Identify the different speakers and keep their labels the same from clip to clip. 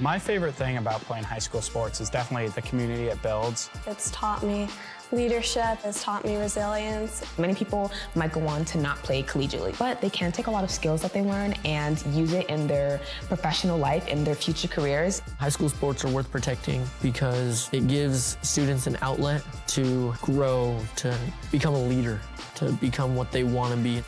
Speaker 1: My favorite thing about playing high school sports is definitely the community it builds.
Speaker 2: It's taught me leadership, it's taught me resilience.
Speaker 3: Many people might go on to not play collegiately, but they can take a lot of skills that they learn and use it in their professional life, in their future careers.
Speaker 4: High school sports are worth protecting because it gives students an outlet to grow, to become a leader, to become what they want to be.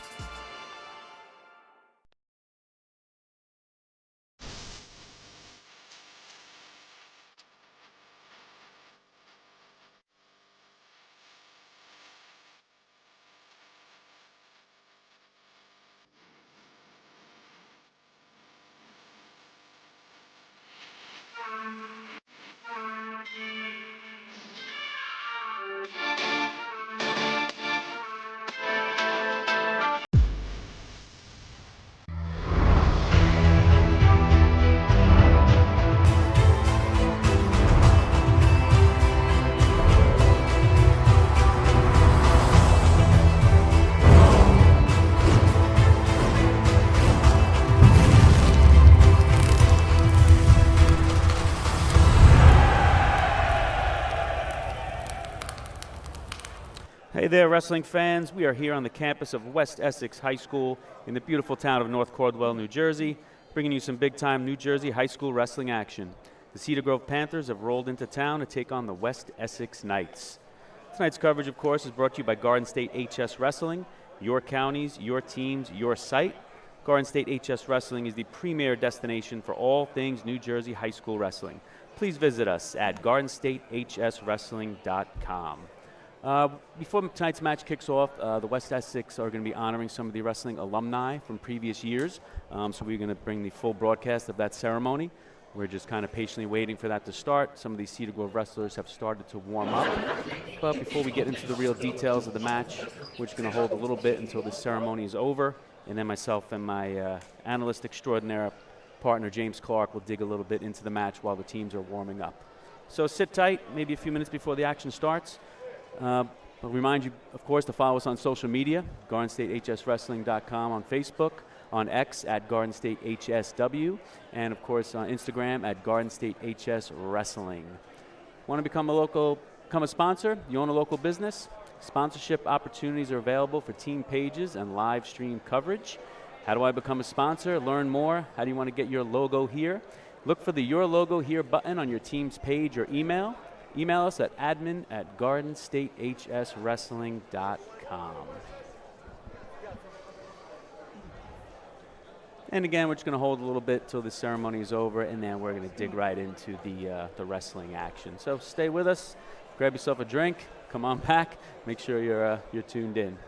Speaker 5: Hey there, wrestling fans. We are here on the campus of West Essex High School in the beautiful town of North Cordwell, New Jersey, bringing you some big-time New Jersey high school wrestling action. The Cedar Grove Panthers have rolled into town to take on the West Essex Knights. Tonight's coverage, of course, is brought to you by Garden State HS Wrestling, your counties, your teams, your site. Garden State HS Wrestling is the premier destination for all things New Jersey high school wrestling. Please visit us at gardenstatehswrestling.com. Before tonight's match kicks off, the West Essex are going to be honoring some of the wrestling alumni from previous years. So we're going to bring the full broadcast of that ceremony. We're just kind of patiently waiting for that to start. Some of these Cedar Grove wrestlers have started to warm up. But before we get into the real details of the match, we're just going to hold a little bit until the ceremony is over. And then myself and my analyst extraordinaire partner, James Clarke, will dig a little bit into the match while the teams are warming up. So sit tight, maybe a few minutes before the action starts. I'll remind you, of course, to follow us on social media, GardenStateHSWrestling.com on Facebook, on X at GardenStateHSW, and, of course, on Instagram at GardenStateHSWrestling. Want to become a sponsor? You own a local business? Sponsorship opportunities are available for team pages and live stream coverage. How do I become a sponsor? Learn more. How do you want to get your logo here? Look for the Your Logo Here button on your team's page or email. Email us at admin@GardenStateHSWrestling.com. And again, we're just going to hold a little bit till the ceremony is over, and then we're going to dig right into the wrestling action. So stay with us, grab yourself a drink, come on back, make sure you're tuned in.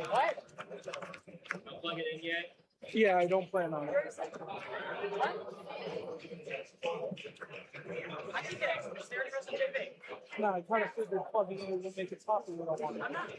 Speaker 6: What? Don't plug it in yet? Yeah, I don't plan on it. I think it's there to wrestle JV. No, I kind of figured plugging it in would make it popular. I'm not.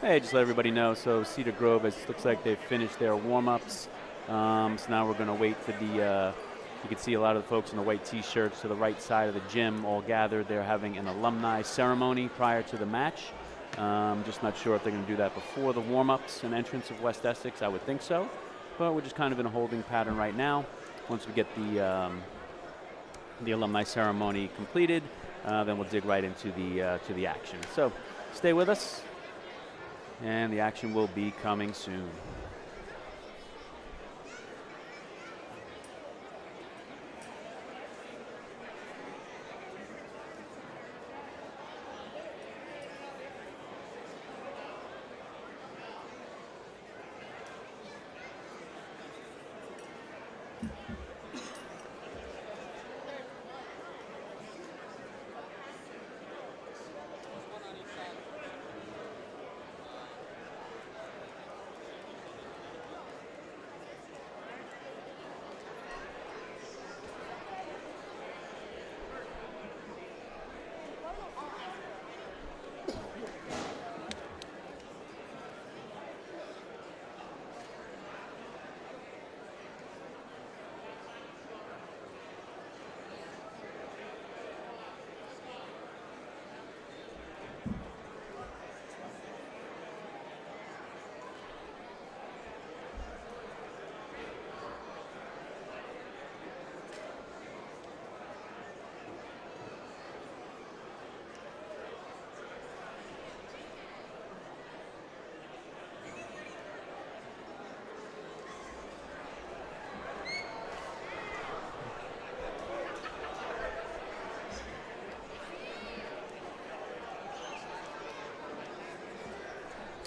Speaker 5: Hey, just let everybody know. So Cedar Grove, looks like they've finished their warm-ups. So now we're going to wait for the, you can see a lot of the folks in the white T-shirts to the right side of the gym all gathered. They're having an alumni ceremony prior to the match. Just not sure if they're going to do that before the warm-ups and entrance of West Essex. I would think so. But we're just kind of in a holding pattern right now. Once we get the alumni ceremony completed, then we'll dig right into the action. So stay with us. And the action will be coming soon.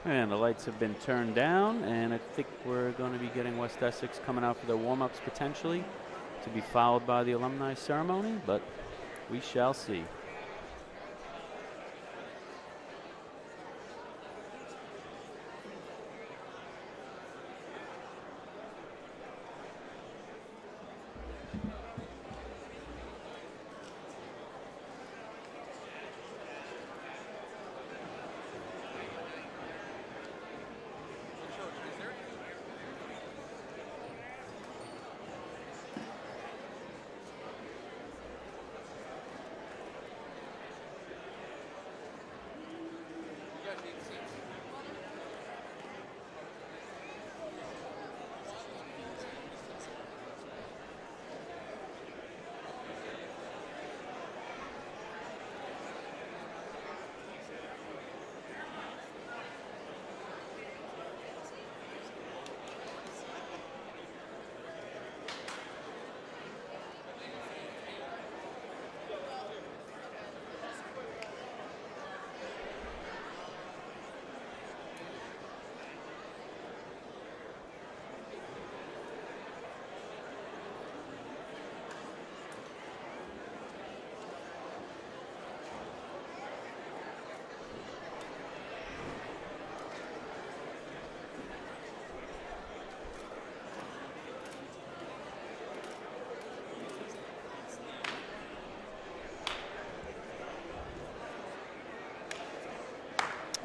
Speaker 5: And the lights have been turned down, and I think we're going to be getting West Essex coming out for their warm-ups potentially, to be followed by the alumni ceremony, but We shall see.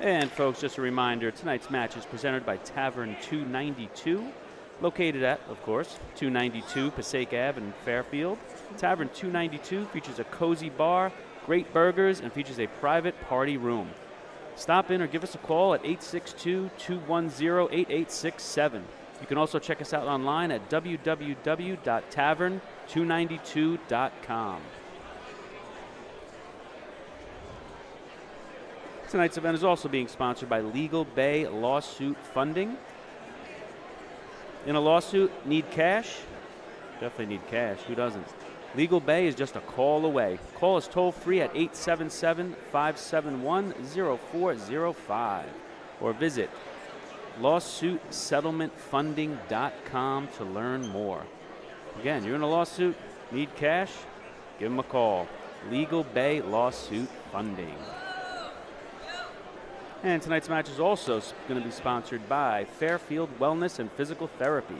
Speaker 5: And folks, just a reminder, tonight's match is presented by Tavern 292, located at, of course, 292 Passaic Ave in Fairfield. Tavern 292 features a cozy bar, great burgers, and features a private party room. Stop in or give us a call at 862-210-8867. You can also check us out online at www.tavern292.com. Tonight's event is also being sponsored by Legal Bay Lawsuit Funding. In a lawsuit, need cash? Definitely need cash. Who doesn't? Legal Bay is just a call away. Call us toll free at 877-571-0405 or visit lawsuitsettlementfunding.com to learn more. Again, you're in a lawsuit, need cash? Give them a call. Legal Bay Lawsuit Funding. And tonight's match is also going to be sponsored by Fairfield Wellness and Physical Therapy.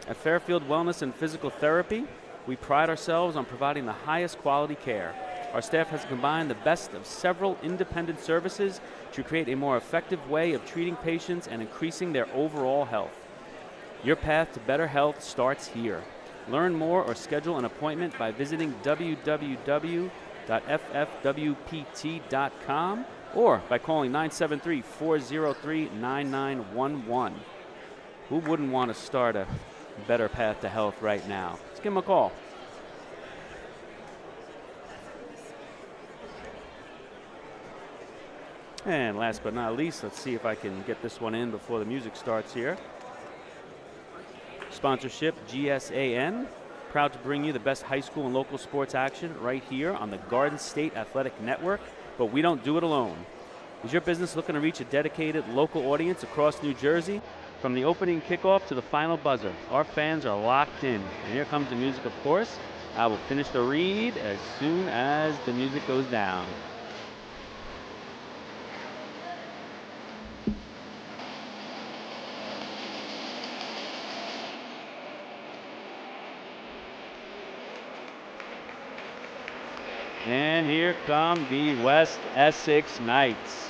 Speaker 5: At Fairfield Wellness and Physical Therapy, we pride ourselves on providing the highest quality care. Our staff has combined the best of several independent services to create a more effective way of treating patients and increasing their overall health. Your path to better health starts here. Learn more or schedule an appointment by visiting www.ffwpt.com or by calling 973-403-9911. Who wouldn't want to start a better path to health right now? Let's give them a call. And last but not least, let's see if I can get this one in before the music starts here. Sponsorship, GSAN. Proud to bring you the best high school and local sports action right here on the Garden State Athletic Network, but we don't do it alone. Is your business looking to reach a dedicated local audience across New Jersey? From the opening kickoff to the final buzzer, our fans are locked in. And here comes the music, of course. I will finish the read as soon as the music goes down. And here come the West Essex Knights.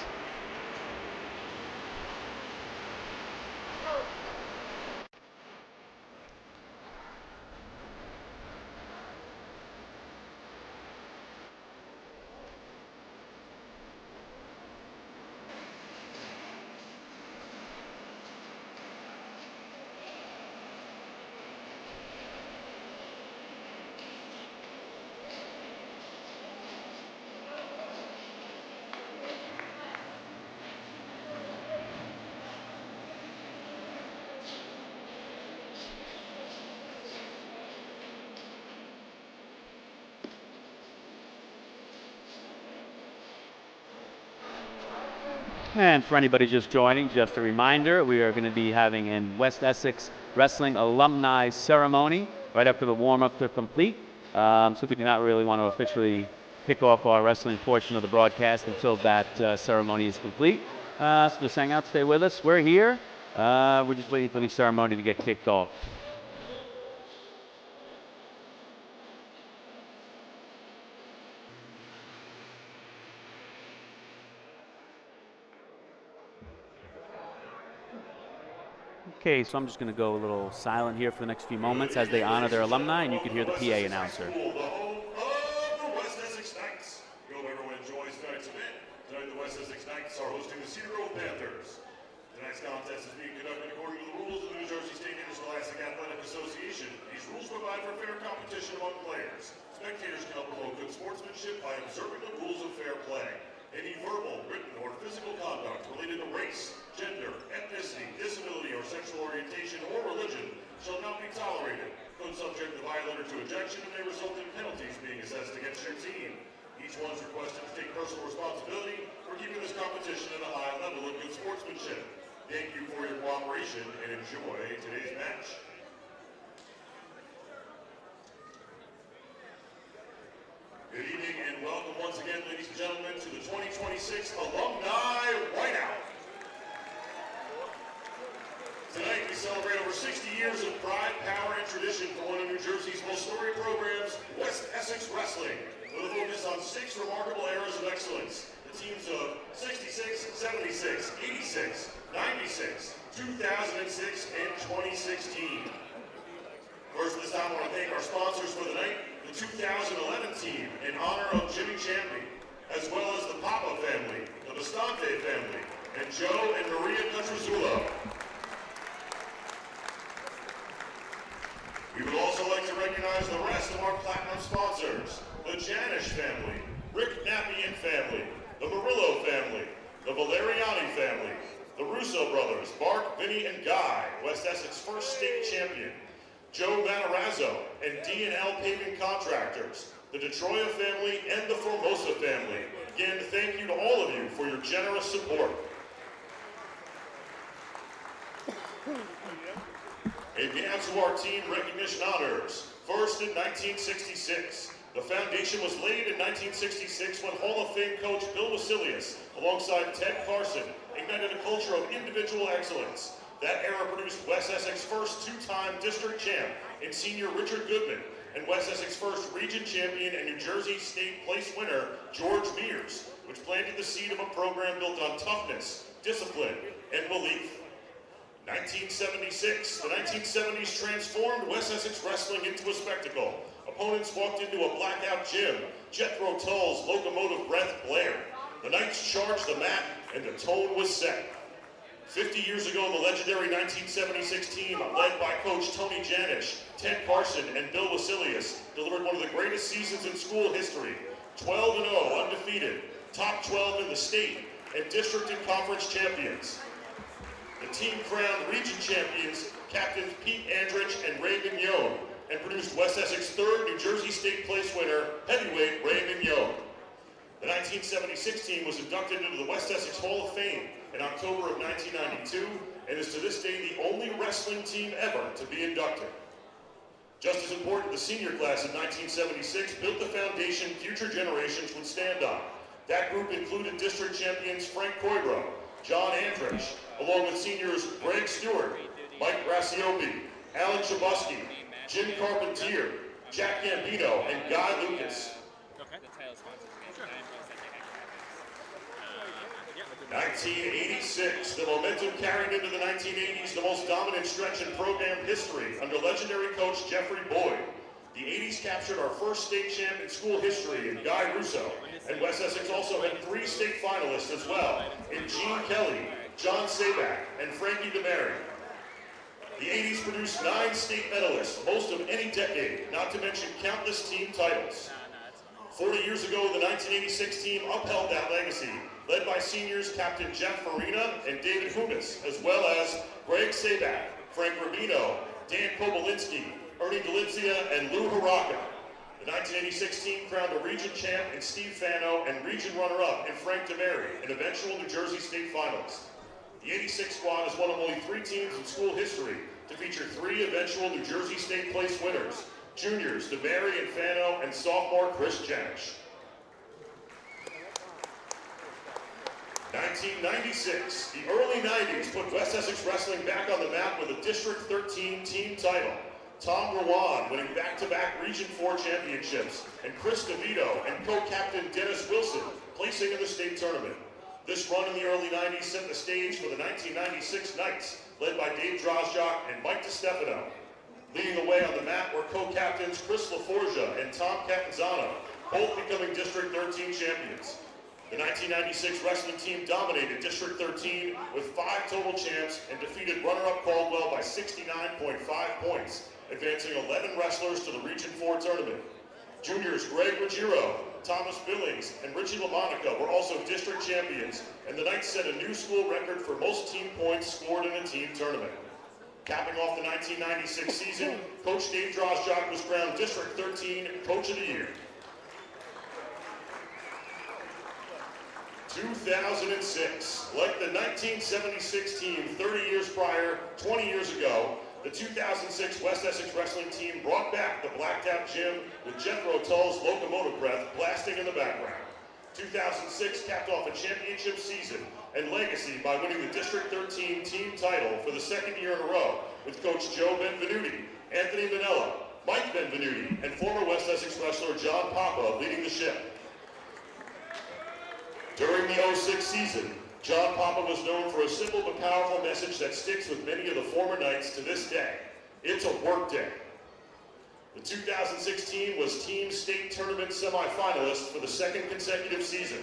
Speaker 5: And for anybody just joining, just a reminder, we are going to be having a West Essex Wrestling alumni ceremony right after the warm-ups are complete. So we do not really want to officially kick off our wrestling portion of the broadcast until that ceremony is complete. So just hang out, stay with us. We're here. We're just waiting for the ceremony to get kicked off. Okay, so I'm just going to go a little silent here for the next few moments as they honor their alumni, and you can hear the PA announcer.
Speaker 7: The home of the West Essex Knights. We hope everyone enjoys tonight's event. Tonight, the West Essex Knights are hosting the Cedar Grove Panthers. Tonight's contest is being conducted according to the rules of the New Jersey State Interscholastic Athletic Association. These rules provide for fair competition among players. Spectators can help promote good sportsmanship by observing the rules of fair play. Any verbal, written, or physical conduct related to race, gender, ethnicity, disability, or sexual orientation or religion shall not be tolerated. Could subject the violator to ejection and may result in penalties being assessed against your team. Each one is requested to take personal responsibility for keeping this competition at a high level of good sportsmanship. Thank you for your cooperation and enjoy today's match. Good evening and welcome once again, ladies and gentlemen, to the 2026 Alumni Whiteout. Tonight we celebrate over 60 years of pride, power, and tradition for one of New Jersey's most storied programs, West Essex Wrestling, with a focus on 6 remarkable eras of excellence. The teams of 66, 76, 86, 96, 2006, and 2016. First, this time I want to thank our sponsors for the night, the 2011 team in honor of Jimmy Champion, as well as the Papa family, the Bastante family, and Joe and Maria Petruzzulo. We would also like to recognize the rest of our platinum sponsors, the Janish family, Rick Napian family, the Murillo family, the Valeriani family, the Russo brothers, Mark, Vinny, and Guy, West Essex first state champion, Joe Matarazzo and D&L Paving Contractors, the Detroit family, and the Formosa family. Again, thank you to all of you for your generous support. And now to our team recognition honors. First in 1966. The foundation was laid in 1966 when Hall of Fame coach Bill Wasilius, alongside Ted Carson, ignited a culture of individual excellence. That era produced West Essex first 2-time district champ in senior Richard Goodman, and West Essex first region champion and New Jersey State place winner George Mears, which planted the seed of a program built on toughness, discipline, and belief. 1976, the 1970s transformed West Essex Wrestling into a spectacle. Opponents walked into a blackout gym, Jethro Tull's locomotive breath blared. The Knights charged the mat, and the tone was set. 50 years ago, the legendary 1976 team, led by Coach Tony Janish, Ted Carson, and Bill Wasilius, delivered one of the greatest seasons in school history. 12-0, undefeated, top 12 in the state, and district and conference champions. The team crowned region champions, captains Pete Andrich and Ray Mignone, and produced West Essex third New Jersey State place winner, heavyweight Ray Mignone. The 1976 team was inducted into the West Essex Hall of Fame in October of 1992, and is to this day the only wrestling team ever to be inducted. Just as important, the senior class of 1976 built the foundation future generations would stand on. That group included district champions Frank Coibro, John Andrich, along with seniors Greg Stewart, Mike Graciopi, Alan Chabusky, Jim Carpentier, Jack Gambino, and Guy Lucas. 1986, the momentum carried into the 1980s, the most dominant stretch in program history under legendary coach Jeffrey Boyd. The 80s captured our first state champ in school history in Guy Russo, and West Essex also had 3 state finalists as well in Gene Kelly, John Saback, and Frankie DeMary. The 80s produced 9 state medalists, most of any decade, not to mention countless team titles. 40 years ago, the 1986 team upheld that legacy, led by seniors Captain Jeff Farina and David Humis, as well as Greg Saback, Frank Rubino, Dan Kobolinski, Ernie Delizia, and Lou Haraka. The 1986 team crowned a region champ in Steve Fano and region runner-up in Frank DeMary, an eventual New Jersey State finalist. The 86 squad is one of only 3 teams in school history to feature 3 eventual New Jersey State place winners: Juniors, DeMary Infano and sophomore Chris Janish. 1996, the early 90s put West Essex Wrestling back on the map with a District 13 team title. Tom Rawan winning back-to-back Region 4 championships, and Chris DeVito and co-captain Dennis Wilson placing in the state tournament. This run in the early 90s set the stage for the 1996 Knights, led by Dave Drozjak and Mike DiStefano. Leading the way on the mat were co-captains Chris LaForgia and Tom Catanzano, both becoming District 13 champions. The 1996 wrestling team dominated District 13 with 5 total champs and defeated runner-up Caldwell by 69.5 points, advancing 11 wrestlers to the Region 4 tournament. Juniors Greg Ruggiero, Thomas Billings, and Richie LaMonica were also district champions, and the Knights set a new school record for most team points scored in a team tournament. Capping off the 1996 season, Coach Dave Drozjak was crowned District 13 Coach of the Year. 2006, like the 1976 team 30 years prior, 20 years ago, the 2006 West Essex Wrestling team brought back the blacked-out gym with Jethro Tull's locomotive breath blasting in the background. 2006 capped off a championship season and legacy by winning the District 13 team title for the second year in a row with Coach Joe Benvenuti, Anthony Vanella, Mike Benvenuti, and former West Essex wrestler John Papa leading the ship. During the 06 season, John Papa was known for a simple but powerful message that sticks with many of the former Knights to this day. It's a work day. The 2016 was Team State Tournament semifinalist for the second consecutive season.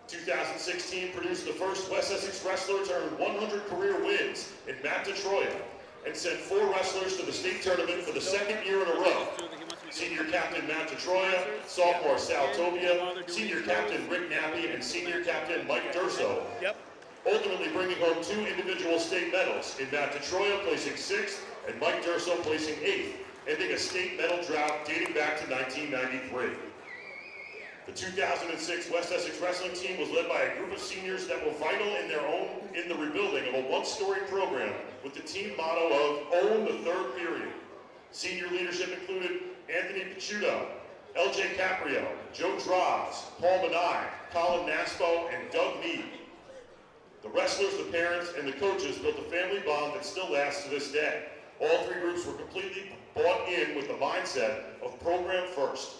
Speaker 7: 2016 produced the first West Essex wrestler to earn 100 career wins in Matt DeTroya and sent 4 wrestlers to the state tournament for the second year in a row. Senior Captain Matt DeTroya, sophomore Sal Tobia, Senior Captain Rick Nappy, and Senior Captain Mike Durso, ultimately bringing home 2 individual state medals, in Matt DeTroya placing 6th and Mike Durso placing 8th, ending a state medal drought dating back to 1993. The 2006 West Essex Wrestling team was led by a group of seniors that were vital in the rebuilding of a one-story program with the team motto of "Own the Third Period." Senior leadership included Anthony Picciuto, LJ Caprio, Joe Droz, Paul Manai, Colin Naspo, and Doug Mead. The wrestlers, the parents, and the coaches built a family bond that still lasts to this day. All 3 groups were completely bought in with the mindset of program first.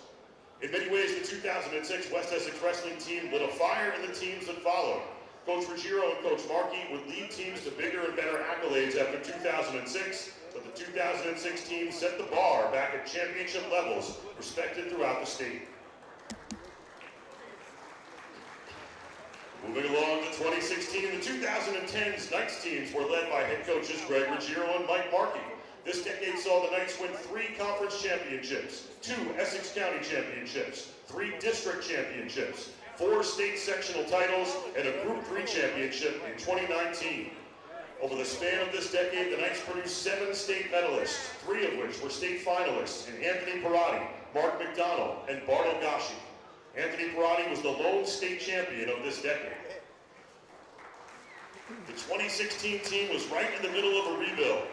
Speaker 7: In many ways, the 2006 West Essex Wrestling team lit a fire in the teams that followed. Coach Ruggiero and Coach Markey would lead teams to bigger and better accolades after 2006, but the 2006 team set the bar back at championship levels, respected throughout the state. Moving along to 2016, the 2010's Knights teams were led by head coaches Greg Ruggiero and Mike Markey. This decade saw the Knights win 3 conference championships, 2 Essex County championships, 3 district championships, 4 state sectional titles, and a Group 3 championship in 2019. Over the span of this decade, the Knights produced 7 state medalists, 3 of which were state finalists in Anthony Perotti, Mark McDonald, and Bart Ogashi. Anthony Perotti was the lone state champion of this decade. The 2016 team was right in the middle of a rebuild.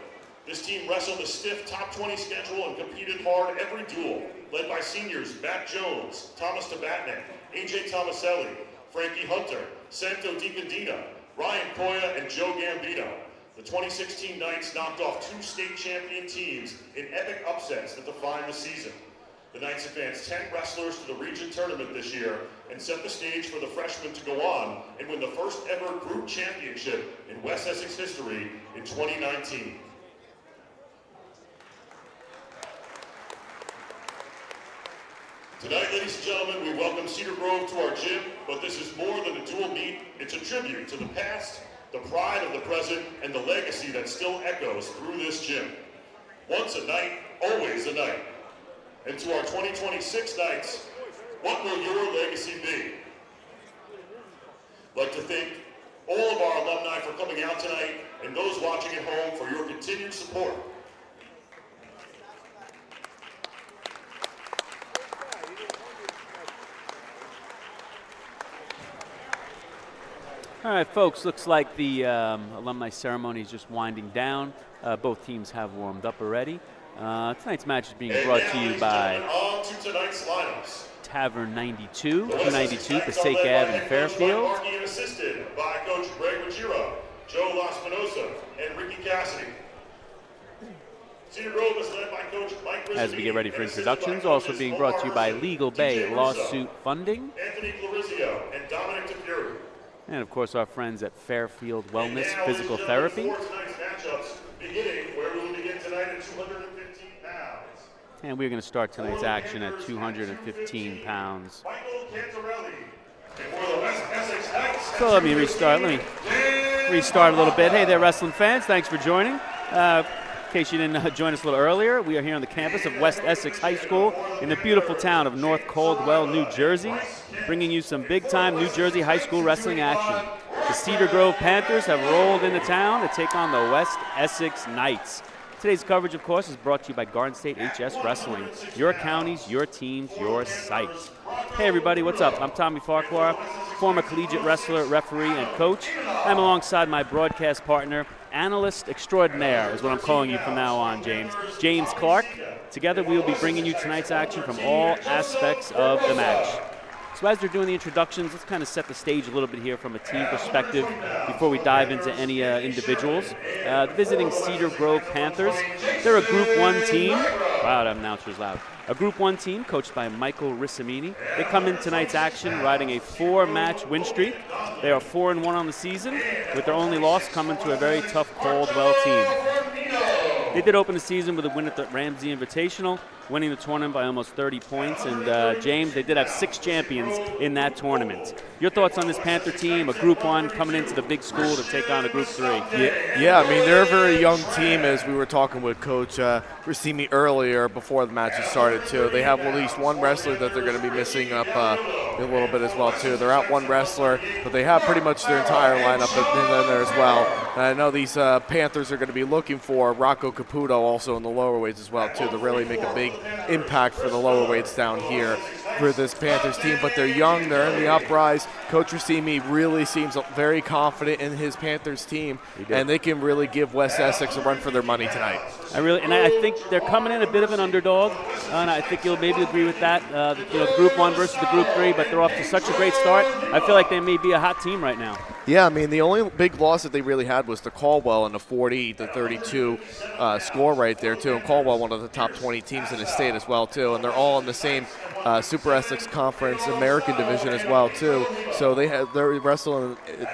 Speaker 7: This team wrestled a stiff top 20 schedule and competed hard every duel, led by seniors Matt Jones, Thomas Tabatnik, AJ Tomaselli, Frankie Hunter, Santo DiCandina, Ryan Coya, and Joe Gambino. The 2016 Knights knocked off 2 state champion teams in epic upsets that defined the season. The Knights advanced 10 wrestlers to the region tournament this year and set the stage for the freshmen to go on and win the first ever group championship in West Essex history in 2019. Tonight, ladies and gentlemen, we welcome Cedar Grove to our gym, but this is more than a dual meet. It's a tribute to the past, the pride of the present, and the legacy that still echoes through this gym. Once a Knight, always a Knight. And to our 2026 Knights, what will your legacy be? I'd like to thank all of our alumni for coming out tonight and those watching at home for your continued support.
Speaker 5: All right, folks, looks like the alumni ceremony is just winding down. Both teams have warmed up already. Tonight's match is being brought to you by
Speaker 7: On to tonight's lineups.
Speaker 5: Tavern 92, 292 Passaic Ave in Fairfield.
Speaker 7: Markey and assisted by Coach Greg Ruggiero, Joe Laspinosa, and Ricky Cassidy. Cedar Grove is led by Coach Mike Rizzi.
Speaker 5: As we get ready for introductions, also being brought to you by Legal Bay Lawsuit Funding.
Speaker 7: Anthony Clarizio and Dominic DeFury.
Speaker 5: And of course our friends at Fairfield Wellness
Speaker 7: And now,
Speaker 5: Physical
Speaker 7: ladies and
Speaker 5: Therapy.
Speaker 7: gentlemen, for tonight's matchups, beginning where we will begin tonight at 215 pounds.
Speaker 5: And we're going to start tonight's action at 215 pounds.
Speaker 7: Michael Cantarelli. And for the West Essex Knights.
Speaker 5: So let me restart a little bit. Hey there, wrestling fans. Thanks for joining. In case you didn't join us a little earlier, we are here on the campus of West Essex High School in the beautiful town of North Caldwell, New Jersey, bringing you some big-time New Jersey high school wrestling action. The Cedar Grove Panthers have rolled into town to take on the West Essex Knights. Today's coverage, of course, is brought to you by Garden State HS Wrestling. Your counties, your teams, your sites. Hey everybody, what's up? I'm Tommy Farquhar, former collegiate wrestler, referee, and coach. I'm alongside my broadcast partner, analyst extraordinaire is what I'm calling you from now on, James. James Clarke. Together we will be bringing you tonight's action from all aspects of the match. So as they're doing the introductions, let's kind of set the stage a little bit here from a team perspective before we dive into any individuals. The visiting Cedar Grove Panthers, they're a Group 1 team. Wow, that announcer's loud. A Group 1 team coached by Michael Rissamini. They come in tonight's action riding a 4-match win streak. They are 4-1 on the season, with their only loss coming to a very tough Caldwell team. They did open the season with a win at the Ramsey Invitational, winning the tournament by almost 30 points. And James, they did have 6 champions in that tournament. Your thoughts on this Panther team, a Group 1 coming into the big school to take on a Group 3?
Speaker 8: Yeah, I mean, they're a very young team, as we were talking with Coach Racimi earlier before the matches started, too. They have at least one wrestler that they're going to be missing up a little bit as well, too. They're out one wrestler, but they have pretty much their entire lineup in there as well. And I know these Panthers are going to be looking for Rocco Caputo also in the lower weights as well, too, to really make a big impact for the lower weights down here for this Panthers team. But they're young, they're in the uprise. Coach Racimi really seems very confident in his Panthers team, and they can really give West Essex a run for their money tonight.
Speaker 5: I think they're coming in a bit of an underdog, and I think you'll maybe agree with that. The Group 1 versus the Group 3, but they're off to such a great start. I feel like they may be a hot team right now.
Speaker 8: Yeah, I mean, the only big loss that they really had was to Caldwell in the 40-32 score right there, too. And Caldwell, one of the top 20 teams in the state as well, too. And they're all in the same Super Essex Conference American division as well, too. So they're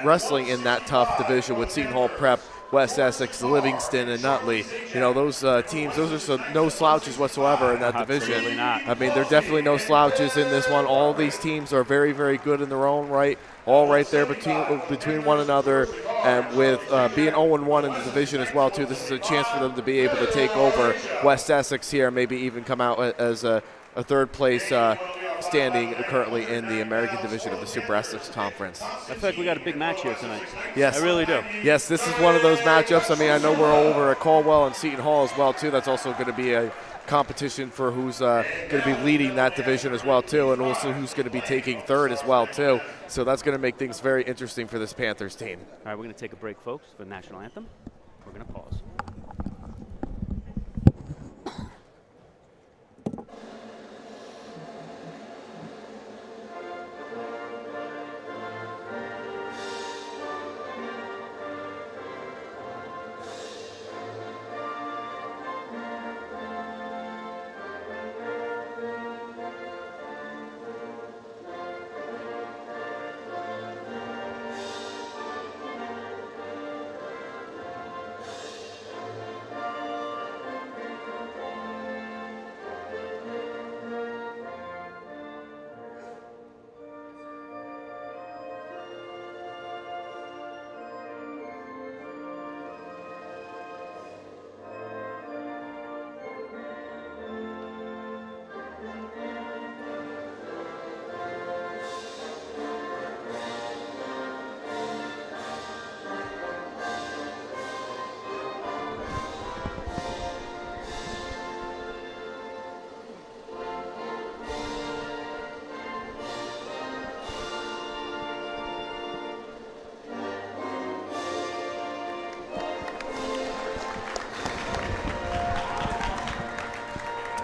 Speaker 8: wrestling in that tough division with Seton Hall Prep, West Essex, Livingston, and Nutley. You know, those teams, those are no slouches whatsoever in that division.
Speaker 5: Absolutely not.
Speaker 8: I mean, they're definitely no slouches in this one. All these teams are very, very good in their own right, all right there between one another. And with being 0-1 in the division as well, too, this is a chance for them to be able to take over West Essex here, maybe even come out as a third place standing currently in the American division of the Super Essex Conference.
Speaker 5: I feel like we got a big match here tonight.
Speaker 8: Yes.
Speaker 5: I really do.
Speaker 8: Yes, this is one of those matchups. I mean, I know we're over at Caldwell and Seton Hall as well, too. That's also going to be a competition for who's going to be leading that division as well, too, and also who's going to be taking third as well, too. So that's going to make things very interesting for this Panthers team.
Speaker 5: All right, we're going to take a break, folks, for the national anthem. We're going to pause.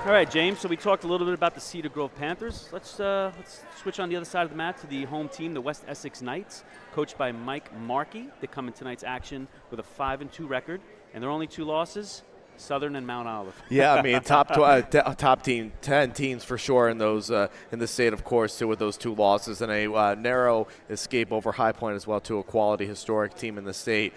Speaker 5: All right, James, so we talked a little bit about the Cedar Grove Panthers. Let's switch on the other side of the mat to the home team, the West Essex Knights, coached by Mike Markey. They come in tonight's action with a 5-2 record, and their only 2 losses, Southern and Mount Olive.
Speaker 8: Yeah, I mean, top team, 10 teams for sure in those in the state, of course, too, with those 2 losses and a narrow escape over High Point as well, to a quality historic team in the state.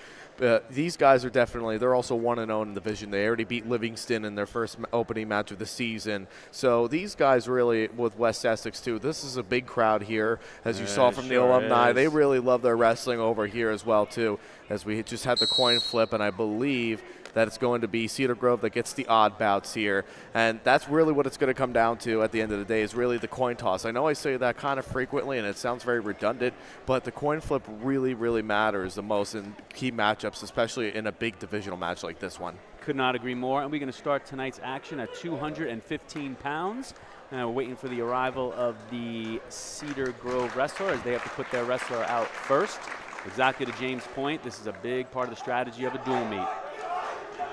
Speaker 8: These guys are definitely, they're also 1-0 in the division. They already beat Livingston in their first opening match of the season. So these guys really, with West Essex too, this is a big crowd here, as you saw from the alumni. They really love their wrestling over here as well too, as we just had the coin flip, and I believe that it's going to be Cedar Grove that gets the odd bouts here. And that's really what it's going to come down to at the end of the day, is really the coin toss. I know I say that kind of frequently, and it sounds very redundant, but the coin flip really, really matters the most in key matchups, especially in a big divisional match like this one.
Speaker 5: Could not agree more. And we're going to start tonight's action at 215 pounds. We're waiting for the arrival of the Cedar Grove wrestler, as they have to put their wrestler out first. Exactly to James' point, this is a big part of the strategy of a dual meet.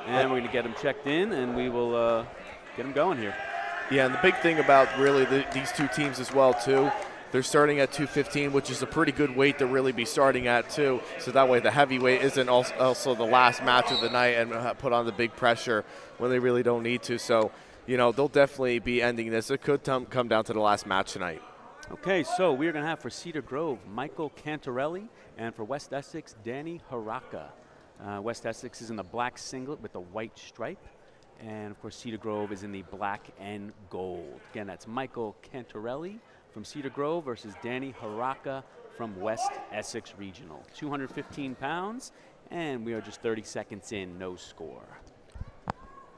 Speaker 5: And we're going to get them checked in, and we will get them going here.
Speaker 8: Yeah, and the big thing about really these 2 teams as well, too, they're starting at 215, which is a pretty good weight to really be starting at, too. So that way the heavyweight isn't also the last match of the night and put on the big pressure when they really don't need to. So, you know, they'll definitely be ending this. It could come down to the last match tonight.
Speaker 5: Okay, so we're going to have for Cedar Grove, Michael Cantarelli, and for West Essex, Danny Haraka. West Essex is in the black singlet with the white stripe. And, of course, Cedar Grove is in the black and gold. Again, that's Michael Cantarelli from Cedar Grove versus Danny Haraka from West Essex Regional. 215 pounds, and we are just 30 seconds in, no score.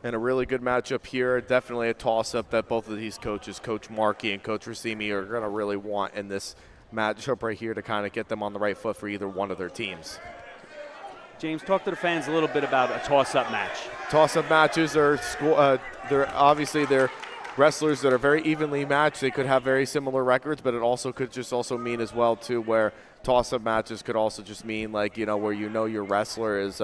Speaker 8: And a really good matchup here. Definitely a toss-up that both of these coaches, Coach Markey and Coach Racimi, are going to really want in this matchup right here to kind of get them on the right foot for either one of their teams.
Speaker 5: James, talk to the fans a little bit about a toss-up match.
Speaker 8: Toss-up matches are they're obviously they're wrestlers that are very evenly matched. They could have very similar records, but it also could just also mean as well too, where toss-up matches could also just mean, like, you know, where you know your wrestler is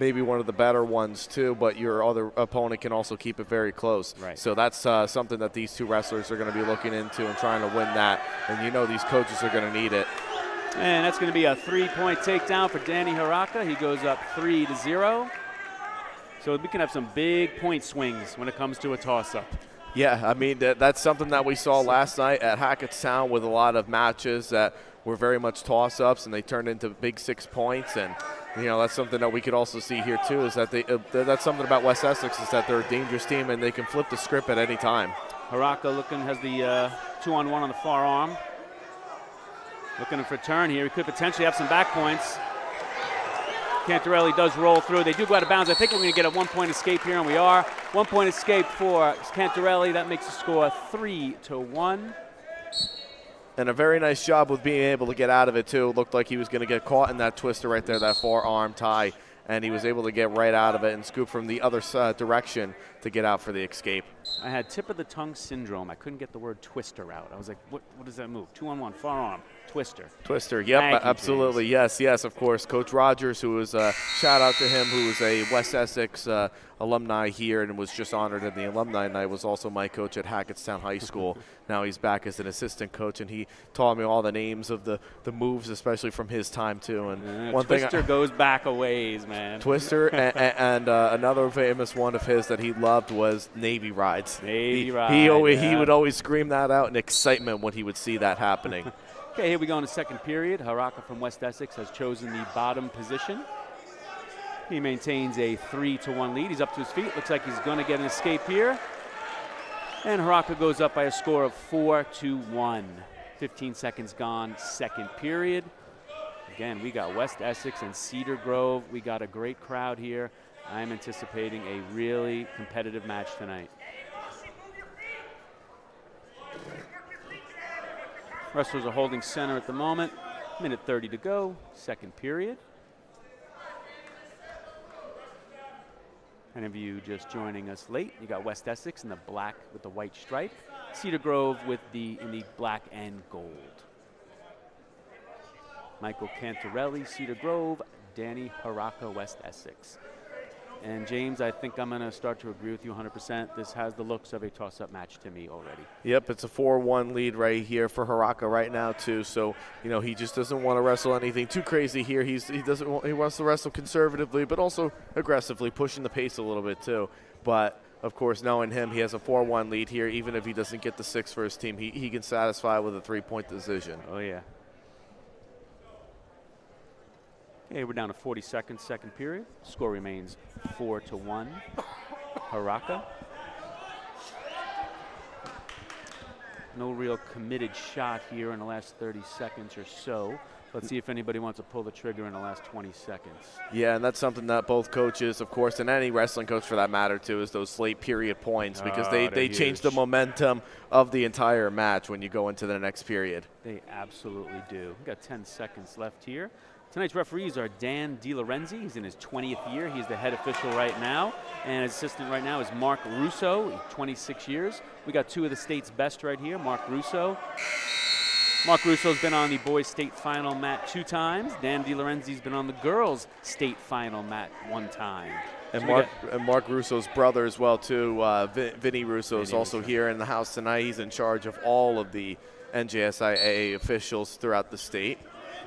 Speaker 8: maybe one of the better ones too, but your other opponent can also keep it very close.
Speaker 5: Right.
Speaker 8: So that's something that these 2 wrestlers are going to be looking into and trying to win that. And you know these coaches are going to need it.
Speaker 5: And that's going to be a 3-point takedown for Danny Haraka. He goes up 3-0. So we can have some big point swings when it comes to a toss-up.
Speaker 8: Yeah, I mean, that's something that we saw last night at Hackettstown with a lot of matches that were very much toss-ups, and they turned into big 6 points. And, you know, that's something that we could also see here, too, is that that's something about West Essex, is that they're a dangerous team, and they can flip the script at any time.
Speaker 5: Haraka has the 2-on-1 on the far arm. Looking for a turn here. He could potentially have some back points. Cantarelli does roll through. They do go out of bounds. I think we're going to get a 1-point escape here, and we are. 1-point escape for Cantarelli. That makes the score 3-1.
Speaker 8: And a very nice job with being able to get out of it, too. It looked like he was going to get caught in that twister right there, that forearm tie, and he was able to get right out of it and scoop from the other direction to get out for the escape.
Speaker 5: I had tip-of-the-tongue syndrome. I couldn't get the word twister out. I was like, what does that move? 2-on-1, far arm, twister.
Speaker 8: Twister, yep, absolutely. Yes, of course. Coach Rogers, who was, shout out to him, who was a West Essex alumni here and was just honored in the alumni night, was also my coach at Hackettstown High School. Now he's back as an assistant coach, and he taught me all the names of the moves, especially from his time, too. And one
Speaker 5: Twister goes back a ways, man.
Speaker 8: Twister, and another famous one of his that he loved was Navy Rides.
Speaker 5: Navy Rides.
Speaker 8: He would always scream that out in excitement when he would see that happening.
Speaker 5: Okay, here we go in the second period. Haraka from West Essex has chosen the bottom position. He maintains a 3-1 lead. He's up to his feet. Looks like he's going to get an escape here. And Haraka goes up by a score of 4-1. 15 seconds gone, second period. Again, we got West Essex and Cedar Grove. We got a great crowd here. I'm anticipating a really competitive match tonight. Wrestlers are holding center at the moment. Minute 30 to go, second period. Any of you just joining us late, you got West Essex in the black with the white stripe. Cedar Grove in the black and gold. Michael Cantarelli, Cedar Grove. Danny Haraka, West Essex. And James, I think I'm going to start to agree with you 100%. This has the looks of a toss-up match to me already.
Speaker 8: Yep, it's a 4-1 lead right here for Haraka right now too. So he just doesn't want to wrestle anything too crazy here. He wants to wrestle conservatively, but also aggressively, pushing the pace a little bit too. But of course, knowing him, he has a 4-1 lead here. Even if he doesn't get the 6 for his team, he can satisfy with a 3-point decision.
Speaker 5: Oh yeah. Okay, we're down to 40 seconds, second period. Score remains 4-1. Haraka. No real committed shot here in the last 30 seconds or so. Let's see if anybody wants to pull the trigger in the last 20 seconds.
Speaker 8: Yeah, and that's something that both coaches, of course, and any wrestling coach for that matter too, is those late period points, because they change the momentum of the entire match when you go into the next period.
Speaker 5: They absolutely do. We've got 10 seconds left here. Tonight's referees are Dan DiLorenzi. He's in his 20th year. He's the head official right now. And his assistant right now is Mark Russo, 26 years. We got 2 of the state's best right here. Mark Russo. Mark Russo's been on the boys' state final mat 2 times. Dan DiLorenzi's been on the girls' state final mat 1 time.
Speaker 8: And Mark Russo's brother as well too, Vinny Russo is also here in the house tonight. He's in charge of all of the NJSIAA officials throughout the state.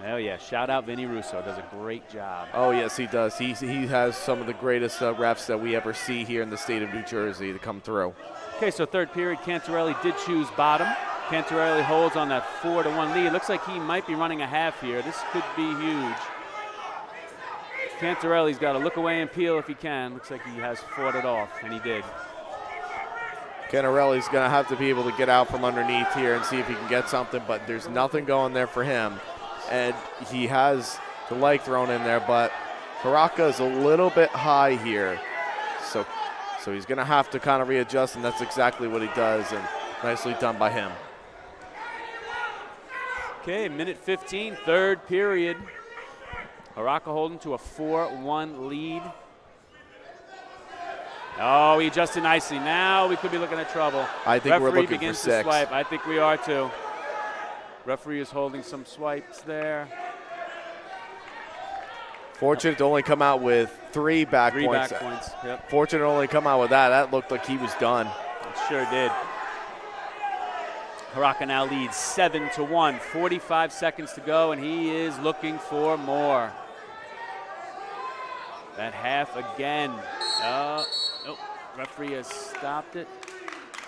Speaker 5: Oh yeah, shout out Vinny Russo, does a great job.
Speaker 8: Oh yes, he does. He has some of the greatest refs that we ever see here in the state of New Jersey to come through.
Speaker 5: Okay, so third period, Cantarelli did choose bottom. Cantarelli holds on that 4-1 lead. Looks like he might be running a half here. This could be huge. Cantarelli's got to look away and peel if he can. Looks like he has fought it off, and he did.
Speaker 8: Cantarelli's going to have to be able to get out from underneath here and see if he can get something, but there's nothing going there for him. And he has the leg thrown in there, but Haraka is a little bit high here. So he's going to have to kind of readjust, and that's exactly what he does, and nicely done by him.
Speaker 5: Okay, minute 15, third period. Haraka holding to a 4-1 lead. Oh, he adjusted nicely. Now we could be looking at trouble.
Speaker 8: I think we're looking for 6.
Speaker 5: Referee begins to swipe. I think we are too. Referee is holding some swipes there.
Speaker 8: Fortunate to only come out with 3 back points.
Speaker 5: 3 back points, yep.
Speaker 8: Fortunate to only come out with that. That looked like he was done.
Speaker 5: It sure did. Haraka now leads 7-1. 45 seconds to go, and he is looking for more. That half again. Nope, referee has stopped it.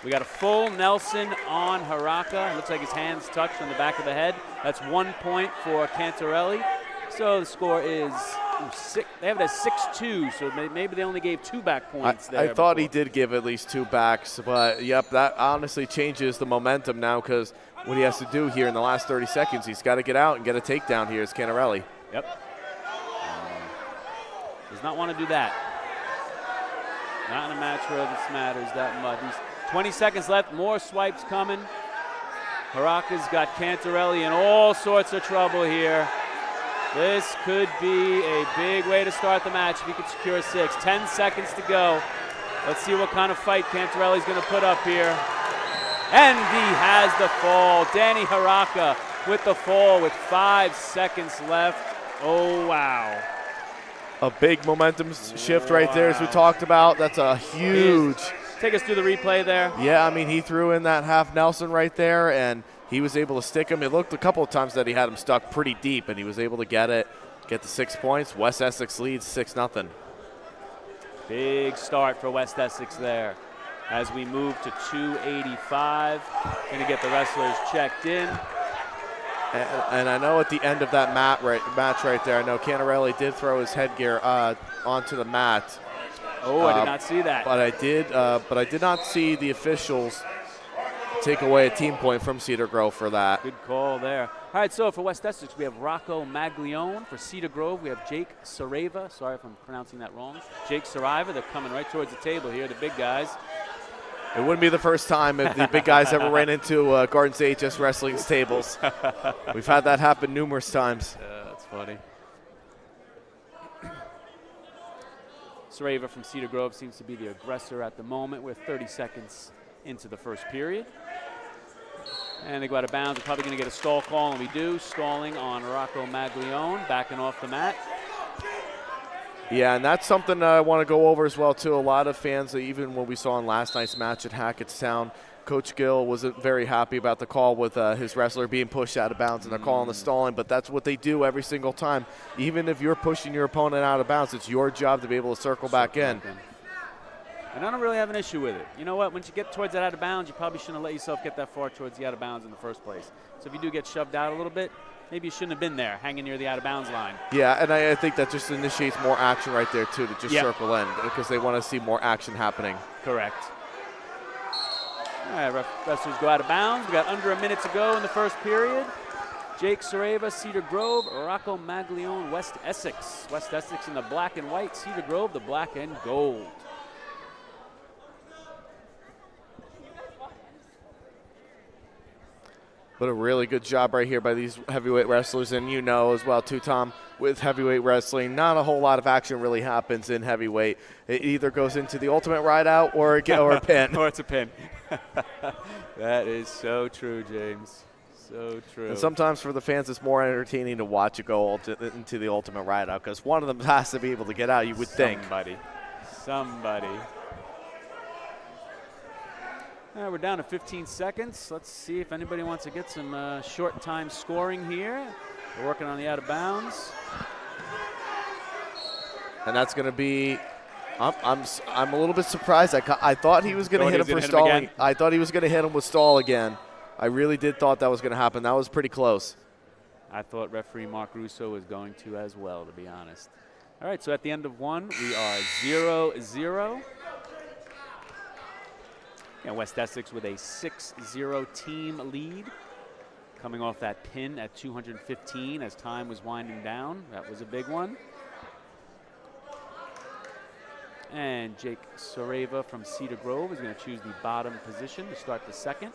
Speaker 5: We got a full Nelson on Haraka. Looks like his hands touched on the back of the head. That's 1 point for Cantarelli. So the score is 6. They have it as 6-2, so maybe they only gave 2 back points there.
Speaker 8: I thought he did give at least 2 backs, but yep, that honestly changes the momentum now, because what he has to do here in the last 30 seconds, he's got to get out and get a takedown here as Cantarelli.
Speaker 5: Yep. Does not want to do that. Not in a match where this matters that much. 20 seconds left, more swipes coming. Haraka's got Cantarelli in all sorts of trouble here. This could be a big way to start the match if he could secure 6. 10 seconds to go. Let's see what kind of fight Cantarelli's going to put up here. And he has the fall. Danny Haraka with the fall with 5 seconds left. Oh, wow.
Speaker 8: A big momentum shift right there, as we talked about. That's a huge.
Speaker 5: Take us through the replay there.
Speaker 8: Yeah, I mean, he threw in that half Nelson right there, and he was able to stick him. It looked a couple of times that he had him stuck pretty deep, and he was able to get the 6 points. West Essex leads 6-0.
Speaker 5: Big start for West Essex there. As we move to 285, going to get the wrestlers checked in.
Speaker 8: And I know at the end of that match right there, I know Cantarelli did throw his headgear onto the mat.
Speaker 5: Oh, I did not see that.
Speaker 8: But I did not see the officials take away a team point from Cedar Grove for that.
Speaker 5: Good call there. All right, so for West Essex, we have Rocco Maglione. For Cedar Grove, we have Jake Saraiva. Sorry if I'm pronouncing that wrong. Jake Saraiva, they're coming right towards the table here, the big guys.
Speaker 8: It wouldn't be the first time if the big guys ever ran into Gardens AHS Wrestling's tables. We've had that happen numerous times.
Speaker 5: That's funny. Saraiva from Cedar Grove seems to be the aggressor at the moment. We're 30 seconds into the first period. And they go out of bounds. We're probably going to get a stall call, and we do. Stalling on Rocco Maglione, backing off the mat.
Speaker 8: Yeah, and that's something I want to go over as well, too. A lot of fans, even when we saw in last night's match at Hackettstown, Coach Gill wasn't very happy about the call with his wrestler being pushed out of bounds, and they're calling the stalling, but that's what they do every single time. Even if you're pushing your opponent out of bounds, it's your job to be able to circle back in.
Speaker 5: And I don't really have an issue with it. You know what? Once you get towards that out of bounds, you probably shouldn't have let yourself get that far towards the out of bounds in the first place. So if you do get shoved out a little bit, maybe you shouldn't have been there, hanging near the out of bounds line.
Speaker 8: Yeah, and I think that just initiates more action right there, too, to just circle in, because they want to see more action happening.
Speaker 5: Correct. All right, wrestlers go out of bounds. We got under a minute to go in the first period. Jake Sareva, Cedar Grove, Rocco Maglione, West Essex. West Essex in the black and white, Cedar Grove, the black and gold.
Speaker 8: But a really good job right here by these heavyweight wrestlers. And you know as well, too, Tom, with heavyweight wrestling, not a whole lot of action really happens in heavyweight. It either goes into the ultimate ride out or a pin.
Speaker 5: Or it's a pin. That is so true, James. So true.
Speaker 8: And sometimes for the fans, it's more entertaining to watch it go into the ultimate ride out, because one of them has to be able to get out, you would think.
Speaker 5: Somebody. All right, we're down to 15 seconds. Let's see if anybody wants to get some short time scoring here. We're working on the out of bounds.
Speaker 8: And that's going to be, I'm a little bit surprised. I thought he was going to hit him for stalling. I thought he was going to hit him with stall again. I really did thought that was going to happen. That was pretty close.
Speaker 5: I thought referee Mark Russo was going to as well, to be honest. All right, so at the end of one, we are 0-0. And West Essex with a 6-0 team lead, coming off that pin at 215 as time was winding down. That was a big one. And Jake Sareva from Cedar Grove is going to choose the bottom position to start the second.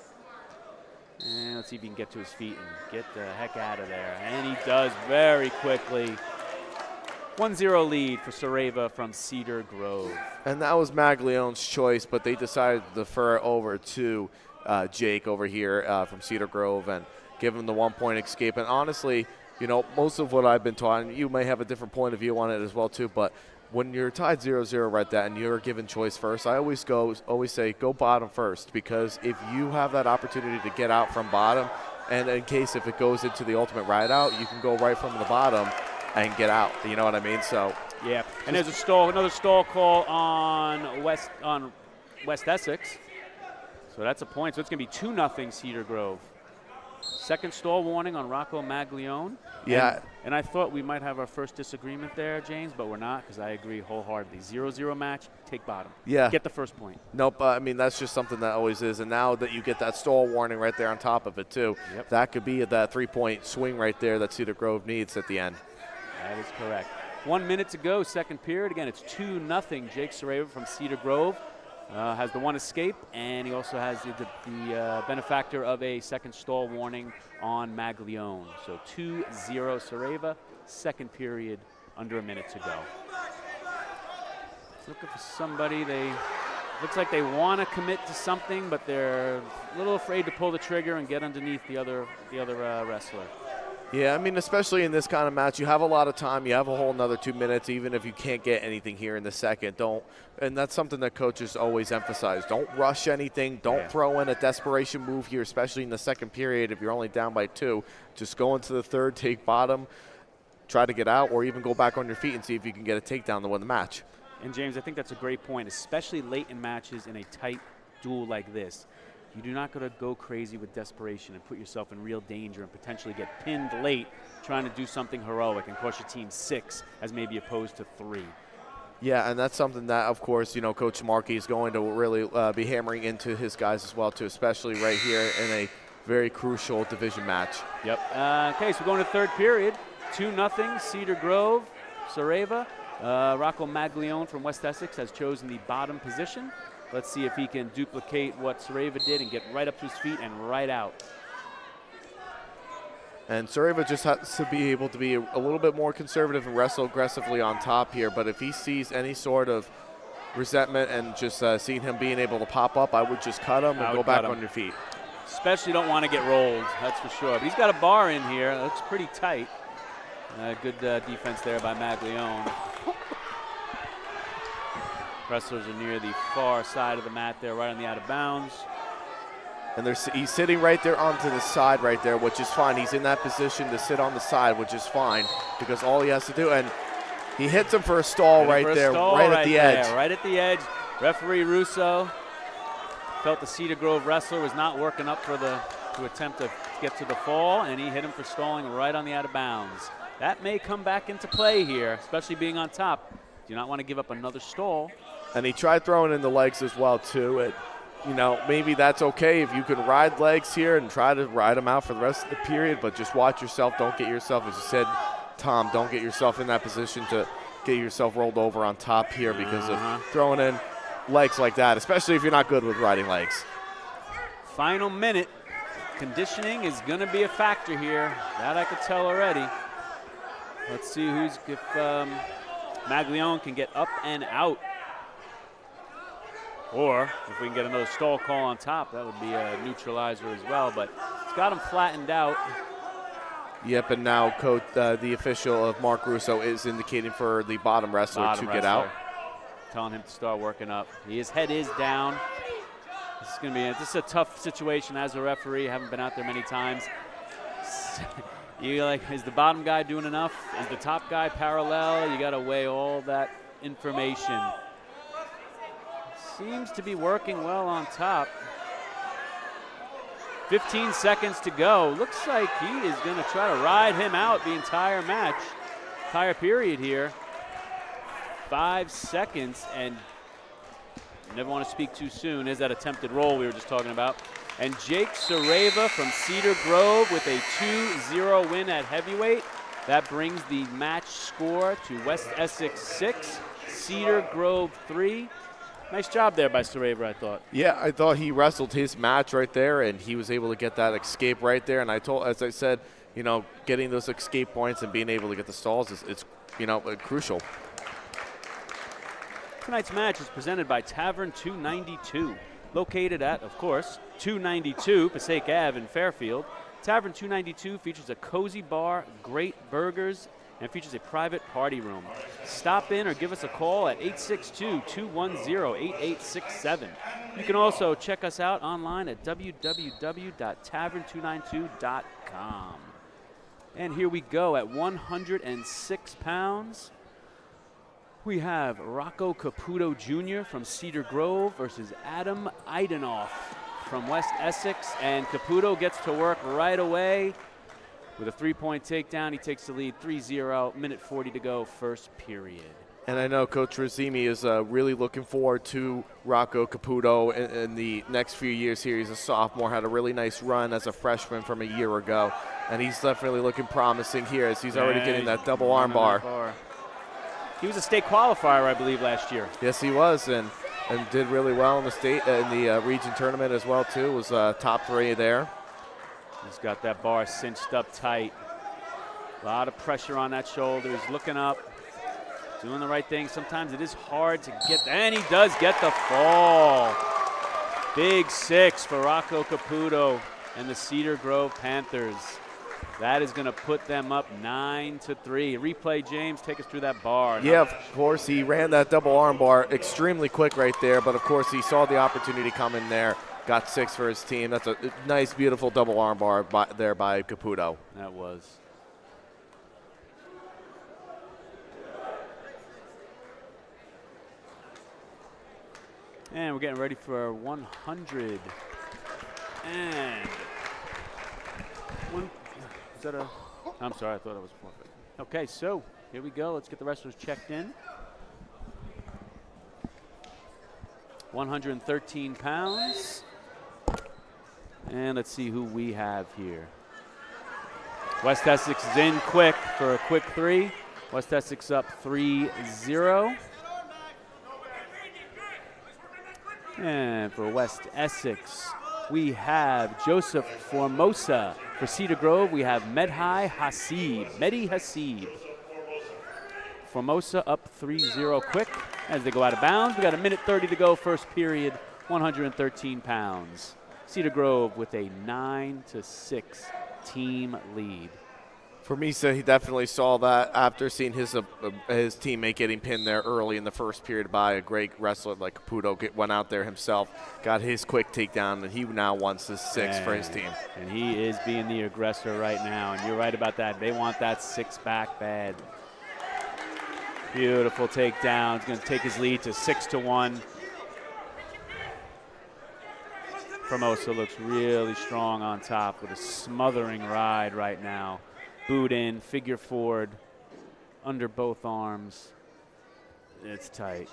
Speaker 5: And let's see if he can get to his feet and get the heck out of there. And he does very quickly. 1-0 lead for Sareva from Cedar Grove.
Speaker 8: And that was Maglione's choice, but they decided to defer it over to Jake over here from Cedar Grove and give him the 1 point escape. And honestly, you know, most of what I've been taught, and you may have a different point of view on it as well too, but when you're tied 0-0 right there and you're given choice first, I always say go bottom first, because if you have that opportunity to get out from bottom, and in case if it goes into the ultimate ride out, you can go right from the bottom and get out. You know what I mean? So
Speaker 5: yeah, and there's a stall, another stall call on West Essex. So that's a point. So it's going to be 2-0 Cedar Grove. Second stall warning on Rocco Maglione.
Speaker 8: Yeah.
Speaker 5: And I thought we might have our first disagreement there, James, but we're not, because I agree wholeheartedly. 0-0 match, take bottom.
Speaker 8: Yeah.
Speaker 5: Get the first point.
Speaker 8: Nope. I mean, that's just something that always is. And now that you get that stall warning right there on top of it, too, that could be that 3 point swing right there that Cedar Grove needs at the end.
Speaker 5: That is correct. 1 minute to go, second period. Again, it's 2-0. Jake Sareva from Cedar Grove has the one escape, and he also has the benefactor of a second stall warning on Maglione. So 2-0 Sareva, second period, under a minute to go. Looking for somebody. Looks like they want to commit to something, but they're a little afraid to pull the trigger and get underneath the other wrestler.
Speaker 8: Yeah, I mean, especially in this kind of match, you have a lot of time. You have a whole another 2 minutes, even if you can't get anything here in the second. And that's something that coaches always emphasize. Don't rush anything. Don't throw in a desperation move here, especially in the second period if you're only down by 2. Just go into the third, take bottom, try to get out, or even go back on your feet and see if you can get a takedown to win the match.
Speaker 5: And, James, I think that's a great point, especially late in matches in a tight duel like this. You do not go crazy with desperation and put yourself in real danger and potentially get pinned late trying to do something heroic and cost your team 6 as maybe opposed to 3.
Speaker 8: Yeah, and that's something that, of course, you know, Coach Markey is going to really be hammering into his guys as well, too, especially right here in a very crucial division match.
Speaker 5: Yep. Okay, so we're going to third period. 2-0, Cedar Grove, Sareva. Rocco Maglione from West Essex has chosen the bottom position. Let's see if he can duplicate what Sareva did and get right up to his feet and right out.
Speaker 8: And Sareva just has to be able to be a little bit more conservative and wrestle aggressively on top here. But if he sees any sort of resentment and just seeing him being able to pop up, I would just cut him and go back on your feet.
Speaker 5: Especially don't want to get rolled, that's for sure. But he's got a bar in here. It looks pretty tight. Good defense there by Maglione. Wrestlers are near the far side of the mat there, right on the out of bounds.
Speaker 8: And he's sitting right there onto the side right there, which is fine. He's in that position to sit on the side, which is fine, because all he has to do, and he hits him for a stall right there, right at the edge.
Speaker 5: Right at the edge. Referee Russo felt the Cedar Grove wrestler was not working up for to attempt to get to the fall, and he hit him for stalling right on the out of bounds. That may come back into play here, especially being on top. Do not want to give up another stall.
Speaker 8: And he tried throwing in the legs as well, too. You know, maybe that's okay if you can ride legs here and try to ride them out for the rest of the period, but just watch yourself. Don't get yourself, as you said, Tom, don't get yourself in that position to get yourself rolled over on top here because of throwing in legs like that, especially if you're not good with riding legs.
Speaker 5: Final minute. Conditioning is going to be a factor here. That I could tell already. Let's see if Maglione can get up and out. Or if we can get another stall call on top, that would be a neutralizer as well. But it's got him flattened out.
Speaker 8: Yep, and now coach, the official of Mark Russo is indicating for the bottom wrestler to get out.
Speaker 5: Telling him to start working up. His head is down. This is going to be this is a tough situation as a referee. I haven't been out there many times. Is the bottom guy doing enough? Is the top guy parallel? You got to weigh all that information. Seems to be working well on top. 15 seconds to go. Looks like he is going to try to ride him out the entire match, entire period here. 5 seconds, and never want to speak too soon. Is that attempted roll we were just talking about. And Jake Sareva from Cedar Grove with a 2-0 win at heavyweight. That brings the match score to West Essex 6, Cedar Grove 3. Nice job there by Sareva, I thought.
Speaker 8: Yeah, I thought he wrestled his match right there, and he was able to get that escape right there. And as I said, you know, getting those escape points and being able to get the stalls is crucial.
Speaker 5: Tonight's match is presented by Tavern 292, located at, of course, 292 Passaic Ave in Fairfield. Tavern 292 features a cozy bar, great burgers, and features a private party room. Stop in or give us a call at 862-210-8867. You can also check us out online at www.tavern292.com. And here we go at 106 pounds. We have Rocco Caputo Jr. from Cedar Grove versus Adam Idenoff from West Essex. And Caputo gets to work right away. With a 3-point takedown, he takes the lead 3-0, minute 40 to go, first period.
Speaker 8: And I know Coach Razimi is really looking forward to Rocco Caputo in the next few years here. He's a sophomore, had a really nice run as a freshman from a year ago. And he's definitely looking promising here as he's already getting that double arm bar.
Speaker 5: He was a state qualifier, I believe, last year.
Speaker 8: Yes, he was, and did really well in the region tournament as well, too. Was top 3 there.
Speaker 5: He's got that bar cinched up tight. A lot of pressure on that shoulder. He's looking up, doing the right thing. Sometimes it is hard to get, and he does get the fall. Big 6 for Rocco Caputo and the Cedar Grove Panthers. That is going to put them up 9-3. Replay, James, take us through that bar.
Speaker 8: Yeah, of course, he ran that double arm bar extremely quick right there, but of course he saw the opportunity come in there. Got 6 for his team. That's a nice, beautiful double arm bar there by Caputo.
Speaker 5: That was. And we're getting ready for 100. And I'm sorry, I thought it was forfeit. Okay, so here we go. Let's get the wrestlers checked in. 113 pounds. And let's see who we have here. West Essex is in quick for a quick 3. West Essex up 3-0. And for West Essex, we have Joseph Formosa. For Cedar Grove, we have Mehdi Hasib. Formosa up 3-0 quick as they go out of bounds. We got a minute 30 to go, first period, 113 pounds. Cedar Grove with a 9-6 team lead.
Speaker 8: Formosa, he definitely saw that after seeing his teammate getting pinned there early in the first period by a great wrestler like Caputo. Went out there himself, got his quick takedown, and he now wants his 6 for his team.
Speaker 5: And he is being the aggressor right now, and you're right about that. They want that 6 back bad. Beautiful takedown. It's going to take his lead to 6-1. Formosa looks really strong on top with a smothering ride right now. Boot in, figure forward, under both arms. It's tight.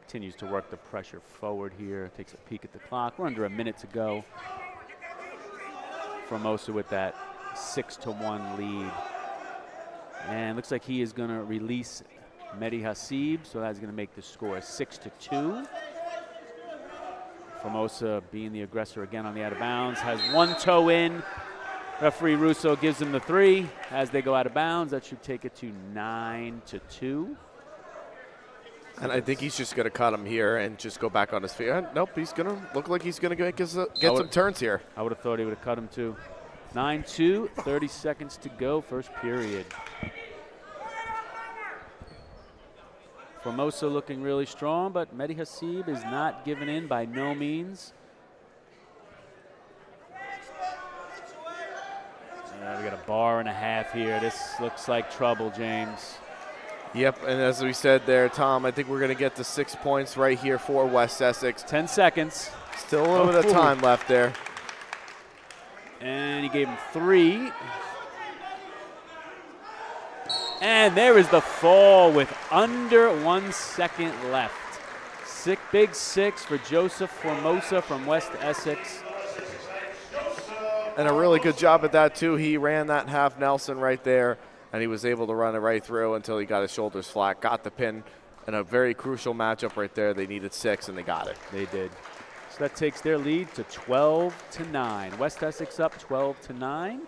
Speaker 5: Continues to work the pressure forward here. Takes a peek at the clock. We're under a minute to go. Formosa with that 6-1 lead. And looks like he is going to release Mehdi Hasib, so that's going to make the score 6-2. Formosa being the aggressor again on the out of bounds, has 1 toe in. Referee Russo gives him the 3 as they go out of bounds. That should take it to 9-2.
Speaker 8: And I think he's just going to cut him here and just go back on his feet. Nope, he's going to look like he's going to get some turns here.
Speaker 5: I would have thought he would have cut him too. 9-2, 30 seconds to go, first period. Formosa looking really strong, but Mehdi Hasib is not giving in by no means. We got a bar and a half here. This looks like trouble, James.
Speaker 8: Yep, and as we said there, Tom, I think we're going to get the 6 points right here for West Essex.
Speaker 5: 10 seconds.
Speaker 8: Still a little bit of time left there.
Speaker 5: And he gave him 3. And there is the fall with under 1 second left. Big 6 for Joseph Formosa from West Essex.
Speaker 8: And a really good job at that, too. He ran that half Nelson right there, and he was able to run it right through until he got his shoulders flat, got the pin, and a very crucial matchup right there. They needed 6, and they got it.
Speaker 5: They did. So that takes their lead to 12-9. West Essex up 12-9.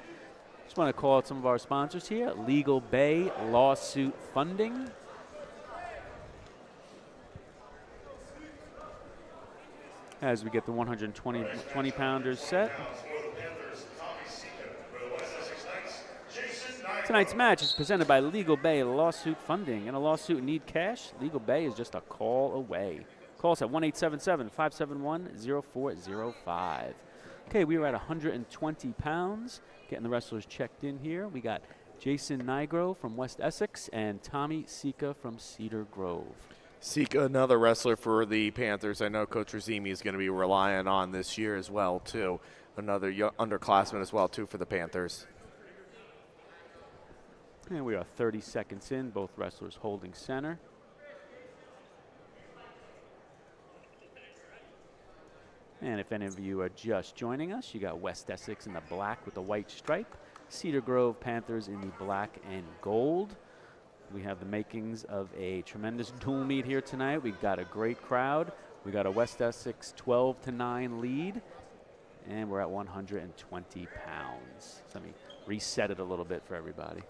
Speaker 5: Just want to call out some of our sponsors here. Legal Bay Lawsuit Funding. As we get the 120-pounders set. Tonight's match is presented by Legal Bay Lawsuit Funding. In a lawsuit and need cash, Legal Bay is just a call away. Call us at 1-877-571-0405. Okay, we are at 120 pounds. Getting the wrestlers checked in here. We got Jason Nigro from West Essex and Tommy Sika from Cedar Grove.
Speaker 8: Sika, another wrestler for the Panthers. I know Coach Razimi is going to be relying on this year as well, too. Another underclassman as well, too, for the Panthers.
Speaker 5: And we are 30 seconds in, both wrestlers holding center. And if any of you are just joining us, you got West Essex in the black with the white stripe, Cedar Grove Panthers in the black and gold. We have the makings of a tremendous dual meet here tonight. We've got a great crowd. We got a West Essex 12-9 lead, and we're at 120 pounds. So let me reset it a little bit for everybody.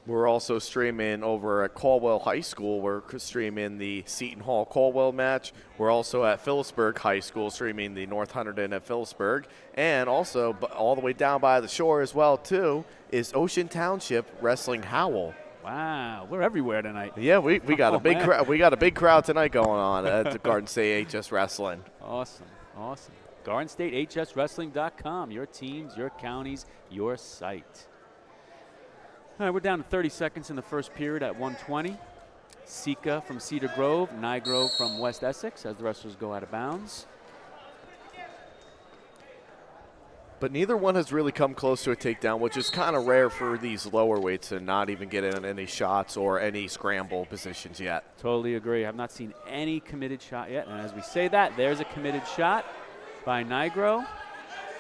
Speaker 8: We're also streaming over at Caldwell High School. We're streaming the Seton Hall Caldwell match. We're also at Phillipsburg High School streaming the North Hunterdon at Phillipsburg. And also all the way down by the shore as well, too, is Ocean Township Wrestling Howell.
Speaker 5: Wow, we're everywhere tonight.
Speaker 8: Yeah, we got a big crowd. We got a big crowd tonight going on at the Garden State HS Wrestling.
Speaker 5: Awesome, awesome. GardenStateHSWrestling.com. Your teams, your counties, your site. All right, we're down to 30 seconds in the first period at 120. Sika from Cedar Grove, Nigro from West Essex as the wrestlers go out of bounds.
Speaker 8: But neither one has really come close to a takedown, which is kind of rare for these lower weights to not even get in any shots or any scramble positions yet.
Speaker 5: Totally agree. I've not seen any committed shot yet. And as we say that, there's a committed shot by Nigro.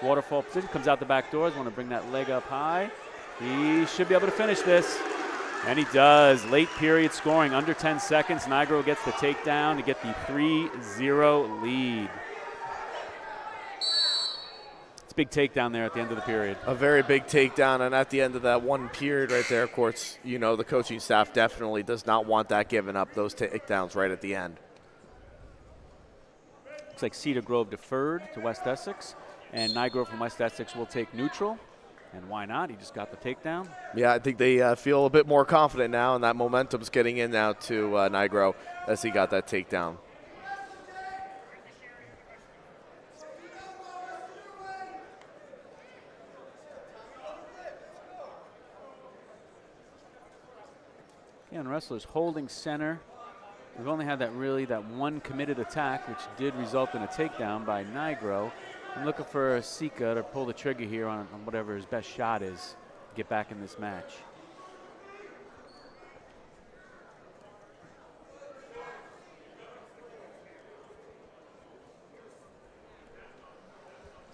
Speaker 5: Waterfall position, comes out the back doors, want to bring that leg up high. He should be able to finish this. And he does. Late period scoring, under 10 seconds. Nigro gets the takedown to get the 3-0 lead. It's a big takedown there at the end of the period.
Speaker 8: A very big takedown, and at the end of that one period right there, of course, you know, the coaching staff definitely does not want that given up, those takedowns right at the end.
Speaker 5: looks like Cedar Grove deferred to West Essex, and Nigro from West Essex will take neutral. And why not? He just got the takedown.
Speaker 8: Yeah, I think they feel a bit more confident now, and that momentum's getting in now to Nigro as he got that takedown.
Speaker 5: Again, wrestlers holding center. We've only had that one committed attack, which did result in a takedown by Nigro. I'm looking for Sika to pull the trigger here on whatever his best shot is, get back in this match.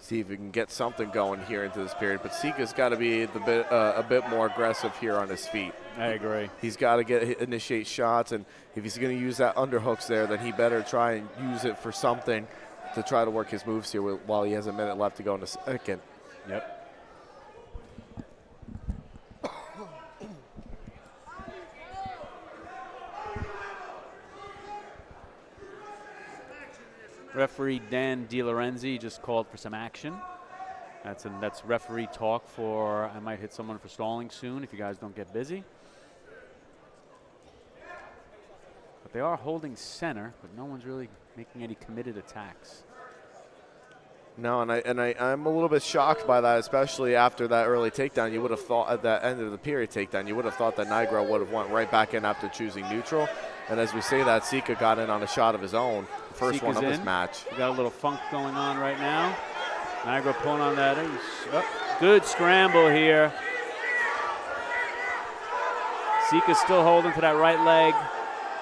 Speaker 8: See if we can get something going here into this period. But Sika's got to be a bit more aggressive here on his feet.
Speaker 5: I agree.
Speaker 8: He's got to initiate shots, and if he's going to use that underhooks there, then he better try and use it for something to try to work his moves here while he has a minute left to go in the second.
Speaker 5: Yep. Referee Dan DiLorenzi just called for some action. That's referee talk for I might hit someone for stalling soon if you guys don't get busy. But they are holding center, but no one's really making any committed attacks.
Speaker 8: No, and I'm a little bit shocked by that, especially after that early takedown. You would have thought at the end of the period takedown, you would have thought that Nigro would have went right back in after choosing neutral. And as we say that, Sika got in on a shot of his own, the first
Speaker 5: Sika's
Speaker 8: one of this
Speaker 5: in.
Speaker 8: match.
Speaker 5: We got a little funk going on right now. Nigro pulling on that. Good scramble here. Sika's still holding to that right leg,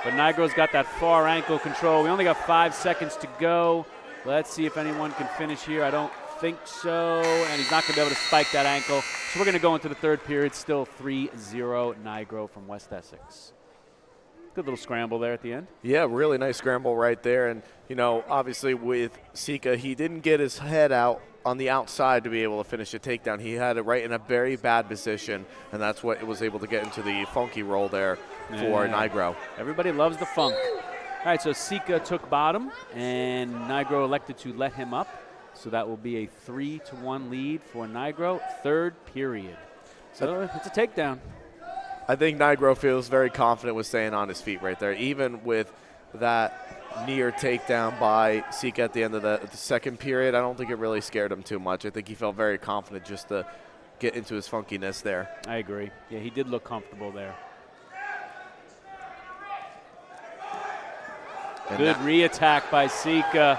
Speaker 5: but Nigro's got that far ankle control. We only got 5 seconds to go. Let's see if anyone can finish here. I don't think so, and he's not going to be able to spike that ankle. So we're going to go into the third period, still 3-0 Nigro from West Essex. Good little scramble there at the end.
Speaker 8: Yeah, really nice scramble right there. And, you know, obviously with Sika, he didn't get his head out on the outside to be able to finish a takedown. He had it right in a very bad position, and that's what it was able to get into the funky roll there for Nigro.
Speaker 5: Everybody loves the funk. All right, so Sika took bottom, and Nigro elected to let him up. So that will be a 3-1 lead for Nigro, third period. So it's a takedown.
Speaker 8: I think Nigro feels very confident with staying on his feet right there, even with that near takedown by Sika at the end of the second period. I don't think it really scared him too much. I think he felt very confident just to get into his funkiness there.
Speaker 5: I agree. Yeah, he did look comfortable there. And good re-attack by Sika.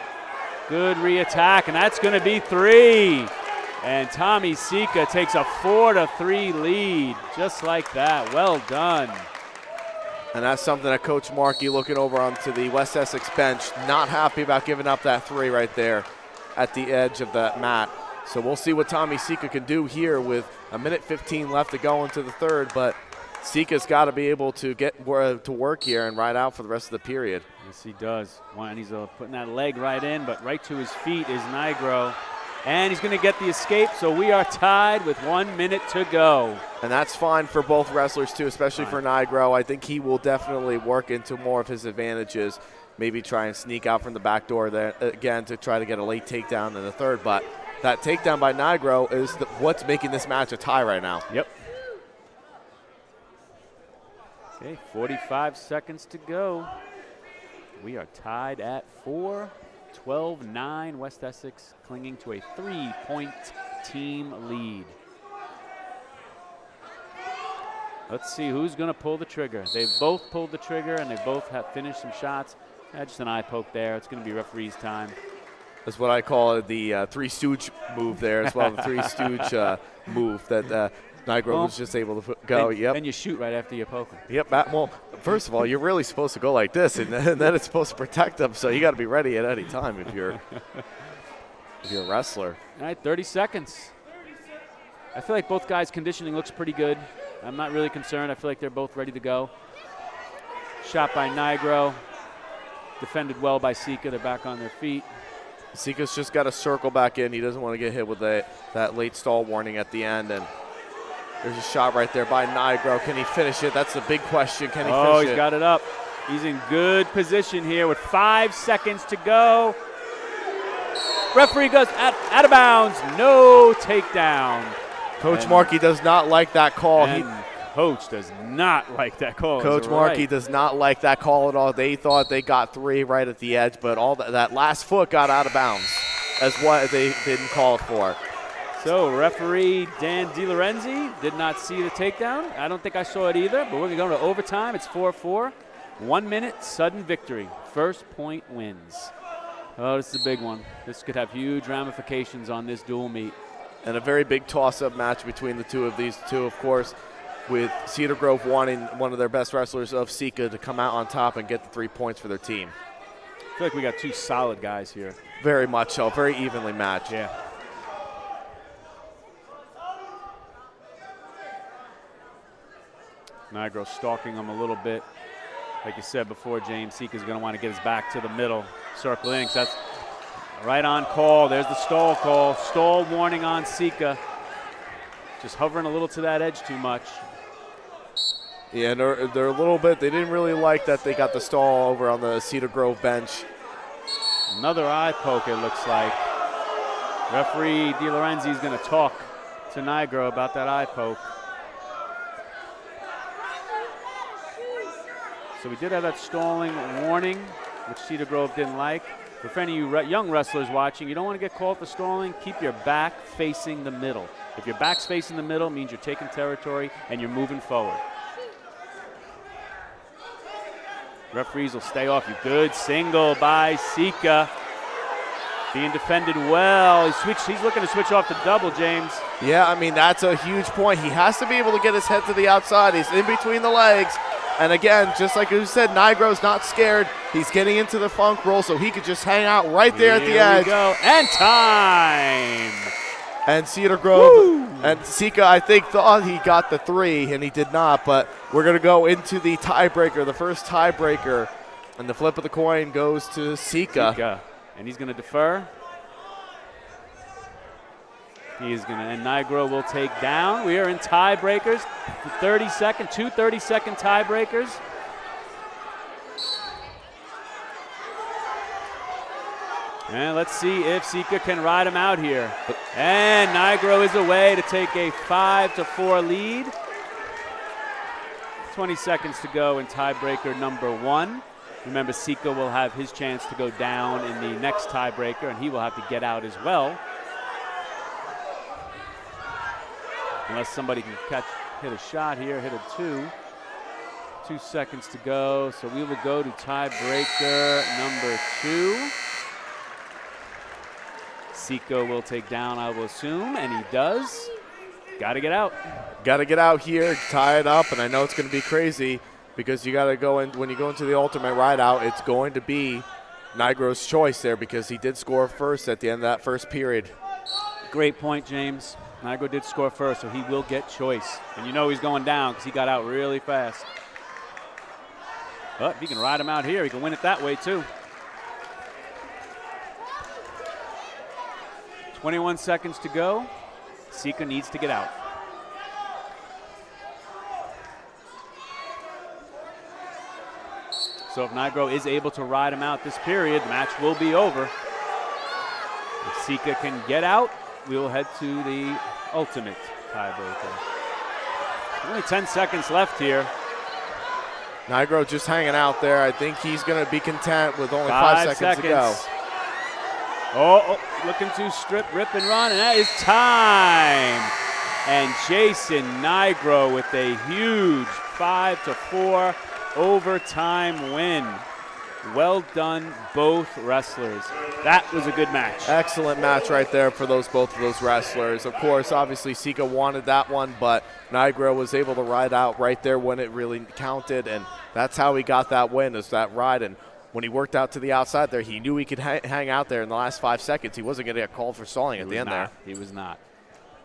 Speaker 5: Good re-attack, and that's going to be 3. And Tommy Sika takes a 4-3 lead, just like that. Well done.
Speaker 8: And that's something that Coach Markey looking over onto the West Essex bench, not happy about giving up that 3 right there at the edge of that mat. So we'll see what Tommy Sika can do here with a minute 15 left to go into the third, but Sika's got to be able to get to work here and ride out for the rest of the period.
Speaker 5: Yes, he does. And he's putting that leg right in, but right to his feet is Nigro. And he's going to get the escape, so we are tied with 1 minute to go.
Speaker 8: And that's fine for both wrestlers, too, especially for Nigro. I think he will definitely work into more of his advantages, maybe try and sneak out from the back door there again to try to get a late takedown in the third. But that takedown by Nigro is what's making this match a tie right now.
Speaker 5: Yep. Okay, 45 seconds to go. We are tied at 4. 12-9, West Essex clinging to a 3-point team lead. Let's see who's going to pull the trigger. They've both pulled the trigger, and they both have finished some shots. Just an eye poke there. It's going to be referee's time.
Speaker 8: That's what I call the Three Stooge move there as well, the Three Stooge move that Nigro was just able to go.
Speaker 5: And you shoot right after you poke him.
Speaker 8: Yep. Well, first of all, you're really supposed to go like this, and then it's supposed to protect them. So you got to be ready at any time if you're a wrestler.
Speaker 5: All right, 30 seconds. I feel like both guys' conditioning looks pretty good. I'm not really concerned. I feel like they're both ready to go. Shot by Nigro. Defended well by Sika. They're back on their feet.
Speaker 8: Sika's just got to circle back in. He doesn't want to get hit with that late stall warning at the end. And there's a shot right there by Nigro. Can he finish it? That's the big question. Can he finish it?
Speaker 5: Oh, he's got it up. He's in good position here with 5 seconds to go. Referee goes out of bounds. No takedown.
Speaker 8: Coach Markey does not like that call.
Speaker 5: Coach does not like that call.
Speaker 8: Coach Markey does not like that call at all. They thought they got 3 right at the edge, but all that last foot got out of bounds as what they didn't call it for.
Speaker 5: So referee Dan DiLorenzi did not see the takedown. I don't think I saw it either, but we're going to go to overtime. It's 4-4. 1 minute, sudden victory. First point wins. Oh, this is a big one. This could have huge ramifications on this dual meet.
Speaker 8: And a very big toss-up match between the two of these two, of course, with Cedar Grove wanting one of their best wrestlers of Sika to come out on top and get the 3 points for their team.
Speaker 5: I feel like we got 2 solid guys here.
Speaker 8: Very much so. Very evenly matched.
Speaker 5: Yeah. Nigro stalking him a little bit. Like you said before, James, Sika's going to want to get his back to the middle. Circle in, 'cause that's right on call. There's the stall call. Stall warning on Sika. Just hovering a little to that edge too much.
Speaker 8: Yeah, and they're a little bit, they didn't really like that they got the stall over on the Cedar Grove bench.
Speaker 5: Another eye poke, it looks like. Referee DiLorenzi is going to talk to Nigro about that eye poke. So we did have that stalling warning, which Cedar Grove didn't like. For any of you young wrestlers watching, you don't want to get called for stalling. Keep your back facing the middle. If your back's facing the middle, it means you're taking territory and you're moving forward. Referees will stay off you. Good single by Sika. Being defended well. He's looking to switch off to double, James.
Speaker 8: Yeah, I mean, that's a huge point. He has to be able to get his head to the outside. He's in between the legs. And again, just like you said, Nigro's not scared. He's getting into the funk roll, so he could just hang out right there at the edge.
Speaker 5: Here we go. And time.
Speaker 8: And Cedar Grove and Sika, I think, thought he got the 3, and he did not. But we're going to go into the tiebreaker, the first tiebreaker. And the flip of the coin goes to Sika.
Speaker 5: And he's going to defer. He's going to, and Nigro will take down. We are in tiebreakers. 2 30-second tiebreakers. And let's see if Sika can ride him out here. And Nigro is away to take a 5-4 lead. 20 seconds to go in tiebreaker number 1. Remember, Sika will have his chance to go down in the next tiebreaker, and he will have to get out as well. Unless somebody can hit a shot here, hit a 2. 2 seconds to go, so we will go to tiebreaker number 2. Sika will take down, I will assume, and he does. Got to get out.
Speaker 8: Got to get out here, tie it up, and I know it's going to be crazy because you got to go in, when you go into the ultimate ride out, it's going to be Nigro's choice there because he did score first at the end of that first period.
Speaker 5: Great point, James. Nigro did score first, so he will get choice. And you know he's going down because he got out really fast. But if he can ride him out here, he can win it that way too. 21 seconds to go. Sika needs to get out. So if Nigro is able to ride him out this period, the match will be over. If Sika can get out, we will head to the ultimate tiebreaker. Only 10 seconds left here.
Speaker 8: Nigro just hanging out there. I think he's going to be content with only 5 seconds to go.
Speaker 5: Oh, looking to strip, rip, and run, and that is time. And Jason Nigro with a huge 5-4 overtime win. Well done, both wrestlers. That was a good match.
Speaker 8: Excellent match right there for both of those wrestlers. Of course, obviously, Sika wanted that one, but Nigro was able to ride out right there when it really counted, and that's how he got that win, is that ride. And when he worked out to the outside there, he knew he could hang out there in the last 5 seconds. He wasn't going to get called for stalling at the end there.
Speaker 5: He was not.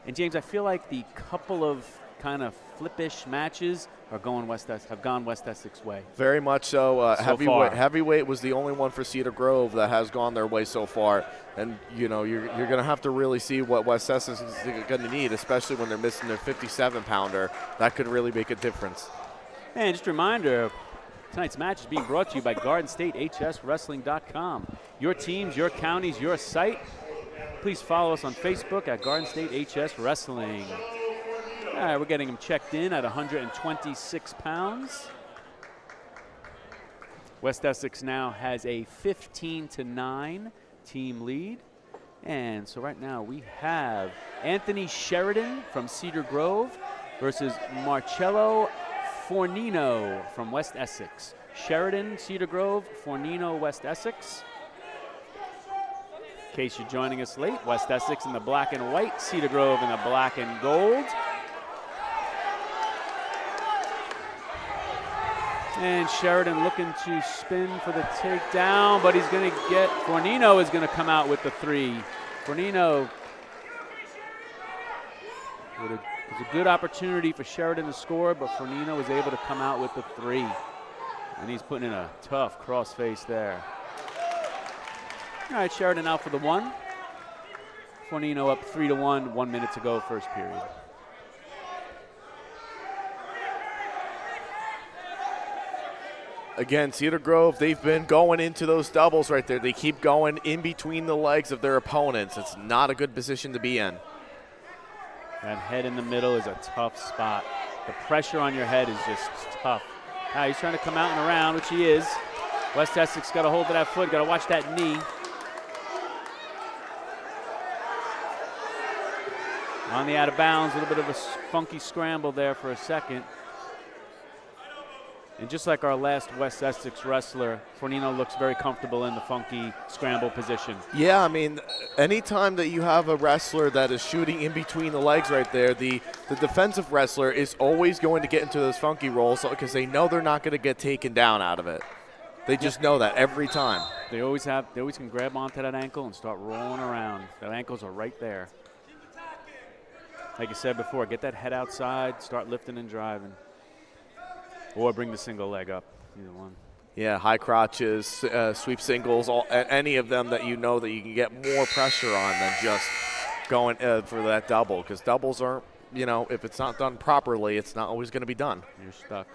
Speaker 5: And, James, I feel like the couple of kind of flippish matches have gone West Essex way.
Speaker 8: Very much so.
Speaker 5: So
Speaker 8: heavyweight was the only one for Cedar Grove that has gone their way so far. And, you know, you're going to have to really see what West Essex is going to need, especially when they're missing their 57-pounder. That could really make a difference.
Speaker 5: And just a reminder, tonight's match is being brought to you by GardenStateHSWrestling.com. Your teams, your counties, your site. please follow us on Facebook at Garden State HS Wrestling. All right, we're getting him checked in at 126 pounds. West Essex now has a 15-9 team lead. And so right now we have Anthony Sheridan from Cedar Grove versus Marcello Fornino from West Essex. Sheridan, Cedar Grove, Fornino, West Essex. In case you're joining us late, West Essex in the black and white, Cedar Grove in the black and gold. And Sheridan looking to spin for the takedown, but he's going to get, Fornino is going to come out with the 3. Fornino, it was a good opportunity for Sheridan to score, but Fornino was able to come out with the 3. And he's putting in a tough crossface there. All right, Sheridan out for the 1. Fornino up 3-1, 1 minute to go, first period.
Speaker 8: Again, Cedar Grove, they've been going into those doubles right there. They keep going in between the legs of their opponents. It's not a good position to be in.
Speaker 5: That head in the middle is a tough spot. The pressure on your head is just tough. Now he's trying to come out and around, which he is. West Essex got a hold of that foot, got to watch that knee. On the out of bounds, a little bit of a funky scramble there for a second. And just like our last West Essex wrestler, Fornino looks very comfortable in the funky scramble position.
Speaker 8: Yeah, I mean, anytime that you have a wrestler that is shooting in between the legs right there, the defensive wrestler is always going to get into those funky rolls because they know they're not going to get taken down out of it. They just know that every time.
Speaker 5: They always can grab onto that ankle and start rolling around. Their ankles are right there. Like you said before, get that head outside, start lifting and driving. Or bring the single leg up, either one.
Speaker 8: Yeah, high crotches, sweep singles, any of them that you know that you can get more pressure on than just going for that double. Because doubles aren't, if it's not done properly, it's not always going to be done.
Speaker 5: You're stuck.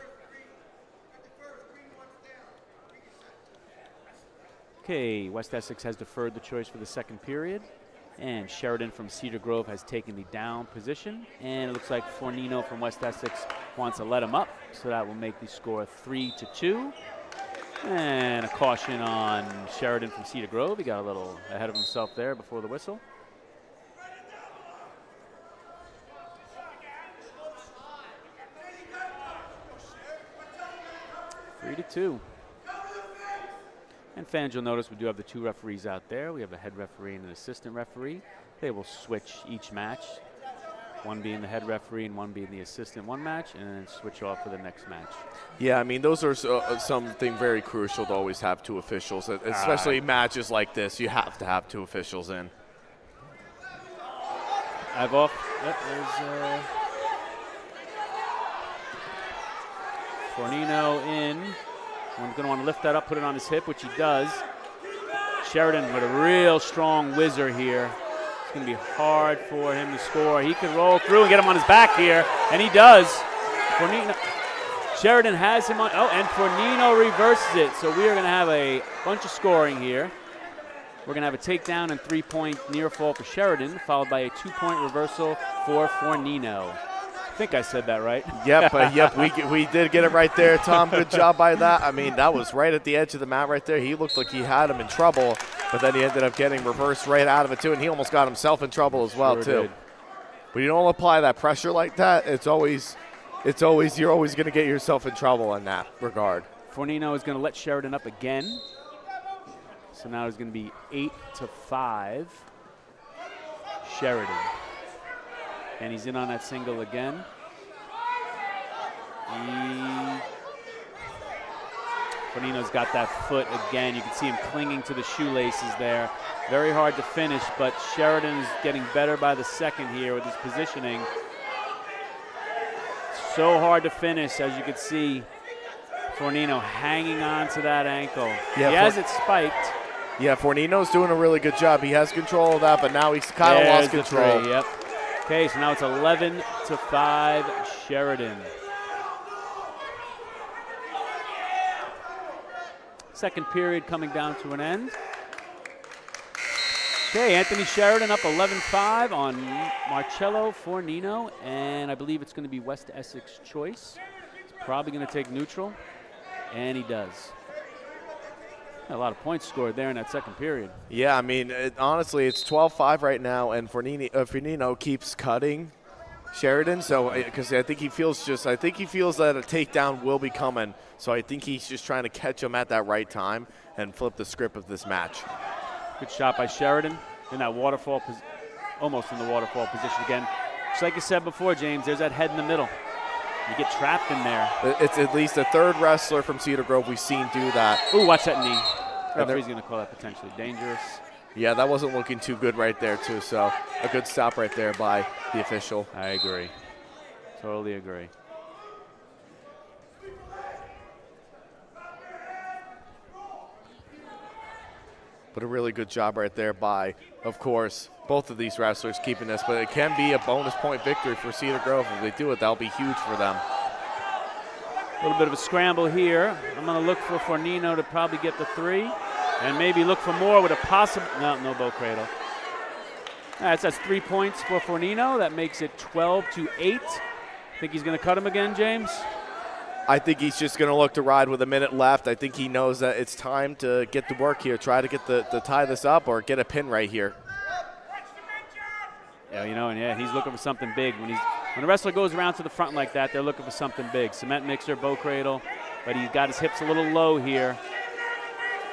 Speaker 5: Okay, West Essex has deferred the choice for the second period. And Sheridan from Cedar Grove has taken the down position. And it looks like Fornino from West Essex wants to let him up. So that will make the score 3-2. And a caution on Sheridan from Cedar Grove. He got a little ahead of himself there before the whistle. Three to 2. And fans, you'll notice we do have the 2 referees out there. We have a head referee and an assistant referee. They will switch each match, one being the head referee and one being the assistant one match, and then switch off for the next match.
Speaker 8: Yeah, I mean, those are something very crucial to always have 2 officials, especially matches like this. You have to have 2 officials in.
Speaker 5: I've off. Yep, there's Fornino in. One's going to want to lift that up, put it on his hip, which he does. Sheridan with a real strong whizzer here. It's going to be hard for him to score. He can roll through and get him on his back here, and he does. Sheridan has him on, and Fornino reverses it. So we are going to have a bunch of scoring here. We're going to have a takedown and 3-point near fall for Sheridan, followed by a 2-point reversal for Fornino. I think I said that right.
Speaker 8: Yep, we did get it right there, Tom. Good job by that. I mean, that was right at the edge of the mat right there. He looked like he had him in trouble, but then he ended up getting reversed right out of it, too, and he almost got himself in trouble as well, too.
Speaker 5: Did.
Speaker 8: But you don't apply that pressure like that, you're always going to get yourself in trouble in that regard.
Speaker 5: Fornino is going to let Sheridan up again. So now it's going to be 8-5. Sheridan. And he's in on that single again. Fornino's got that foot again. You can see him clinging to the shoelaces there. Very hard to finish, but Sheridan is getting better by the second here with his positioning. So hard to finish, as you can see. Fornino hanging on to that ankle.
Speaker 8: Yeah,
Speaker 5: he has it spiked.
Speaker 8: Yeah, Fornino's doing a really good job. He has control of that, but now he's kind of lost control.
Speaker 5: Yep. Okay, so now it's 11-5 Sheridan. Second period coming down to an end. Okay, Anthony Sheridan up 11-5 on Marcello Fornino, and I believe it's going to be West Essex choice. He's probably going to take neutral, and he does. A lot of points scored there in that second period.
Speaker 8: Yeah, I mean, honestly, it's 12-5 right now, and Fornino keeps cutting Sheridan. So, because I think he feels that a takedown will be coming. So I think he's just trying to catch him at that right time and flip the script of this match.
Speaker 5: Good shot by Sheridan in that waterfall, almost in the waterfall position again. Just like you said before, James, there's that head in the middle. You get trapped in there.
Speaker 8: It's at least the third wrestler from Cedar Grove we've seen do that.
Speaker 5: Ooh, watch that knee. Referee's going to call that potentially dangerous.
Speaker 8: Yeah, that wasn't looking too good right there, too. So a good stop right there by the official.
Speaker 5: I agree. Totally agree.
Speaker 8: But a really good job right there by, of course, both of these wrestlers keeping this. But it can be a bonus point victory for Cedar Grove. If they do it, that'll be huge for them.
Speaker 5: A little bit of a scramble here. I'm going to look for Fornino to probably get the 3. And maybe look for more with a possible, no bow cradle. That's 3 points for Fornino. That makes it 12-8. Think he's going to cut him again, James?
Speaker 8: I think he's just going to look to ride with a minute left. I think he knows that it's time to get to work here, try to get to tie this up or get a pin right here.
Speaker 5: Yeah, and he's looking for something big. When a wrestler goes around to the front like that, they're looking for something big. Cement mixer, bow cradle, but he's got his hips a little low here.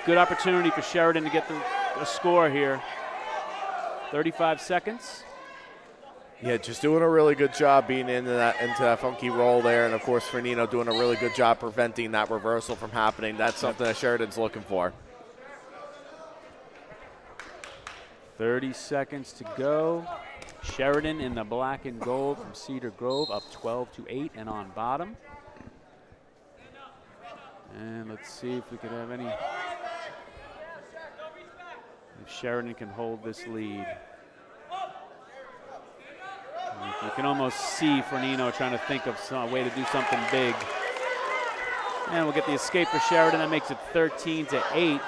Speaker 5: Good opportunity for Sheridan to get the score here. 35 seconds.
Speaker 8: Yeah, just doing a really good job being into that funky roll there. And, of course, Fornino doing a really good job preventing that reversal from happening. That's something that Sheridan's looking for.
Speaker 5: 30 seconds to go. Sheridan in the black and gold from Cedar Grove up 12-8 and on bottom. And let's see if we could have any. If Sheridan can hold this lead. You can almost see Fornino trying to think of a way to do something big. And we'll get the escape for Sheridan. That makes it 13-8. If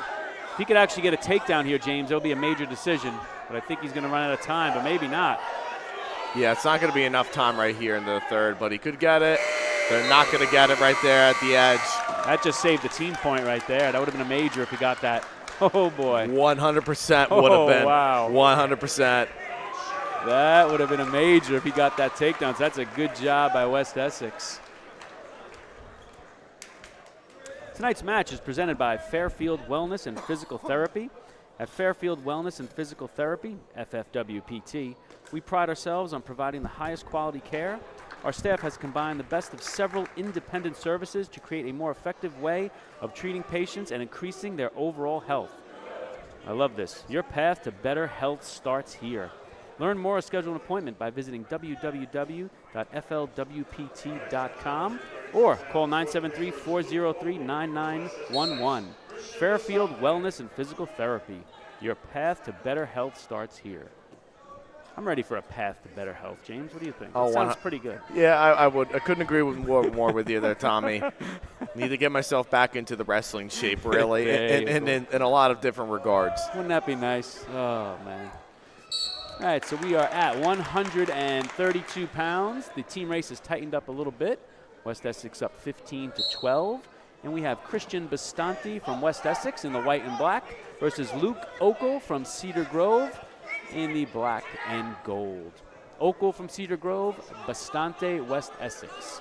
Speaker 5: he could actually get a takedown here, James, it'll be a major decision. But I think he's going to run out of time, but maybe not.
Speaker 8: Yeah, it's not going to be enough time right here in the third, but he could get it. They're not going to get it right there at the edge.
Speaker 5: That just saved the team point right there. That would have been a major if he got that. Oh, boy.
Speaker 8: 100% would have been.
Speaker 5: Wow.
Speaker 8: 100%.
Speaker 5: That would have been a major if he got that takedown. So that's a good job by West Essex. Tonight's match is presented by Fairfield Wellness and Physical Therapy. At Fairfield Wellness and Physical Therapy, FFWPT, we pride ourselves on providing the highest quality care. Our staff has combined the best of several independent services to create a more effective way of treating patients and increasing their overall health. I love this. Your path to better health starts here. Learn more or schedule an appointment by visiting www.flwpt.com or call 973-403-9911. Fairfield Wellness and Physical Therapy. Your path to better health starts here. I'm ready for a path to better health, James. What do you think? That sounds pretty good.
Speaker 8: Yeah, I would. I couldn't agree with more with you there, Tommy. Need to get myself back into the wrestling shape, really, in a lot of different regards.
Speaker 5: Wouldn't that be nice? Oh, man. All right, so we are at 132 pounds. The team race has tightened up a little bit. West Essex up 15-12. And we have Christian Bastante from West Essex in the white and black versus Luke Okel from Cedar Grove in the black and gold. Okel from Cedar Grove, Bastante, West Essex.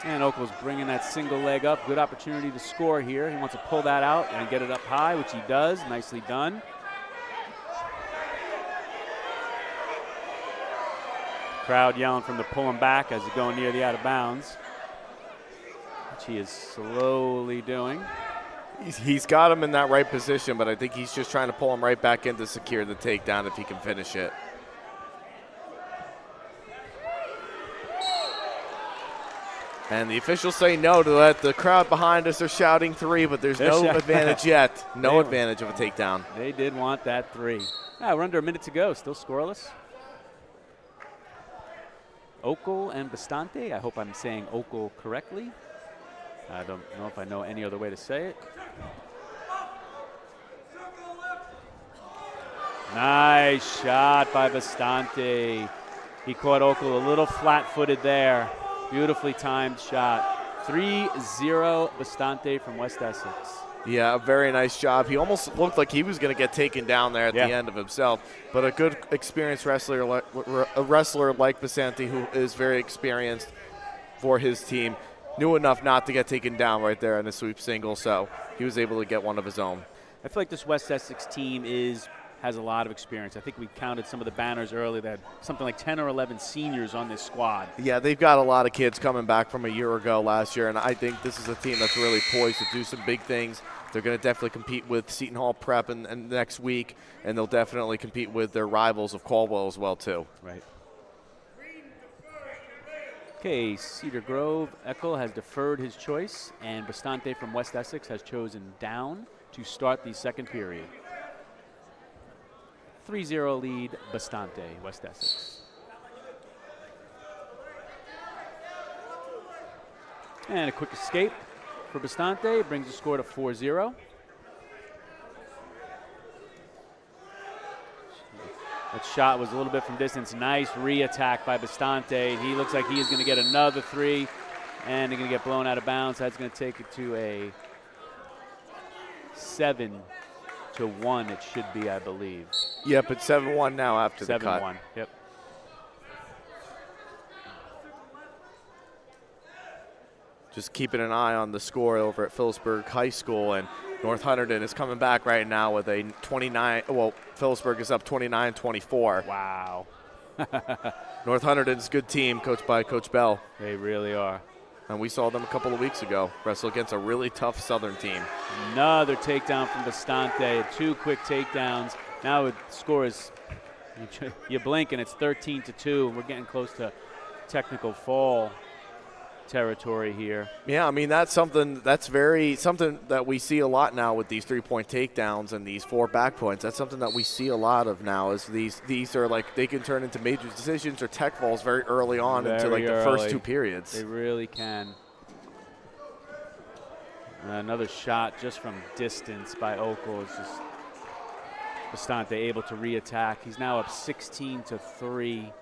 Speaker 5: And Okel's bringing that single leg up. Good opportunity to score here. He wants to pull that out and get it up high, which he does. Nicely done. Crowd yelling from the pull him back as he's going near the out of bounds, which he is slowly doing.
Speaker 8: He's got him in that right position, but I think he's just trying to pull him right back in to secure the takedown if he can finish it. And the officials say no to that. The crowd behind us are shouting 3, but there's no advantage yet. No advantage of a takedown.
Speaker 5: They did want that 3. We're under a minute to go. Still scoreless. Okel and Bastante. I hope I'm saying Okel correctly. I don't know if I know any other way to say it. Nice shot by Bastante. He caught Oakle a little flat-footed there. Beautifully timed shot. 3-0 Bastante from West Essex.
Speaker 8: Yeah, a very nice job. He almost looked like he was going to get taken down there at the end of himself. But a good experienced wrestler, like Bastante, who is very experienced for his team, knew enough not to get taken down right there in the sweep single, so he was able to get one of his own.
Speaker 5: I feel like this West Essex team has a lot of experience. I think we counted some of the banners earlier that had something like 10 or 11 seniors on this squad.
Speaker 8: Yeah, they've got a lot of kids coming back from a year ago last year, and I think this is a team that's really poised to do some big things. They're going to definitely compete with Seton Hall Prep and next week, and they'll definitely compete with their rivals of Caldwell as well, too.
Speaker 5: Right. Okay, Cedar Grove, Eckel has deferred his choice, and Bastante from West Essex has chosen down to start the second period. 3-0 lead, Bastante, West Essex. And a quick escape for Bastante brings the score to 4-0. That shot was a little bit from distance. Nice re-attack by Bastante. He looks like he is going to get another 3, and they're going to get blown out of bounds. That's going to take it to a 7-1, it should be, I believe.
Speaker 8: Yep, it's 7-1 now after the cut.
Speaker 5: 7-1, yep.
Speaker 8: Just keeping an eye on the score over at Phillipsburg High School, and North Hunterdon is coming back right now with a 29. Well, Phillipsburg is up 29-24.
Speaker 5: Wow.
Speaker 8: North Hunterdon's a good team, coached by Coach Bell.
Speaker 5: They really are.
Speaker 8: And we saw them a couple of weeks ago wrestle against a really tough Southern team.
Speaker 5: Another takedown from Bastante. 2 quick takedowns. Now the score is, you blink and it's 13-2. We're getting close to technical fall territory here.
Speaker 8: Yeah, I mean, that's something that we see a lot now with these 3-point takedowns and these 4 back points. That's something that we see a lot of now, is these are like, they can turn into major decisions or tech falls very early on into like the first 2 periods.
Speaker 5: They really can. Another shot just from distance by Oakle. It's just Bastante able to re-attack. He's now up 16-3.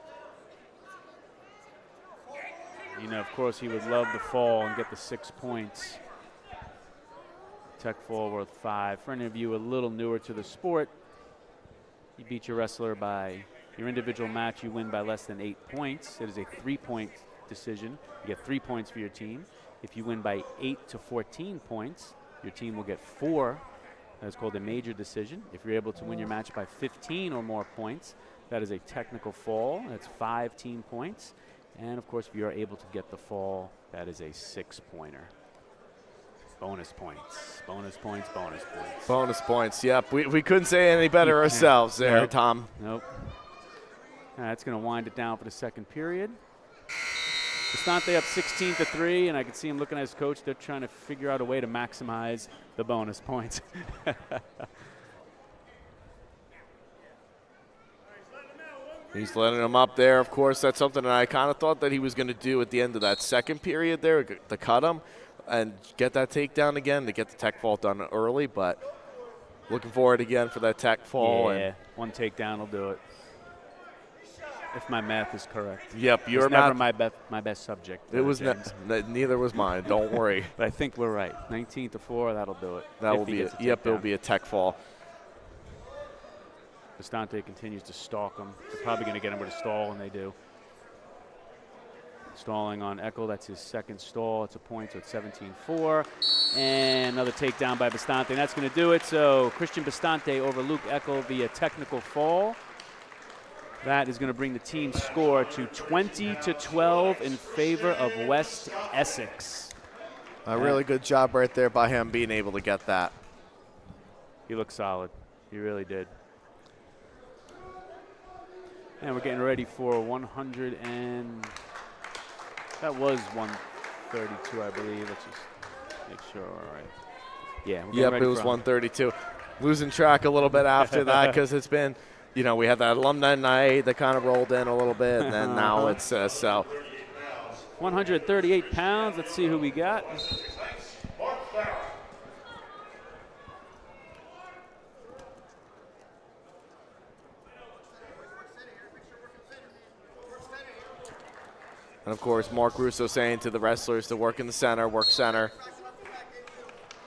Speaker 5: You know, of course, he would love the fall and get the 6 points. Tech fall worth 5. For any of you a little newer to the sport, you beat your wrestler by your individual match, you win by less than 8 points. It is a 3-point decision. You get 3 points for your team. If you win by 8 to 14 points, your team will get 4. That's called a major decision. If you're able to win your match by 15 or more points, that is a technical fall. That's 5 team points. And, of course, if you are able to get the fall, that is a 6-pointer. Bonus points, bonus points, bonus points.
Speaker 8: Bonus points, yep. We couldn't say any better ourselves there,
Speaker 5: nope.
Speaker 8: Tom.
Speaker 5: Nope. That's going to wind it down for the second period. Bastante up 16-3, and I can see him looking at his coach. They're trying to figure out a way to maximize the bonus points.
Speaker 8: He's letting him up there. Of course, that's something that I kind of thought that he was going to do at the end of that second period there, to cut him and get that takedown again, to get the tech fall done early. But looking forward again for that tech fall.
Speaker 5: Yeah,
Speaker 8: and
Speaker 5: 1 takedown will do it, if my math is correct.
Speaker 8: Yep, your
Speaker 5: it's
Speaker 8: math.
Speaker 5: Never my best subject.
Speaker 8: It was neither was mine. Don't worry.
Speaker 5: But I think we're right. 19-4, that'll do it.
Speaker 8: That will be it. Yep, it'll be a tech fall.
Speaker 5: Bastante continues to stalk him. They're probably going to get him with a stall, and they do. Stalling on Eckel. That's his second stall. It's a point, so it's 17-4. And another takedown by Bastante, and that's going to do it. So Christian Bastante over Luke Eckel via technical fall. That is going to bring the team score to 20-12 in favor of West Essex.
Speaker 8: A really good job right there by him being able to get that.
Speaker 5: He looked solid. He really did. And we're getting ready for 100 and that was 132, I believe. Let's just make sure we're all right. Yeah.
Speaker 8: Yep, it was 132. Losing track a little bit after that because it's been, you know, we had that alumni night that kind of rolled in a little bit, and then now it's so.
Speaker 5: 138 pounds. Let's see who we got.
Speaker 8: And, of course, Mark Russo saying to the wrestlers to work in the center, work center.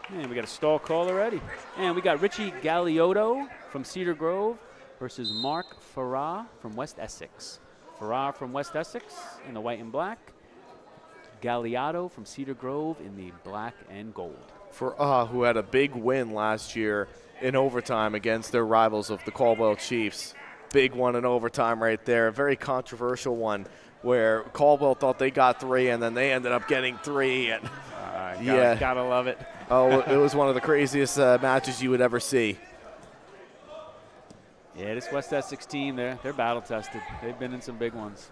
Speaker 5: And we got a stall call already. And we got Richie Galiotto from Cedar Grove versus Mark Farquhar from West Essex. Farquhar from West Essex in the white and black. Galiotto from Cedar Grove in the black and gold.
Speaker 8: Farquhar, who had a big win last year in overtime against their rivals of the Caldwell Chiefs. Big one in overtime right there. A very controversial one where Caldwell thought they got 3 and then they ended up getting 3. And
Speaker 5: Gotta love it.
Speaker 8: Oh, it was one of the craziest matches you would ever see.
Speaker 5: Yeah, this West Essex team, they're battle tested. They've been in some big ones.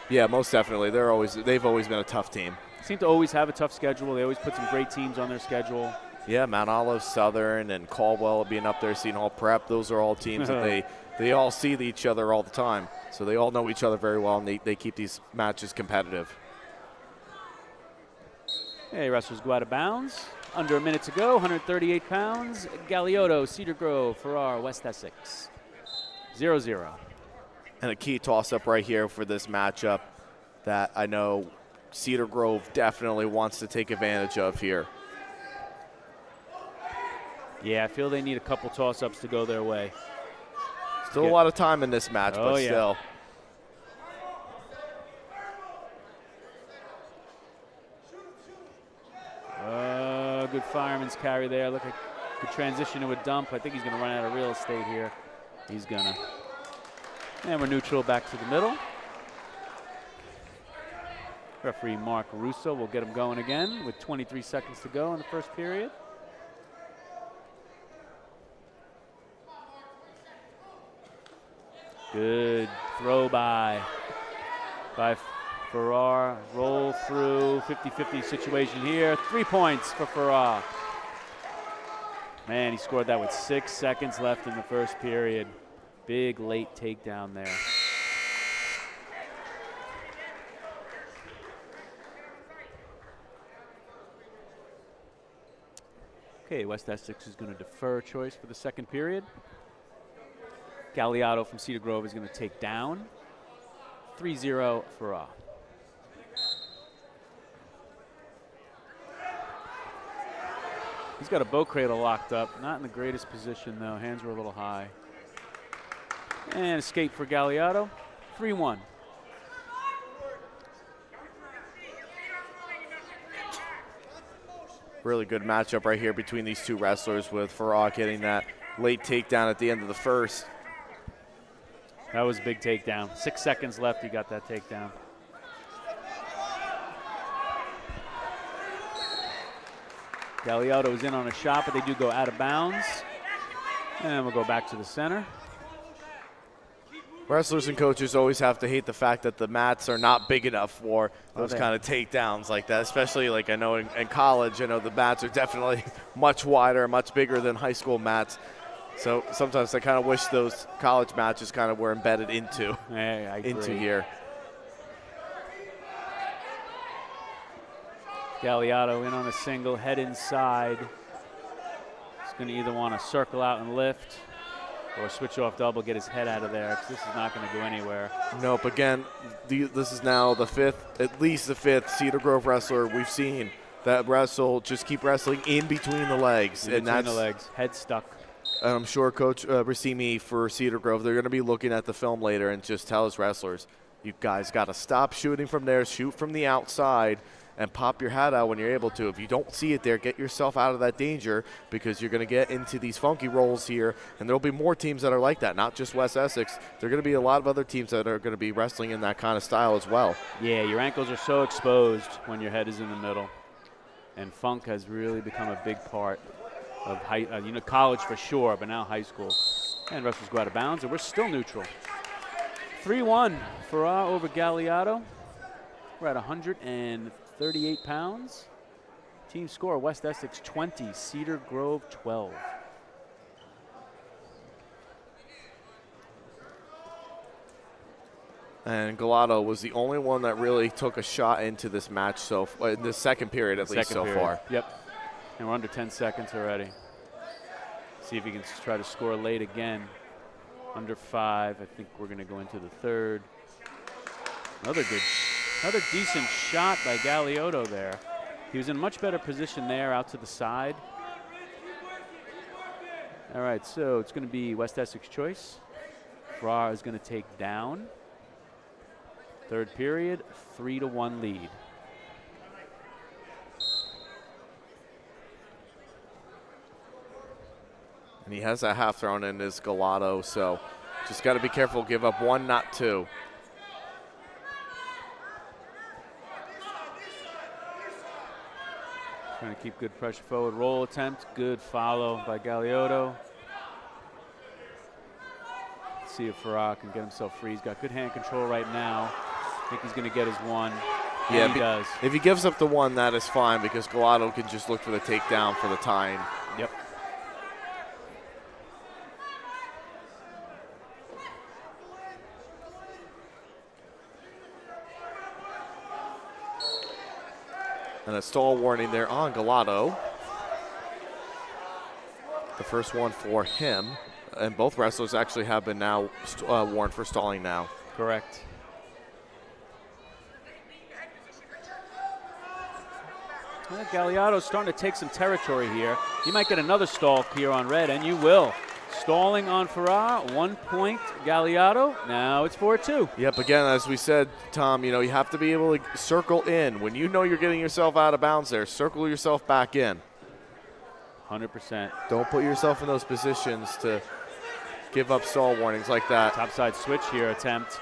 Speaker 8: Yeah, most definitely. They've always been a tough team.
Speaker 5: Seem to always have a tough schedule. They always put some great teams on their schedule.
Speaker 8: Yeah, Mount Olive, Southern, and Caldwell being up there, Seton Hall Prep. Those are all teams that they all see each other all the time. So they all know each other very well, and they keep these matches competitive.
Speaker 5: Hey, wrestlers go out of bounds. Under a minute to go, 138 pounds. Galiotto, Cedar Grove, Farquhar, West Essex. 0-0.
Speaker 8: And a key toss-up right here for this matchup that I know Cedar Grove definitely wants to take advantage of here.
Speaker 5: Yeah, I feel they need a couple toss-ups to go their way.
Speaker 8: Still a lot of time in this match, but still.
Speaker 5: Good fireman's carry there. Look like good transition to a dump. I think he's going to run out of real estate here. He's going to. And we're neutral back to the middle. Referee Mark Russo will get him going again with 23 seconds to go in the first period. Good throw by Farquhar. Roll through, 50-50 situation here. 3 points for Farquhar. Man, he scored that with 6 seconds left in the first period. Big late takedown there. Okay, West Essex is going to defer choice for the second period. Galiotto from Cedar Grove is going to take down. 3-0 Farquhar. He's got a bow cradle locked up. Not in the greatest position, though. Hands were a little high. And escape for Galiotto. 3-1.
Speaker 8: Really good matchup right here between these two wrestlers, with Farquhar getting that late takedown at the end of the first.
Speaker 5: That was a big takedown. 6 seconds left, he got that takedown. Galiotto is in on a shot, but they do go out of bounds. And we'll go back to the center.
Speaker 8: Wrestlers and coaches always have to hate the fact that the mats are not big enough for those kind of takedowns like that, especially like I know in college, I know the mats are definitely much wider, much bigger than high school mats. So sometimes I kind of wish those college matches kind of were embedded into here.
Speaker 5: Galiotto in on a single, head inside. He's going to either want to circle out and lift or switch off double, get his head out of there, because this is not going to go anywhere.
Speaker 8: Nope. Again, this is now the fifth, at least the fifth Cedar Grove wrestler we've seen that wrestle, just keep wrestling in between the legs.
Speaker 5: In between the legs, head stuck.
Speaker 8: And I'm sure Coach Racimi for Cedar Grove, they're going to be looking at the film later and just tell his wrestlers, you guys got to stop shooting from there, shoot from the outside, and pop your hat out when you're able to. If you don't see it there, get yourself out of that danger, because you're going to get into these funky rolls here, and there'll be more teams that are like that, not just West Essex. There are going to be a lot of other teams that are going to be wrestling in that kind of style as well. Yeah,
Speaker 5: your ankles are so exposed when your head is in the middle, and funk has really become a big part of college for sure, but now high school. And wrestlers go out of bounds, and we're still neutral. 3-1 Farquhar over Galiotto. We're at 138 pounds. Team score, West Essex 20, Cedar Grove 12.
Speaker 8: And Galiotto was the only one that really took a shot into this match, in the second period at least so far.
Speaker 5: Yep. And we're under 10 seconds already. See if he can try to score late again. Under 5. I think we're going to go into the third. Another good Another decent shot by Galeotto there. He was in much better position there out to the side. All right, so it's going to be West Essex choice. Farquhar is going to take down. Third period, 3-1 lead.
Speaker 8: And he has a half thrown in his Galato, so just got to be careful. Give up one, not two.
Speaker 5: Trying to keep good pressure forward. Roll attempt. Good follow by Galeotto. See if Farquhar can get himself free. He's got good hand control right now. I think he's going to get his one.
Speaker 8: Yeah,
Speaker 5: he does.
Speaker 8: If he gives up the one, that is fine because Galato can just look for the takedown for the tying.
Speaker 5: Yep.
Speaker 8: And a stall warning there on Galato. The first one for him. And both wrestlers actually have been now warned for stalling now.
Speaker 5: Correct. Well, Galeotto's starting to take some territory here. You might get another stall here on red, and you will. Stalling on Farquhar, 1 point Galeotto. Now it's 4-2.
Speaker 8: Yep, again, as we said, Tom, you have to be able to circle in. When you know you're getting yourself out of bounds there, circle yourself back in.
Speaker 5: 100%.
Speaker 8: Don't put yourself in those positions to give up stall warnings like that.
Speaker 5: Topside switch here attempt.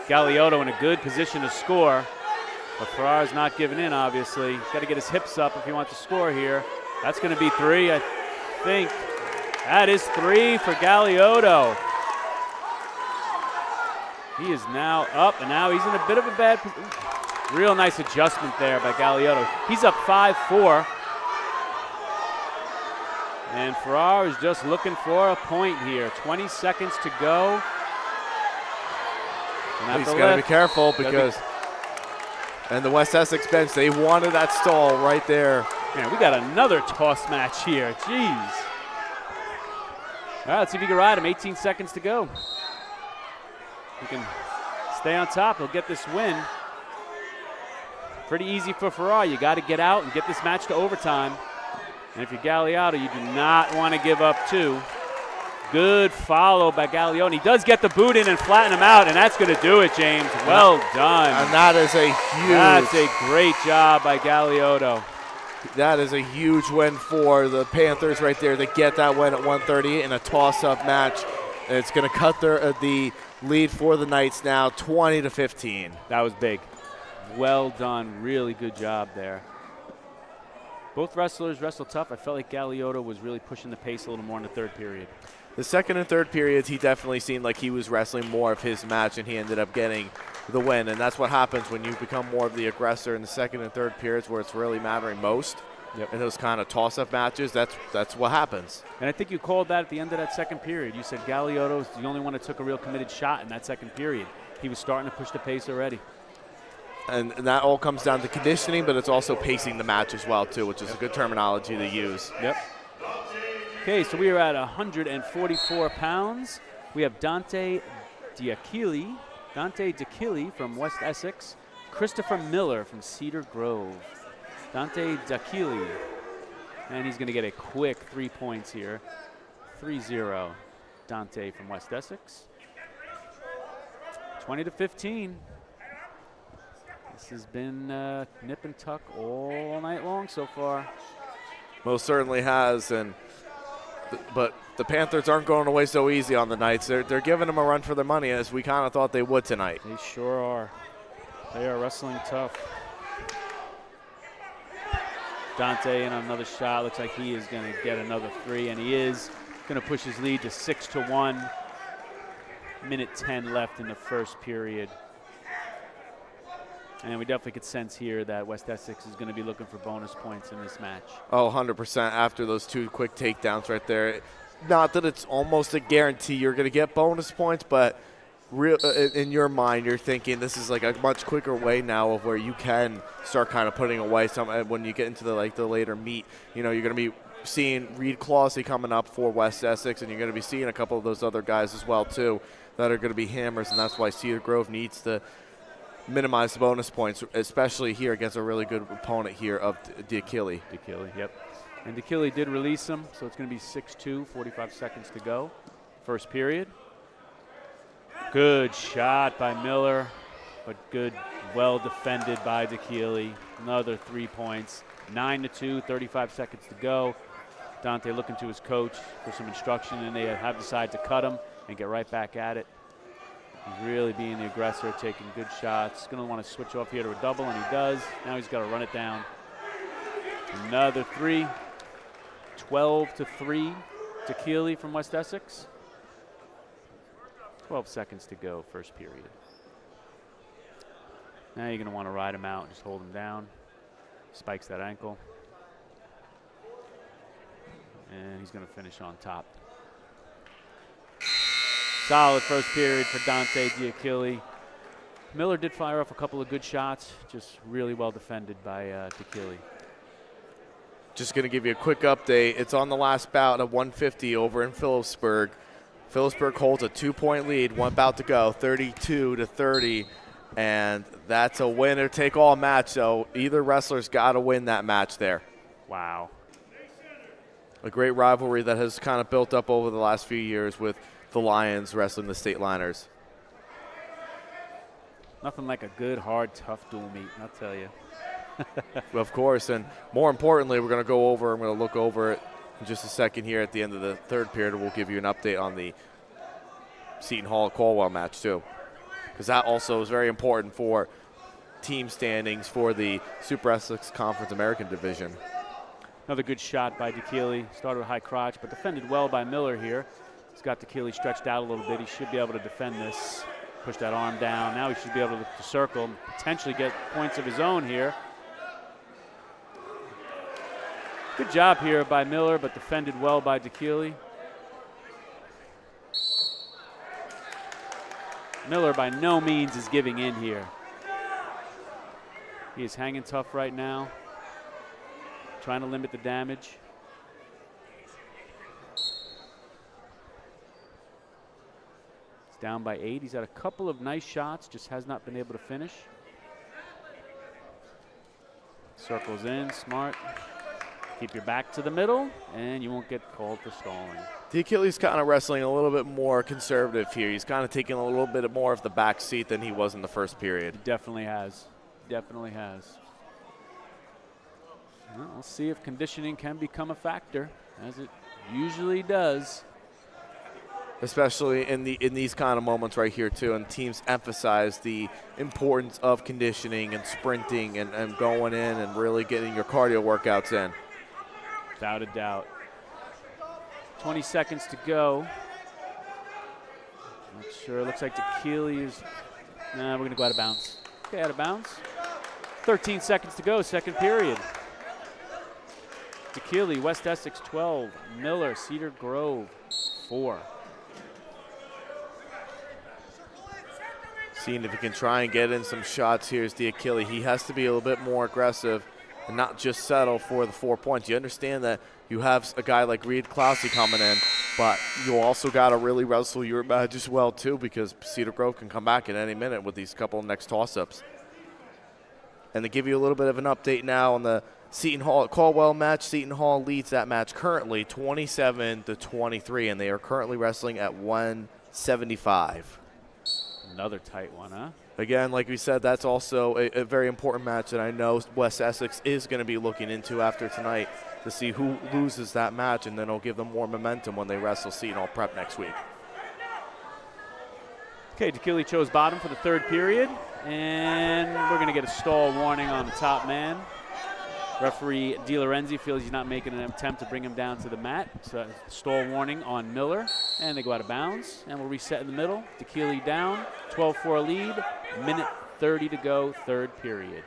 Speaker 5: Galeotto in a good position to score, but Farquhar's not giving in, obviously. He's got to get his hips up if he wants to score here. That's going to be 3, I think. That is 3 for Galeotto. He is now up, and now he's in a bit of a bad position. Real nice adjustment there by Galeotto. He's up 5-4. And Farquhar is just looking for a point here. 20 seconds to go.
Speaker 8: He's got to be careful because, and the West Essex bench, they wanted that stall right there.
Speaker 5: Man, we got another toss match here. Jeez. All right, let's see if he can ride him. 18 seconds to go. He can stay on top. He'll get this win. Pretty easy for Farquhar. You got to get out and get this match to overtime. And if you're Galeotto, you do not want to give up 2. Good follow by Galeotto. And he does get the boot in and flatten him out, and that's going to do it, James. Well done.
Speaker 8: And that is a huge.
Speaker 5: That's a great job by Galeotto.
Speaker 8: That is a huge win for the Panthers right there to get that win at 1:30 in a toss-up match. And it's going to cut the lead for the Knights now 20-15.
Speaker 5: That was big. Well done. Really good job there. Both wrestlers wrestled tough. I felt like Galeotto was really pushing the pace a little more in the third period.
Speaker 8: The second and third periods, he definitely seemed like he was wrestling more of his match, and he ended up getting the win. And that's what happens when you become more of the aggressor in the second and third periods where it's really mattering most.
Speaker 5: Yep.
Speaker 8: In those kind of toss-up matches, that's what happens.
Speaker 5: And I think you called that at the end of that second period. You said Galeotto is the only one that took a real committed shot in that second period. He was starting to push the pace already.
Speaker 8: And that all comes down to conditioning, but it's also pacing the match as well, too, which is a good terminology to use.
Speaker 5: Yep. Okay, so we are at 144 pounds. We have Dante D'Achille from West Essex, Christopher Miller from Cedar Grove. Dante D'Achille, and he's going to get a quick 3 points here. 3-0, Dante from West Essex. 20-15. This has been nip and tuck all night long so far.
Speaker 8: Most certainly has, but the Panthers aren't going away so easy on the Knights. They're giving them a run for their money, as we kind of thought they would tonight.
Speaker 5: They sure are. They are wrestling tough. Dante in another shot. Looks like he is going to get another 3, and he is going to push his lead to 6-1. Minute 10 left in the first period. And we definitely could sense here that West Essex is going to be looking for bonus points in this match.
Speaker 8: Oh, 100% after those 2 quick takedowns right there. Not that it's almost a guarantee you're going to get bonus points, but in your mind, you're thinking this is like a much quicker way now of where you can start kind of putting away some. When you get into the later meet, you're going to be seeing Reed Clausey coming up for West Essex, and you're going to be seeing a couple of those other guys as well too that are going to be hammers, and that's why Cedar Grove needs to minimize the bonus points, especially here against a really good opponent here of D'Achille.
Speaker 5: D'Achille, yep. And D'Achille did release him, so it's going to be 6-2, 45 seconds to go. First period. Good shot by Miller, but good, well defended by D'Achille. Another 3 points. 9-2, 35 seconds to go. Dante looking to his coach for some instruction, and they have decided to cut him and get right back at it. He's really being the aggressor, taking good shots. Going to want to switch off here to a double, and he does. Now he's got to run it down. Another 3. 12-3, D'Achille from West Essex. 12 seconds to go, first period. Now you're going to want to ride him out and just hold him down. Spikes that ankle. And he's going to finish on top. Solid first period for Dante D'Achille. Miller did fire off a couple of good shots, just really well defended by D'Achille.
Speaker 8: Just going to give you a quick update. It's on the last bout of 150 over in Phillipsburg. Phillipsburg holds a 2-point lead, one bout to go, 32-30, and that's a winner-take-all match, so either wrestler's got to win that match there.
Speaker 5: Wow.
Speaker 8: A great rivalry that has kind of built up over the last few years with the Lions wrestling the State Liners.
Speaker 5: Nothing like a good, hard, tough dual meet, I'll tell you.
Speaker 8: Of course, and more importantly, I'm going to look over it in just a second here at the end of the third period. We'll give you an update on the Seton Hall-Caldwell match, too, because that also is very important for team standings for the Super Essex Conference American Division.
Speaker 5: Another good shot by D'Achille. Started with high crotch, but defended well by Miller here. He's got D'Achille stretched out a little bit. He should be able to defend this. Push that arm down. Now he should be able to circle and potentially get points of his own here. Good job here by Miller, but defended well by D'Achille. Miller by no means is giving in here. He is hanging tough right now, trying to limit the damage. He's down by 8. He's had a couple of nice shots, just has not been able to finish. Circles in, smart. Keep your back to the middle, and you won't get called for stalling.
Speaker 8: D'Achille's kind of wrestling a little bit more conservative here. He's kind of taking a little bit more of the back seat than he was in the first period.
Speaker 5: He definitely has. Definitely has. Well, we'll see if conditioning can become a factor, as it usually does.
Speaker 8: Especially in these kind of moments right here, too, and teams emphasize the importance of conditioning and sprinting and going in and really getting your cardio workouts in.
Speaker 5: Without a doubt. 20 seconds to go. Not sure. Looks like D'Achille is. Nah, we're going to go out of bounds. Okay, out of bounds. 13 seconds to go, second period. D'Achille, West Essex 12. Miller, Cedar Grove 4.
Speaker 8: Seeing if he can try and get in some shots here is D'Achille. He has to be a little bit more aggressive and not just settle for the 4 points. You understand that you have a guy like Reed Clousey coming in, but you also got to really wrestle your match as well, too, because Cedar Grove can come back at any minute with these couple of next toss-ups. And to give you a little bit of an update now on the Seton Hall-Caldwell match, Seton Hall leads that match currently 27-23, and they are currently wrestling at 175.
Speaker 5: Another tight one, huh?
Speaker 8: Again, like we said, that's also a very important match that I know West Essex is going to be looking into after tonight to see who loses that match, and then it'll give them more momentum when they wrestle Seton Hall Prep next week.
Speaker 5: Okay, D'Achille chose bottom for the third period, and we're going to get a stall warning on the top man. Referee Di Lorenzi feels he's not making an attempt to bring him down to the mat. So stall warning on Miller, and they go out of bounds, and we'll reset in the middle. D'Achille down, 12-4 lead, minute 30 to go, third period.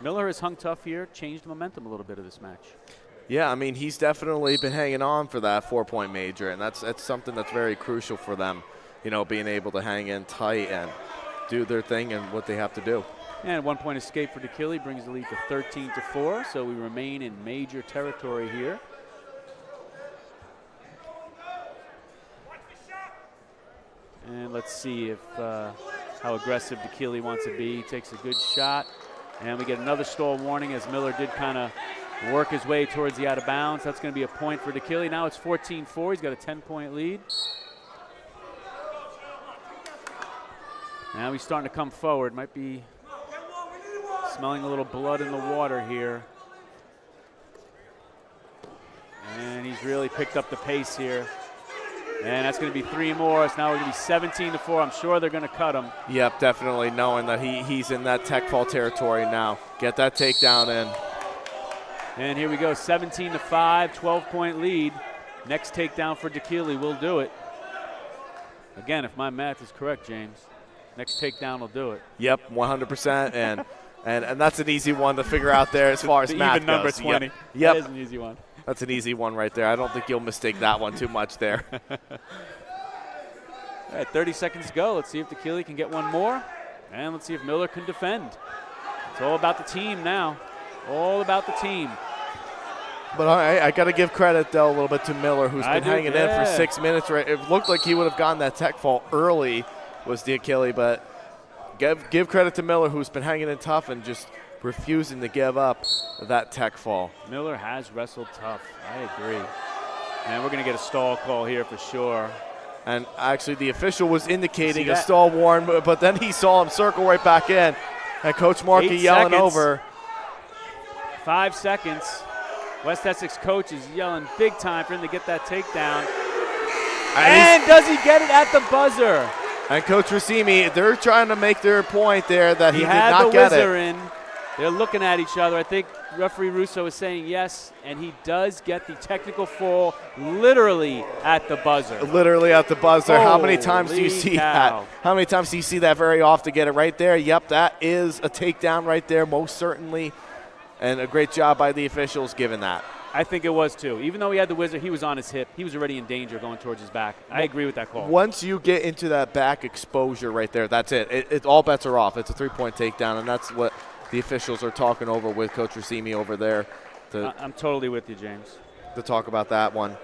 Speaker 5: Miller has hung tough here, changed the momentum a little bit of this match.
Speaker 8: Yeah, I mean, he's definitely been hanging on for that 4-point major, and that's something that's very crucial for them, you know, being able to hang in tight and do their thing and what they have to do.
Speaker 5: And 1 point escape for D'Achille brings the lead to 13-4, so we remain in major territory here. Let's see if how aggressive DeKeely wants to be. He takes a good shot. And we get another stall warning as Miller did kind of work his way towards the out of bounds. That's going to be a point for DeKeely. Now it's 14-4. He's got a 10-point lead. Now he's starting to come forward. Might be smelling a little blood in the water here. And he's really picked up the pace here. And that's going to be 3 more. So now we're going to be 17-4. I'm sure they're going to cut him.
Speaker 8: Yep, definitely knowing that he's in that tech fall territory now. Get that takedown in.
Speaker 5: And here we go, 17-5, 12-point lead. Next takedown for DeKeely will do it. Again, if my math is correct, James, next takedown will do it.
Speaker 8: Yep, 100%. And that's an easy one to figure out there as far as math
Speaker 5: even number
Speaker 8: goes.
Speaker 5: 20.
Speaker 8: Yep.
Speaker 5: That is an easy one.
Speaker 8: That's an easy one right there. I don't think you'll mistake that one too much there.
Speaker 5: All right, 30 seconds to go. Let's see if DeKeely can get one more. And let's see if Miller can defend. It's all about the team now. All about the team.
Speaker 8: But I got to give credit, though, a little bit to Miller, who's been hanging in for 6 minutes. Right? It looked like he would have gotten that tech fall early, was DeKeely, but give credit to Miller, who's been hanging in tough and just refusing to give up that tech fall.
Speaker 5: Miller has wrestled tough. I agree. And we're going to get a stall call here for sure.
Speaker 8: And actually, the official was indicating a stall warn, but then he saw him circle right back in. And Coach Markey yelling over.
Speaker 5: 5 seconds. West Essex coach is yelling big time for him to get that takedown. And does he get it at the buzzer?
Speaker 8: And Coach Racimi, they're trying to make their point there that he did
Speaker 5: had
Speaker 8: not
Speaker 5: the
Speaker 8: get
Speaker 5: whizzer
Speaker 8: it.
Speaker 5: in. They're looking at each other. I think referee Russo is saying yes, and he does get the technical fall literally at the buzzer.
Speaker 8: Literally at the buzzer. How many times do you see
Speaker 5: cow.
Speaker 8: that? How many times do you see that very often? Get it right there. Yep, that is a takedown right there, most certainly. And a great job by the officials given that.
Speaker 5: I think it was too. Even though he had the whizzer, he was on his hip. He was already in danger going towards his back. I agree with that call.
Speaker 8: Once you get into that back exposure right there, that's it. All bets are off. It's a 3-point takedown, and that's what the officials are talking over with Coach Racimi over there.
Speaker 5: I'm totally with you, James.
Speaker 8: To talk about that one.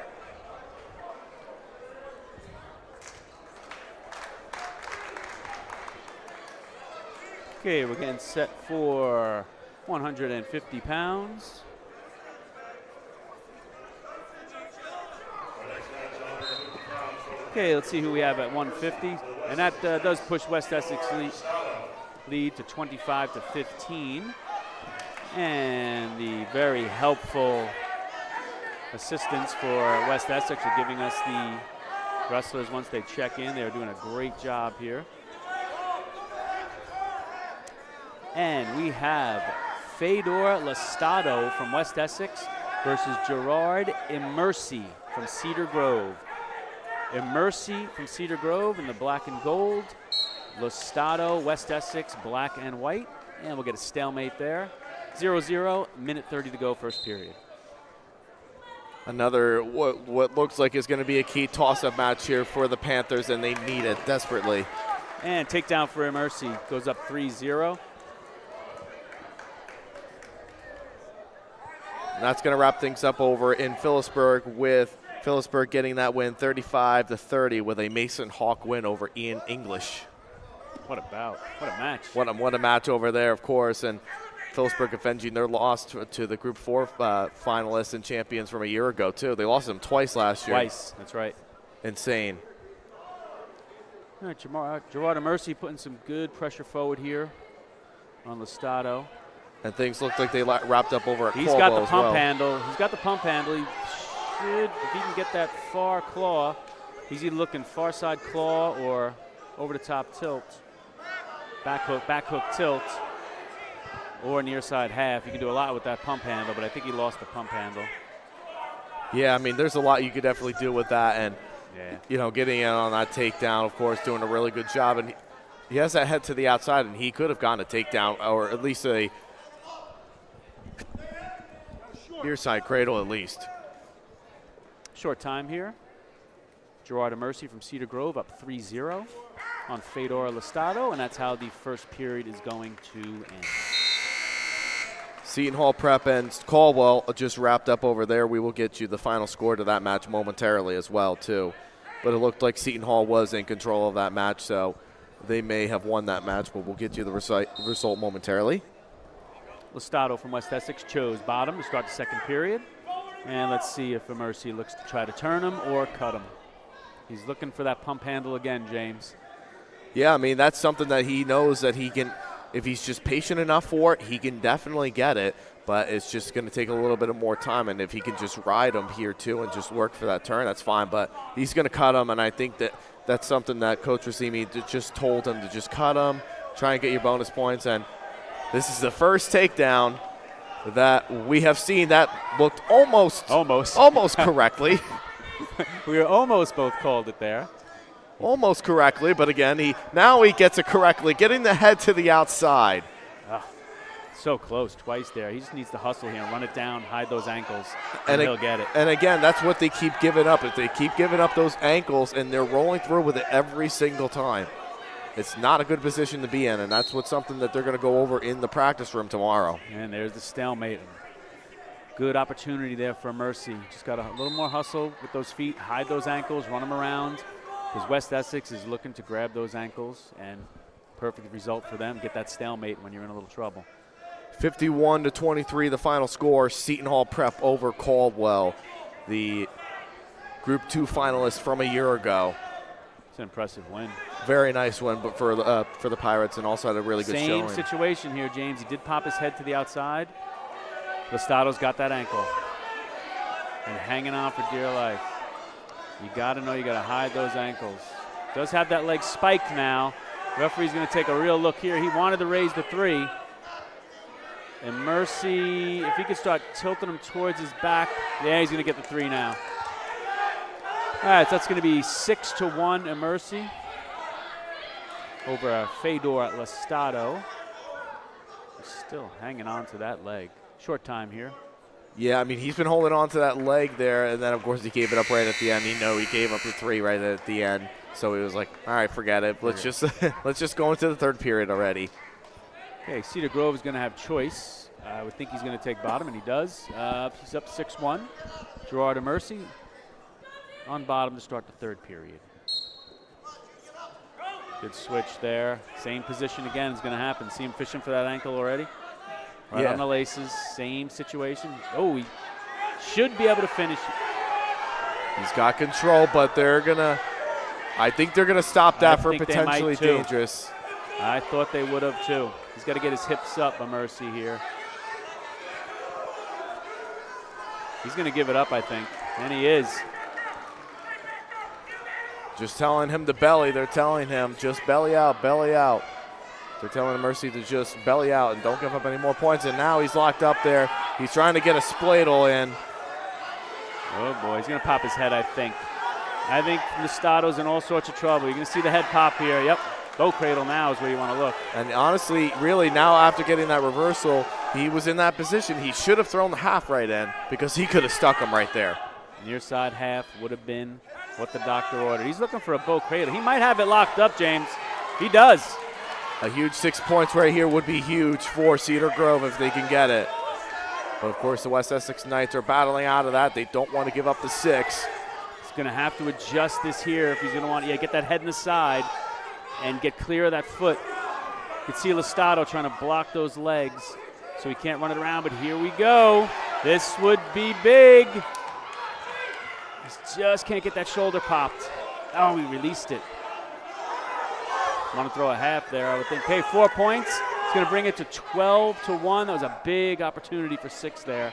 Speaker 5: Okay, we're getting set for 150 pounds. Okay, let's see who we have at 150. And that does push West Essex lead to 25-15. And the very helpful assistants for West Essex are giving us the wrestlers once they check in. They're doing a great job here. And we have Fedor Lestado from West Essex versus Gerard Immersi from Cedar Grove. Immersi from Cedar Grove in the black and gold. Lestado, West Essex, black and white. And we'll get a stalemate there. 0-0, minute 30 to go, first period.
Speaker 8: Another what looks like is going to be a key toss-up match here for the Panthers, and they need it desperately.
Speaker 5: And takedown for Immersi, goes up 3-0.
Speaker 8: And that's going to wrap things up over in Phillipsburg, with Phillipsburg getting that win 35-30 with a Mason Hawk win over Ian English.
Speaker 5: What a bout. What a match.
Speaker 8: What a match over there, of course. And Phillipsburg avenging their loss to the Group 4 finalists and champions from a year ago, too. They lost them twice last year.
Speaker 5: Twice, that's right.
Speaker 8: Insane.
Speaker 5: All right, Gerard Immersi putting some good pressure forward here on Lestado.
Speaker 8: And things look like they wrapped up over at
Speaker 5: He's
Speaker 8: Caldwell
Speaker 5: got the
Speaker 8: as
Speaker 5: pump
Speaker 8: well.
Speaker 5: handle. He's got the pump handle. He should, if he can get that far claw, he's either looking far side claw or over the top tilt. Back hook tilt, or near side half. You can do a lot with that pump handle, but I think he lost the pump handle.
Speaker 8: Yeah, I mean, there's a lot you could definitely do with that. And, you know, getting in on that takedown, of course, doing a really good job. And he has that head to the outside, and he could have gotten a takedown, or at least a near side cradle at least.
Speaker 5: Short time here. Gerard Immersi from Cedar Grove up 3-0 on Fedor Lestado, and that's how the first period is going to end.
Speaker 8: Seton Hall Prep and Caldwell just wrapped up over there. We will get you the final score to that match momentarily as well, too. but it looked like Seton Hall was in control of that match, so they may have won that match, but we'll get you the result momentarily.
Speaker 5: Listato from West Essex chose bottom to start the second period. And let's see if Mercy looks to try to turn him or cut him. He's looking for that pump handle again, James.
Speaker 8: Yeah, I mean, that's something that he knows that he can, if he's just patient enough for it, he can definitely get it, but it's just going to take a little bit of more time. And if he can just ride him here, too, and just work for that turn, that's fine. But he's going to cut him, and I think that that's something that Coach Racimi just told him to just cut him, try and get your bonus points. And this is the first takedown that we have seen that looked almost correctly.
Speaker 5: We were almost both called it there.
Speaker 8: Almost correctly, but again, now he gets it correctly, getting the head to the outside.
Speaker 5: Oh, so close, twice there. He just needs to hustle here and run it down, hide those ankles, and he'll get it.
Speaker 8: And again, that's what they keep giving up. If they keep giving up those ankles, and they're rolling through with it every single time. It's not a good position to be in, and that's something that they're going to go over in the practice room tomorrow.
Speaker 5: And there's the stalemate. Good opportunity there for Mercy. Just got a little more hustle with those feet, hide those ankles, run them around. Because West Essex is looking to grab those ankles, and perfect result for them. Get that stalemate when you're in a little trouble.
Speaker 8: 51-23, the final score. Seton Hall Prep over Caldwell, the Group 2 finalists from a year ago.
Speaker 5: It's an impressive win.
Speaker 8: Very nice win, but for the Pirates, and also had a really good showing.
Speaker 5: Same situation here, James. He did pop his head to the outside. Listato's got that ankle and hanging on for dear life. You got to know you got to hide those ankles. Does have that leg spiked now. Referee's going to take a real look here. He wanted to raise the 3. And Mercy, if he could start tilting him towards his back, yeah, he's going to get the 3 now. All right, so that's going to be 6-1 and Mercy over Fedor Listato. He's still hanging on to that leg. Short time here.
Speaker 8: Yeah, I mean, he's been holding on to that leg there, and then, of course, he gave it up right at the end. He gave up the 3 right at the end. So he was like, all right, forget it. Let's just go into the third period already.
Speaker 5: Okay, Cedar Grove is going to have choice. I would think he's going to take bottom, and he does. He's up 6-1. Gerard and Mercy on bottom to start the third period. Good switch there. Same position again is going to happen. See him fishing for that ankle already? Right on the laces, same situation. Oh, he should be able to finish.
Speaker 8: He's got control, but I think they're gonna stop that for potentially dangerous.
Speaker 5: I thought they would have too. He's got to get his hips up by Mercy here. He's gonna give it up, I think, and he is.
Speaker 8: Just telling him to belly. They're telling him just belly out, belly out. They're telling Mercy to just belly out and don't give up any more points. And now he's locked up there. He's trying to get a spladle in.
Speaker 5: Oh, boy. He's going to pop his head, I think. I think Listato's in all sorts of trouble. You're going to see the head pop here. Yep. Bow cradle now is where you want to look.
Speaker 8: And honestly, really, now after getting that reversal, he was in that position. He should have thrown the half right in because he could have stuck him right there.
Speaker 5: Near side half would have been what the doctor ordered. He's looking for a bow cradle. He might have it locked up, James. He does.
Speaker 8: A huge 6 points right here would be huge for Cedar Grove if they can get it. But, of course, the West Essex Knights are battling out of that. They don't want to give up the 6.
Speaker 5: He's going to have to adjust this here if he's going to want to get that head in the side and get clear of that foot. You can see Listato trying to block those legs so he can't run it around, but here we go. This would be big. He just can't get that shoulder popped. Oh, he released it. Want to throw a half there, I would think. Okay, 4 points. It's going to bring it to 12-1. That was a big opportunity for 6 there.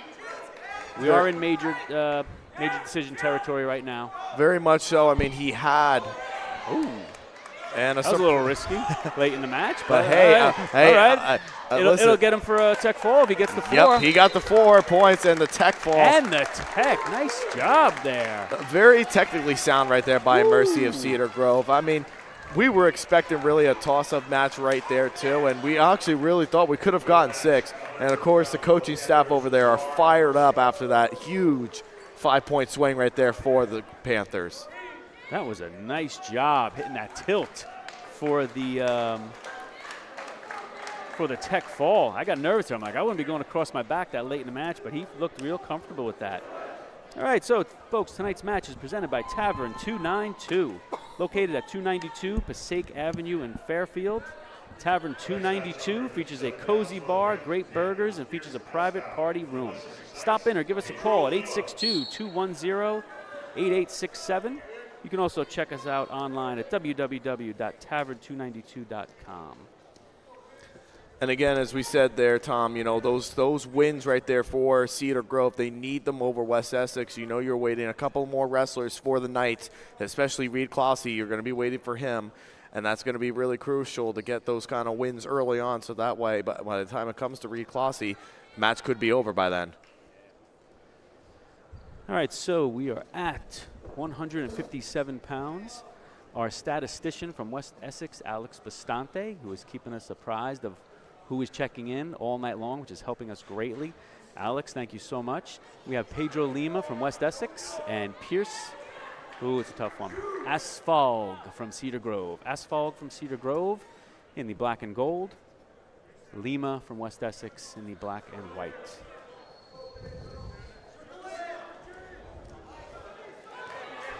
Speaker 5: We are in major decision territory right now.
Speaker 8: Very much so. I mean, he had.
Speaker 5: Ooh.
Speaker 8: And
Speaker 5: that was a little risky late in the match.
Speaker 8: But hey,
Speaker 5: all right. It'll get him for a tech fall if he gets the 4.
Speaker 8: Yep, he got the 4 points and the tech fall.
Speaker 5: And the tech. Nice job there.
Speaker 8: Very technically sound right there by Mercy of Cedar Grove. I mean, we were expecting really a toss-up match right there, too, and we actually really thought we could have gotten 6. And, of course, the coaching staff over there are fired up after that huge 5-point swing right there for the Panthers.
Speaker 5: That was a nice job hitting that tilt for the tech fall. I got nervous there. I'm like, I wouldn't be going across my back that late in the match, but he looked real comfortable with that. All right, so folks, tonight's match is presented by Tavern 292, located at 292 Passaic Avenue in Fairfield. Tavern 292 features a cozy bar, great burgers, and features a private party room. Stop in or give us a call at 862-210-8867. You can also check us out online at www.tavern292.com.
Speaker 8: And again, as we said there, Tom, you know, those wins right there for Cedar Grove, they need them over West Essex. You know you're waiting a couple more wrestlers for the Knights, especially Reed Clossy. You're going to be waiting for him, and that's going to be really crucial to get those kind of wins early on, so that way by the time it comes to Reed Clossy, match could be over by then.
Speaker 5: All right, so we are at 157 pounds. Our statistician from West Essex, Alex Bastante, who is keeping us apprised of who is checking in all night long, which is helping us greatly. Alex, thank you so much. We have Pedro Lima from West Essex and Pierce. Ooh, it's a tough one. Asphalt from Cedar Grove. Asphalt from Cedar Grove in the black and gold. Lima from West Essex in the black and white.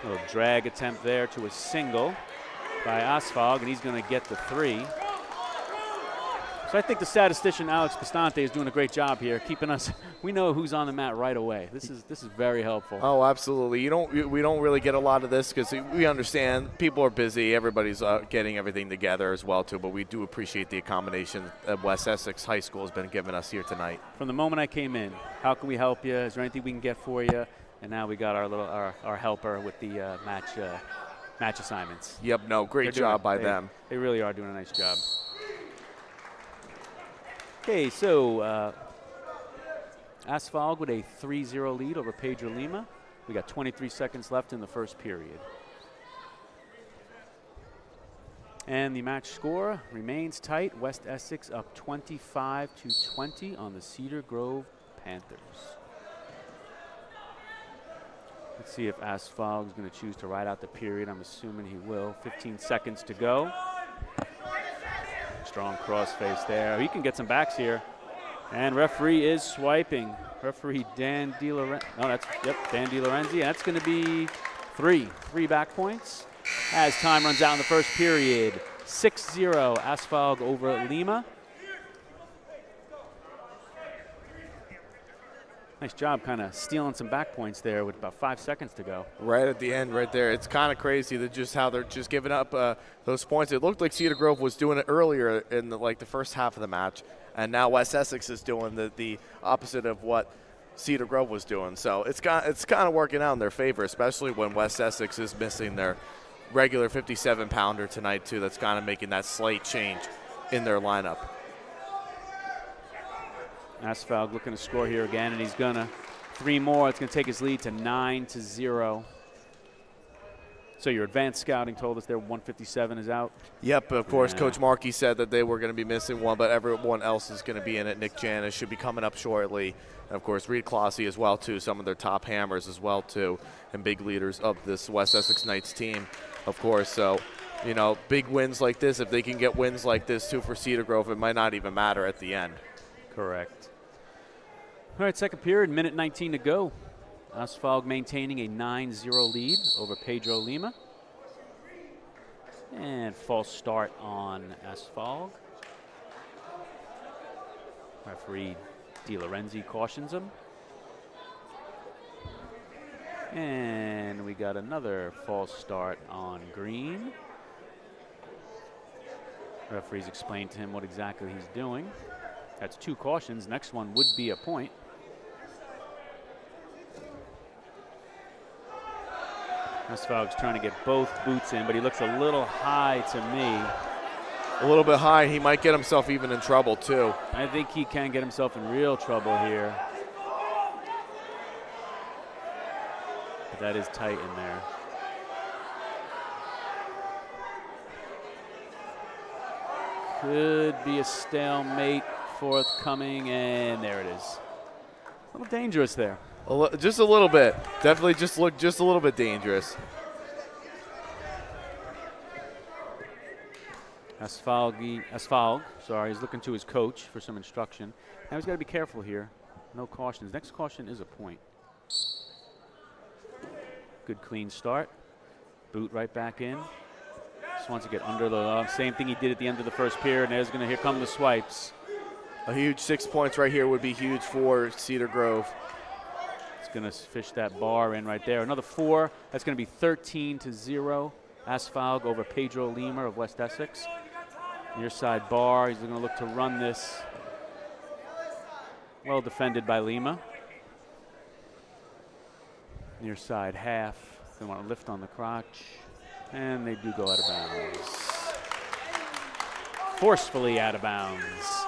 Speaker 5: A little drag attempt there to a single by Asphalt, and he's going to get the 3. So I think the statistician Alex Bastante is doing a great job here, keeping us. We know who's on the mat right away. This is very helpful.
Speaker 8: Oh, absolutely. We don't really get a lot of this because we understand people are busy. Everybody's getting everything together as well too. But we do appreciate the accommodation that West Essex High School has been giving us here tonight.
Speaker 5: From the moment I came in, how can we help you? Is there anything we can get for you? And now we got our helper with the match assignments.
Speaker 8: Yep. No, great job by them.
Speaker 5: They really are doing a nice job. Okay, so Asphalt with a 3-0 lead over Pedro Lima. We got 23 seconds left in the first period. And the match score remains tight. West Essex up 25-20 on the Cedar Grove Panthers. Let's see if Asphalt is going to choose to ride out the period. I'm assuming he will. 15 seconds to go. Strong crossface there. He can get some backs here. And referee is swiping. Referee Dan DiLorenzi. Oh, that's, yep, Dan DiLorenzi. And that's going to be 3 back points as time runs out in the first period. 6-0 Asphalt over Lima. Nice job kind of stealing some back points there with about 5 seconds to go.
Speaker 8: Right at the end right there. It's kind of crazy that just how they're just giving up those points. It looked like Cedar Grove was doing it earlier in the first half of the match, and now West Essex is doing the opposite of what Cedar Grove was doing. So it's kind of working out in their favor, especially when West Essex is missing their regular 57-pounder tonight too. That's kind of making that slight change in their lineup.
Speaker 5: Asphalt looking to score here again, and he's gonna 3 more. It's gonna take his lead to 9-0. So your advanced scouting told us their 157 is out.
Speaker 8: Yep, of course. Yeah. Coach Markey said that they were going to be missing one, but everyone else is going to be in it. Nick Janis should be coming up shortly. And of course, Reed Clossy as well too. Some of their top hammers as well too, and big leaders of this West Essex Knights team, of course. So, you know, big wins like this. If they can get wins like this too for Cedar Grove, it might not even matter at the end.
Speaker 5: Correct. All right, second period, minute 19 to go. Asphalt maintaining a 9-0 lead over Pedro Lima. And false start on Asphalt. Referee DiLorenzi cautions him. And we got another false start on Green. Referee's explained to him what exactly he's doing. That's 2 cautions. Next one would be a point. Asphalt trying to get both boots in, but he looks a little high to me.
Speaker 8: A little bit high. He might get himself even in trouble, too.
Speaker 5: I think he can get himself in real trouble here. But that is tight in there. Could be a stalemate forthcoming, and there it is. A little dangerous there.
Speaker 8: Just a little bit. Definitely just looked just a little bit dangerous.
Speaker 5: Asphalt, he's looking to his coach for some instruction. Now he's got to be careful here. No cautions. Next caution is a point. Good clean start. Boot right back in. Just wants to get under the same thing he did at the end of the first period. And here come the swipes.
Speaker 8: A huge 6 points right here would be huge for Cedar Grove.
Speaker 5: It's going to fish that bar in right there. Another 4. That's going to be 13-0. Asphalt over Pedro Lima of West Essex. Near side bar. He's going to look to run this. Well defended by Lima. Near side half. They want to lift on the crotch. And they do go out of bounds. Forcefully out of bounds.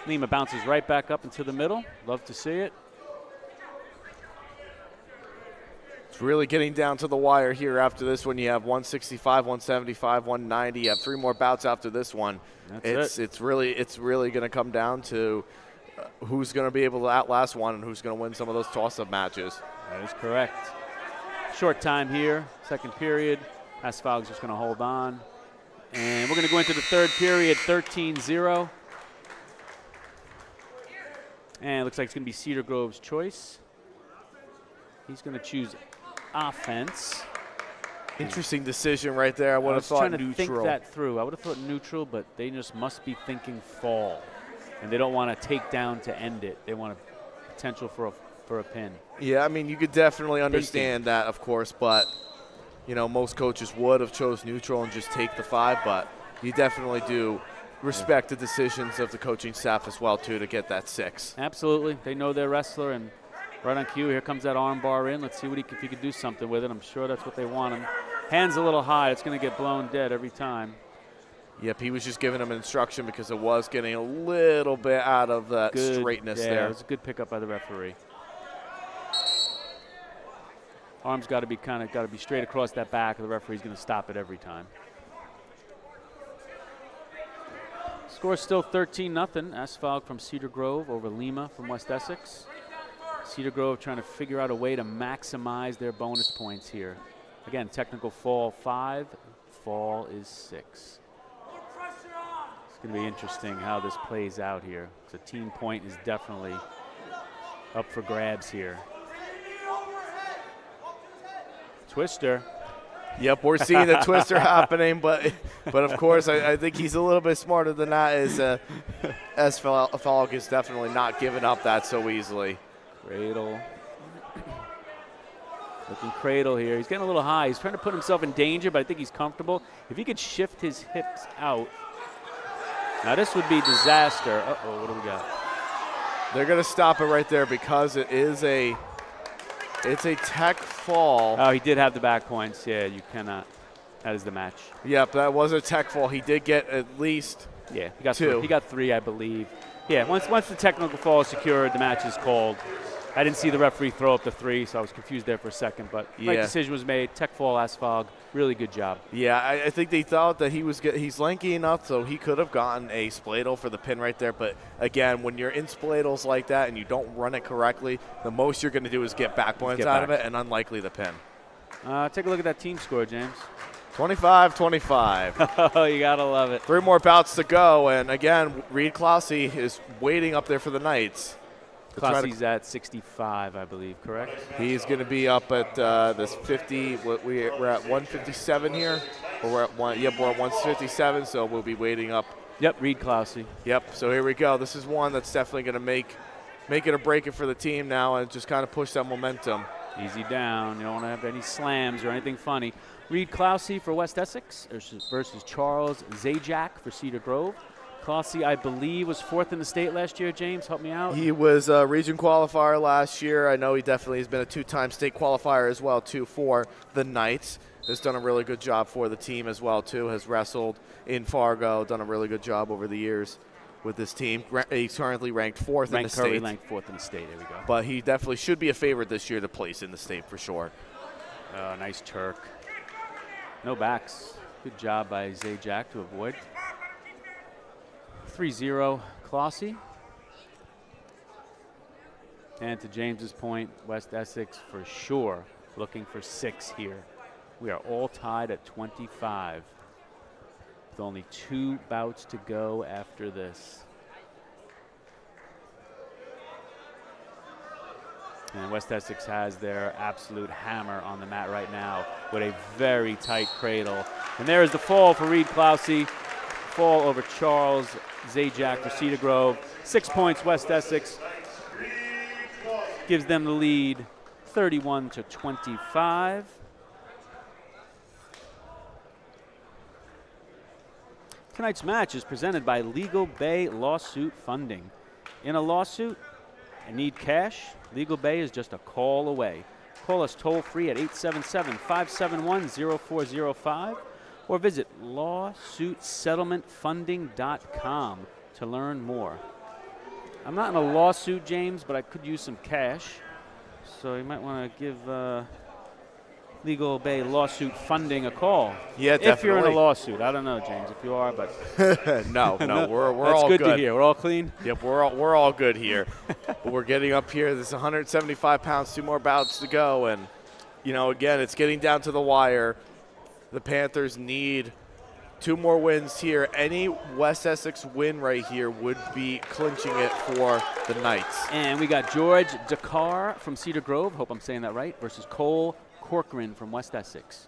Speaker 5: Lima bounces right back up into the middle. Love to see it.
Speaker 8: It's really getting down to the wire here after this one. You have 165, 175, 190. You have 3 more bouts after this one. It's really going to come down to who's going to be able to outlast one and who's going to win some of those toss-up matches.
Speaker 5: That is correct. Short time here, second period. Asphalt just going to hold on. And we're going to go into the third period, 13-0. And it looks like it's going to be Cedar Grove's choice. He's going to choose offense.
Speaker 8: Interesting decision right there. I would have thought neutral.
Speaker 5: I was trying to think that through. I would have thought neutral, but they just must be thinking fall. And they don't want to take down to end it. They want a potential for a pin.
Speaker 8: Yeah, I mean, you could definitely understand that, of course, but, you know, most coaches would have chose neutral and just take the 5, but you definitely do respect the decisions of the coaching staff as well, too, to get that 6.
Speaker 5: Absolutely. They know their wrestler, and right on cue, here comes that arm bar in. Let's see if he can do something with it. I'm sure that's what they want him. Hands a little high. It's going to get blown dead every time.
Speaker 8: Yep, he was just giving him instruction because it was getting a little bit out of that straightness there.
Speaker 5: It was a good pickup by the referee. Arm's got to be straight across that back, or the referee's going to stop it every time. Score's still 13-0. Asphalt from Cedar Grove over Lima from West Essex. Cedar Grove trying to figure out a way to maximize their bonus points here. Again, technical fall 5, fall is 6. It's going to be interesting how this plays out here. So team point is definitely up for grabs here. Twister.
Speaker 8: Yep, we're seeing the twister happening, but of course I think he's a little bit smarter than that. As Falk is definitely not giving up that so easily.
Speaker 5: Cradle. Looking cradle here. He's getting a little high. He's trying to put himself in danger, but I think he's comfortable. If he could shift his hips out. Now this would be disaster. Uh-oh, what do we got?
Speaker 8: They're going to stop it right there because it's a tech fall.
Speaker 5: Oh, he did have the back points. Yeah, you cannot. That is the match.
Speaker 8: Yep, that was a tech fall. He did get at least
Speaker 5: he got
Speaker 8: 2.
Speaker 5: He got 3, I believe. Yeah, once the technical fall is secured, the match is called. I didn't see the referee throw up the 3, so I was confused there for a second. But right decision was made. Tech fall, Asphalt. Really good job.
Speaker 8: Yeah, I think they thought that he's lanky enough, so he could have gotten a spladle for the pin right there. But again, when you're in spladles like that and you don't run it correctly, the most you're going to do is get back points out of it, and unlikely the pin.
Speaker 5: Take a look at that team score, James.
Speaker 8: 25-25.
Speaker 5: Oh, you got to love it.
Speaker 8: 3 more bouts to go, and again, Reed Clarke is waiting up there for the Knights.
Speaker 5: Clarke's at 65, I believe, correct?
Speaker 8: He's going to be up at this 50. We're at 157 here. Or we're at 157, so we'll be waiting up.
Speaker 5: Yep, Reed Clarke.
Speaker 8: Yep, so here we go. This is one that's definitely going to make it or break it for the team now and just kind of push that momentum.
Speaker 5: Easy down. You don't want to have any slams or anything funny. Reed Clarke for West Essex versus Charles Zajac for Cedar Grove. Clarke, I believe, was 4th in the state last year. James, help me out.
Speaker 8: He was a region qualifier last year. I know he definitely has been a 2-time state qualifier as well, too, for the Knights. Has done a really good job for the team as well, too. Has wrestled in Fargo, done a really good job over the years with this team. He's currently ranked 4th in the state.
Speaker 5: Currently ranked 4th in the state. There we go.
Speaker 8: But he definitely should be a favorite this year to place in the state for sure.
Speaker 5: Nice Turk. No backs. Good job by Zajac to avoid. 3-0 Clarke. And to James's point, West Essex for sure looking for 6 here. We are all tied at 25 with only 2 bouts to go after this. And West Essex has their absolute hammer on the mat right now with a very tight cradle. And there is the fall for Reed Clousey. Fall over Charles Zajac for Cedar Grove. 6 points, West Essex. Gives them the lead, 31-25. Tonight's match is presented by Legal Bay Lawsuit Funding. In a lawsuit and need cash? Legal Bay is just a call away. Call us toll free at 877-571-0405 or visit lawsuitsettlementfunding.com to learn more. I'm not in a lawsuit, James, but I could use some cash. So you might want to give Legal Bay Lawsuit Funding a call.
Speaker 8: Yeah, definitely.
Speaker 5: If you're in a lawsuit. I don't know, James, if you are, but.
Speaker 8: no, we're
Speaker 5: That's
Speaker 8: all good.
Speaker 5: That's good to hear. We're all clean?
Speaker 8: Yep, we're all good here. But we're getting up here. There's 175 pounds, 2 more bouts to go. And, you know, again, it's getting down to the wire. The Panthers need 2 more wins here. Any West Essex win right here would be clinching it for the Knights.
Speaker 5: And we got George Dakar from Cedar Grove, hope I'm saying that right, versus Cole Corcoran from West Essex.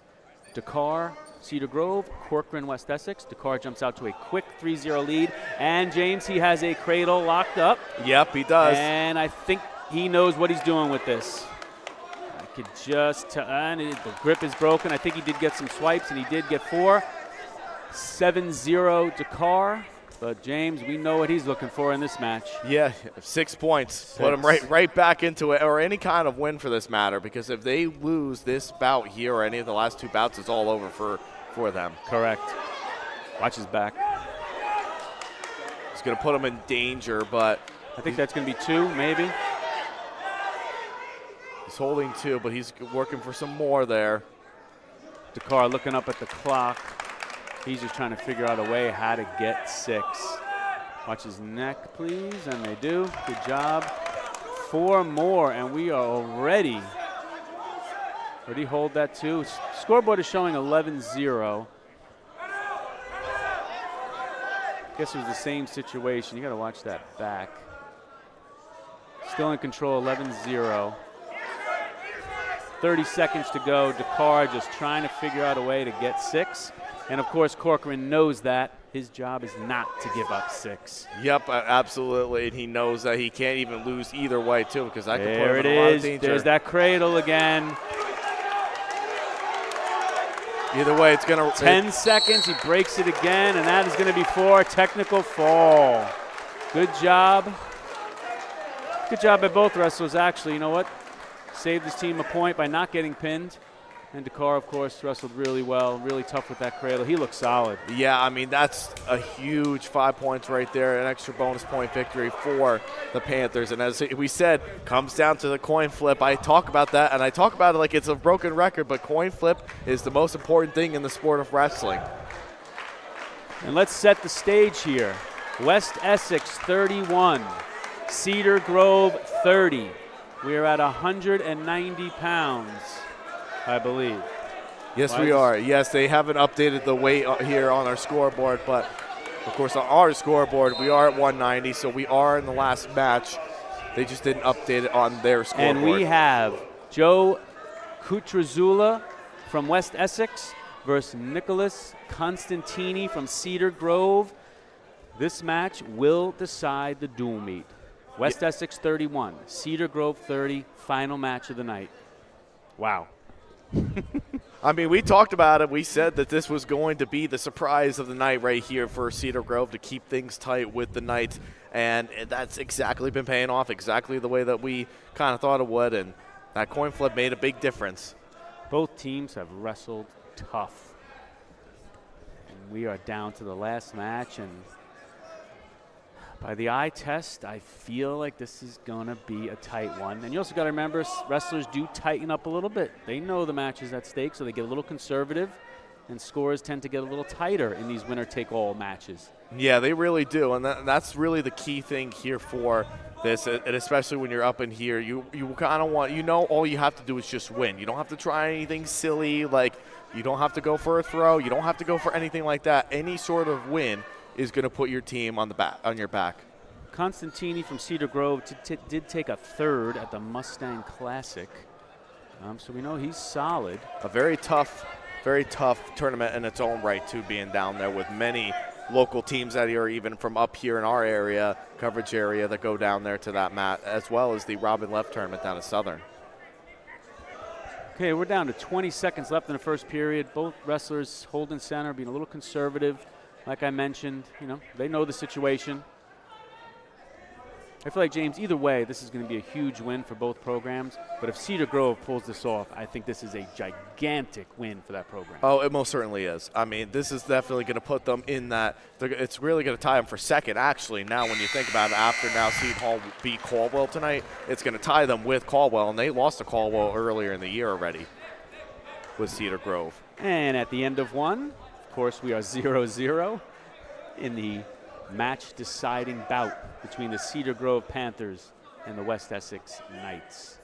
Speaker 5: Dakar, Cedar Grove, Corcoran, West Essex. Dakar jumps out to a quick 3-0 lead. And James, he has a cradle locked up.
Speaker 8: Yep, he does.
Speaker 5: And I think he knows what he's doing with this. I could just tell, and the grip is broken. I think he did get some swipes, and he did get 4. 7-0 Dakar. But James, we know what he's looking for in this match.
Speaker 8: Yeah, 6 points. Put him right back into it, or any kind of win for this matter, because if they lose this bout here or any of the last 2 bouts, it's all over for them.
Speaker 5: Correct. Watch his back.
Speaker 8: It's going to put him in danger, but
Speaker 5: I think that's going to be 2, maybe.
Speaker 8: He's holding 2, but he's working for some more there.
Speaker 5: Dakar looking up at the clock. He's just trying to figure out a way how to get 6. Watch his neck, please, and they do. Good job. 4 more, and we are already. Where did he hold that to? Scoreboard is showing 11-0. Guess it was the same situation. You got to watch that back. Still in control, 11-0. 30 seconds to go. Dakar just trying to figure out a way to get 6. And, of course, Corcoran knows that. His job is not to give up 6.
Speaker 8: Yep, absolutely. And he knows that he can't even lose either way, too, because that can put him
Speaker 5: in
Speaker 8: a lot of danger.
Speaker 5: There's that cradle again.
Speaker 8: Either way, it's going to
Speaker 5: 10 seconds. He breaks it again, and that is going to be 4. Technical fall. Good job. Good job by both wrestlers, actually. You know what? Saved his team a point by not getting pinned. And Dakar, of course, wrestled really well, really tough with that cradle. He looks solid.
Speaker 8: Yeah, I mean, that's a huge 5 points right there, an extra bonus point victory for the Panthers. And as we said, comes down to the coin flip. I talk about that, and I talk about it like it's a broken record, but coin flip is the most important thing in the sport of wrestling.
Speaker 5: And let's set the stage here. West Essex 31, Cedar Grove 30. We are at 190 pounds. I believe.
Speaker 8: Yes, we are. Yes, they haven't updated the weight here on our scoreboard, but of course on our scoreboard we are at 190, so we are in the last match. They just didn't update it on their scoreboard.
Speaker 5: And we have Joe Kutrazula from West Essex versus Nicholas Constantini from Cedar Grove. This match will decide the dual meet. West Essex 31, Cedar Grove 30, final match of the night. Wow.
Speaker 8: I mean, we talked about it. We said that this was going to be the surprise of the night right here for Cedar Grove to keep things tight with the Knights, and that's exactly been paying off, exactly the way that we kind of thought it would, and that coin flip made a big difference.
Speaker 5: Both teams have wrestled tough, and we are down to the last match, and by the eye test, I feel like this is going to be a tight one. And you also got to remember, wrestlers do tighten up a little bit. They know the match is at stake, so they get a little conservative, and scores tend to get a little tighter in these winner-take-all matches.
Speaker 8: Yeah, they really do, and that's really the key thing here for this, and especially when you're up in here. You kind of want, all you have to do is just win. You don't have to try anything silly, like you don't have to go for a throw. You don't have to go for anything like that. Any sort of win is going to put your team on your back.
Speaker 5: Constantini from Cedar Grove did take a third at the Mustang Classic. So we know he's solid.
Speaker 8: A very tough tournament in its own right, too, being down there with many local teams that are even from up here in our area, coverage area, that go down there to that mat, as well as the Robin Left tournament down at Southern.
Speaker 5: Okay, we're down to 20 seconds left in the first period. Both wrestlers holding center, being a little conservative. Like I mentioned, you know, they know the situation. I feel like, James, either way, this is going to be a huge win for both programs. But if Cedar Grove pulls this off, I think this is a gigantic win for that program.
Speaker 8: Oh, it most certainly is. I mean, this is definitely going to put them in that. It's really going to tie them for second, actually. Now, when you think about it, after now Seton Hall beat Caldwell tonight, it's going to tie them with Caldwell. And they lost to Caldwell earlier in the year already with Cedar Grove.
Speaker 5: And at the end of one, of course, we are 0-0 in the match-deciding bout between the Cedar Grove Panthers and the West Essex Knights.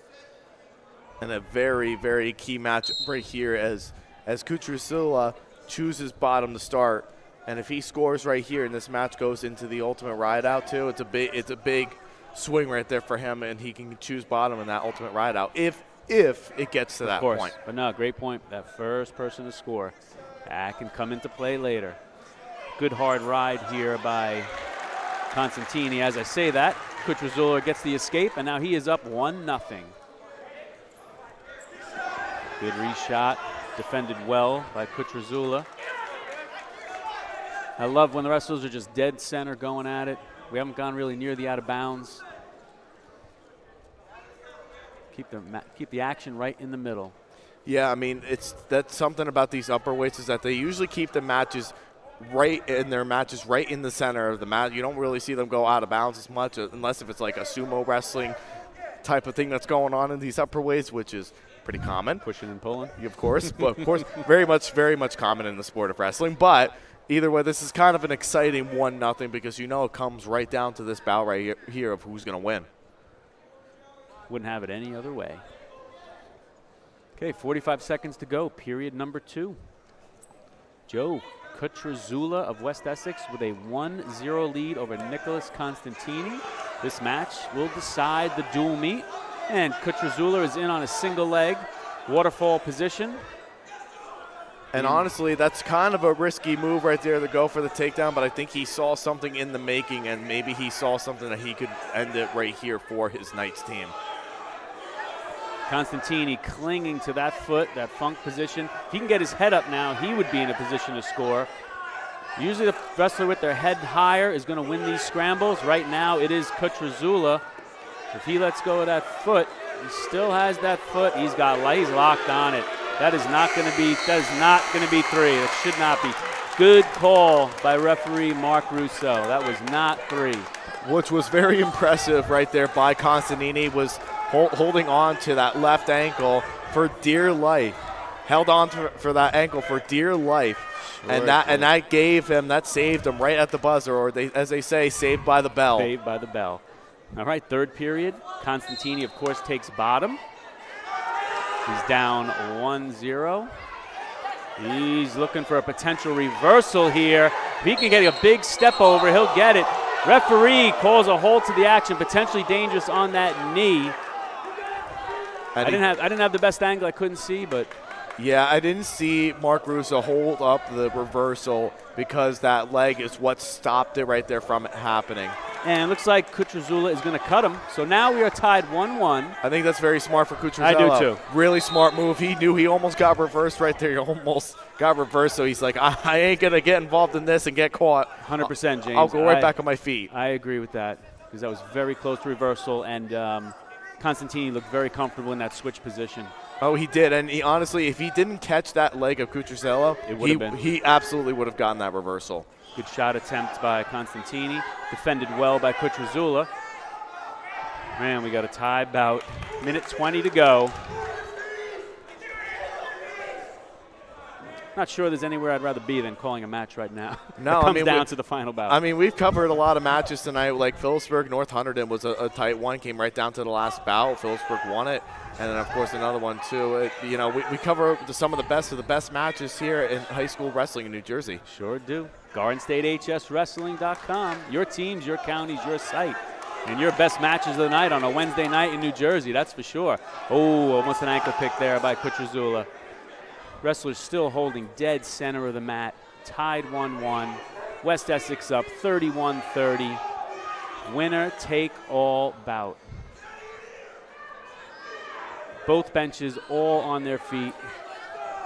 Speaker 8: And a very, very key match right here as Kutrusila chooses bottom to start. And if he scores right here and this match goes into the ultimate ride-out too, it's a big swing right there for him, and he can choose bottom in that ultimate ride-out if it gets to that point.
Speaker 5: But no, great point. That first person to score, that can come into play later. Good hard ride here by Constantini. As I say that, Kutrusila gets the escape, and now he is up 1-0. Good reshot, defended well by Kutrusila. I love when the wrestlers are just dead center going at it. We haven't gone really near the out of bounds. Keep the action right in the middle.
Speaker 8: Yeah, I mean, that's something about these upper weights is that they usually keep the matches right in the center of the mat. You don't really see them go out of bounds as much unless if it's like a sumo wrestling type of thing that's going on in these upper weights, which is pretty common.
Speaker 5: Pushing and pulling.
Speaker 8: Of course, but of course, very much common in the sport of wrestling. But either way, this is kind of an exciting 1-0 because you know it comes right down to this bout right here of who's going to win.
Speaker 5: Wouldn't have it any other way. Okay, 45 seconds to go, period number 2. Joe Kutrusila of West Essex with a 1-0 lead over Nicholas Constantini. This match will decide the dual meet. And Kutrusila is in on a single leg, waterfall position.
Speaker 8: And honestly, that's kind of a risky move right there to go for the takedown, but I think he saw something in the making, and maybe he saw something that he could end it right here for his Knights team.
Speaker 5: Constantini clinging to that foot, that funk position. If he can get his head up now, he would be in a position to score. Usually the wrestler with their head higher is going to win these scrambles. Right now it is Kutrusila. If he lets go of that foot, he still has that foot. He's locked on it. That is not going to be 3. That should not be. Good call by referee Mark Russo. That was not 3.
Speaker 8: Which was very impressive right there by Constantini, was holding on to that left ankle for dear life. Held on for that ankle for dear life. Sure, and that saved him right at the buzzer, or as they say, saved by the bell.
Speaker 5: Saved by the bell. All right, third period. Constantini, of course, takes bottom. He's down 1-0. He's looking for a potential reversal here. If he can get a big step over, he'll get it. Referee calls a halt to the action, potentially dangerous on that knee. I didn't have the best angle. I couldn't see, but
Speaker 8: yeah, I didn't see Mark Russo hold up the reversal because that leg is what stopped it right there from it happening.
Speaker 5: And it looks like Kutrusila is going to cut him. So now we are tied 1-1.
Speaker 8: I think that's very smart for Kutrusila.
Speaker 5: I do too.
Speaker 8: Really smart move. He knew he almost got reversed right there. He almost got reversed. So he's like, I ain't going to get involved in this and get caught.
Speaker 5: 100%, James.
Speaker 8: I'll go right back on my feet.
Speaker 5: I agree with that because that was very close to reversal. And Constantini looked very comfortable in that switch position.
Speaker 8: Oh, he did. And he, honestly, if he didn't catch that leg of Kutrusila, he absolutely would have gotten that reversal.
Speaker 5: Good shot attempt by Constantini. Defended well by Kutrusila. Man, we got a tie bout. Minute 20 to go. Not sure there's anywhere I'd rather be than calling a match right now.
Speaker 8: No,
Speaker 5: it comes down to the final bout.
Speaker 8: I mean, we've covered a lot of matches tonight. Like Phillipsburg, North Hunterdon was a tight one. Came right down to the last bout. Phillipsburg won it. And then, of course, another one, too. We cover some of the best matches here in high school wrestling in New Jersey.
Speaker 5: Sure do. GardenStateHSWrestling.com. Your teams, your counties, your site. And your best matches of the night on a Wednesday night in New Jersey, that's for sure. Oh, almost an ankle pick there by Kuchazula. Wrestlers still holding dead center of the mat. Tied 1-1. West Essex up 31-30. Winner take all bout. Both benches all on their feet.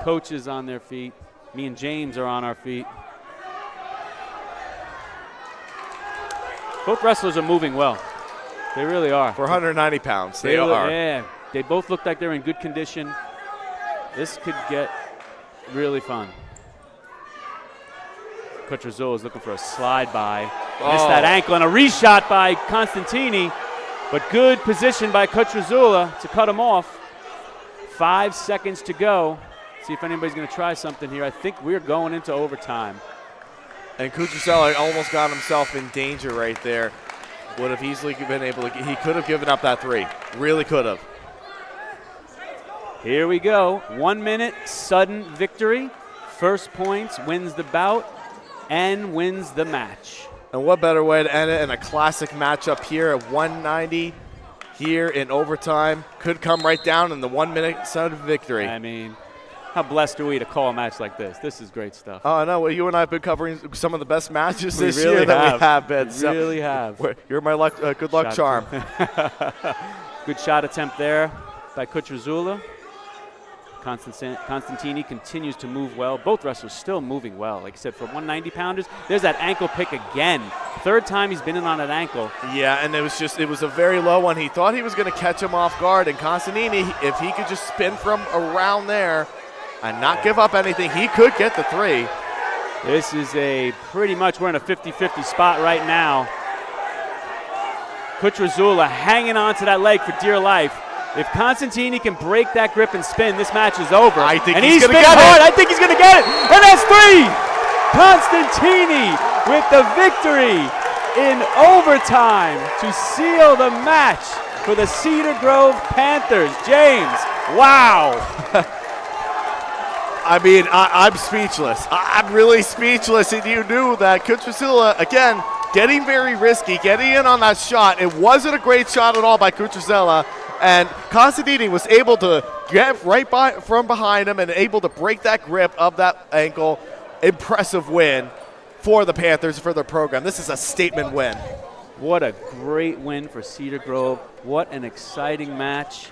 Speaker 5: Coaches on their feet. Me and James are on our feet. Both wrestlers are moving well. They really are.
Speaker 8: For 190 pounds, they are.
Speaker 5: Yeah, they both look like they're in good condition. This could get really fun. Kuchazula is looking for a slide by. Missed that ankle and a reshot by Constantini. But good position by Kuchazula to cut him off. 5 seconds to go. See if anybody's going to try something here. I think we're going into overtime.
Speaker 8: And Kuchazula almost got himself in danger right there. Would have easily been able to, he could have given up that 3. Really could have.
Speaker 5: Here we go. 1 minute, sudden victory. First points, wins the bout, and wins the match.
Speaker 8: And what better way to end it in a classic matchup here at 190 here in overtime. Could come right down in the 1 minute sudden victory.
Speaker 5: I mean, how blessed are we to call a match like this? This is great stuff.
Speaker 8: Oh, no, well, you and I have been covering some of the best matches this
Speaker 5: really
Speaker 8: year that we have been.
Speaker 5: We really have.
Speaker 8: You're my good luck charm.
Speaker 5: Good shot attempt there by Kuchazula. Constantini continues to move well. Both wrestlers still moving well. Like I said, for 190-pounders, there's that ankle pick again. Third time he's been in on an ankle.
Speaker 8: Yeah, and it was a very low one. He thought he was going to catch him off guard, and Constantini, if he could just spin from around there and not give up anything, he could get the 3.
Speaker 5: This is pretty much, we're in a 50-50 spot right now. Kuchazula hanging on to that leg for dear life. If Constantini can break that grip and spin, this match is over.
Speaker 8: I think
Speaker 5: and
Speaker 8: he's going to
Speaker 5: spinning
Speaker 8: get
Speaker 5: hard.
Speaker 8: it.
Speaker 5: I think he's going to get it. And that's 3. Constantini with the victory in overtime to seal the match for the Cedar Grove Panthers. James, wow.
Speaker 8: I mean, I'm speechless. I'm really speechless. And you knew that Kuchazula, again, getting very risky, getting in on that shot. It wasn't a great shot at all by Kuchazula. And Constantini was able to get from behind him and able to break that grip of that ankle. Impressive win for the Panthers, for their program. This is a statement win.
Speaker 5: What a great win for Cedar Grove. What an exciting match.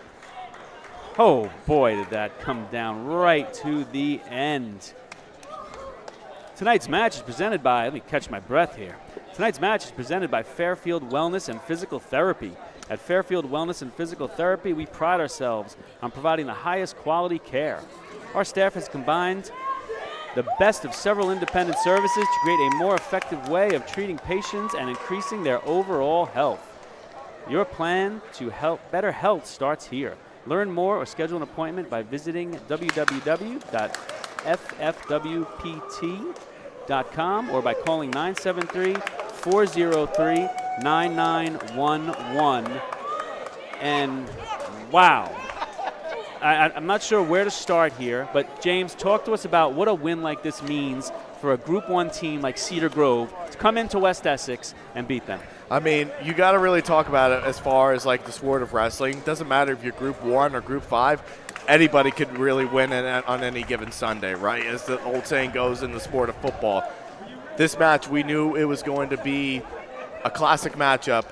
Speaker 5: Oh, boy, did that come down right to the end. Tonight's match is presented by, let me catch my breath here. Tonight's match is presented by Fairfield Wellness and Physical Therapy. At Fairfield Wellness and Physical Therapy, we pride ourselves on providing the highest quality care. Our staff has combined the best of several independent services to create a more effective way of treating patients and increasing their overall health. Your plan to better health starts here. Learn more or schedule an appointment by visiting www.ffwpt.com or by calling 973-403-9911. And wow, I'm not sure where to start here, but James, talk to us about what a win like this means for a Group 1 team like Cedar Grove to come into West Essex and beat them.
Speaker 8: I mean, you got to really talk about it as far as like the sport of wrestling. It doesn't matter if you're Group 1 or Group 5. Anybody could really win on any given Sunday, right? As the old saying goes in the sport of football. This match, we knew it was going to be a classic matchup.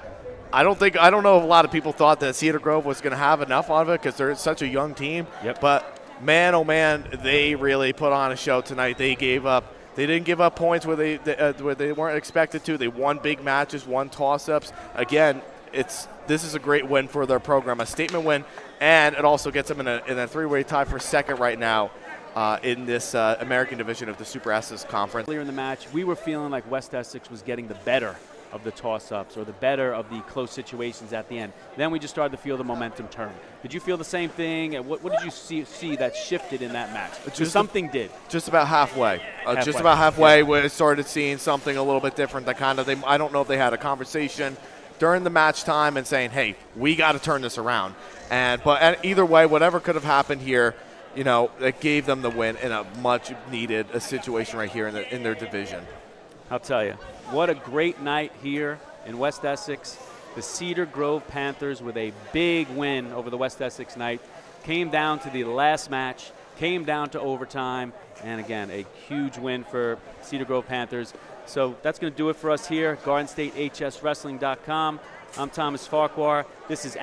Speaker 8: I don't know if a lot of people thought that Cedar Grove was going to have enough of it because they're such a young team.
Speaker 5: Yep.
Speaker 8: But man, oh man, they really put on a show tonight. They gave up. They didn't give up points where they weren't expected to. They won big matches, won toss-ups. Again, this is a great win for their program, a statement win, and it also gets them in a three-way tie for second right now in this American division of the Super Essex Conference.
Speaker 5: Earlier in the match, we were feeling like West Essex was getting the better of the toss-ups or the better of the close situations at the end. Then we just started to feel the momentum turn. Did you feel the same thing? And what did you see that shifted in that match? Just something did.
Speaker 8: Just about halfway.
Speaker 5: Halfway.
Speaker 8: Just about halfway where I started seeing something a little bit different. That kind of, I don't know if they had a conversation during the match time and saying, hey, we got to turn this around. But either way, whatever could have happened here, you know, it gave them the win in a much needed situation right here in their division.
Speaker 5: I'll tell you, what a great night here in West Essex. The Cedar Grove Panthers with a big win over the West Essex Knights. Came down to the last match, came down to overtime, and again, a huge win for Cedar Grove Panthers. So that's going to do it for us here at GardenStateHSWrestling.com. I'm Thomas Farquhar. This is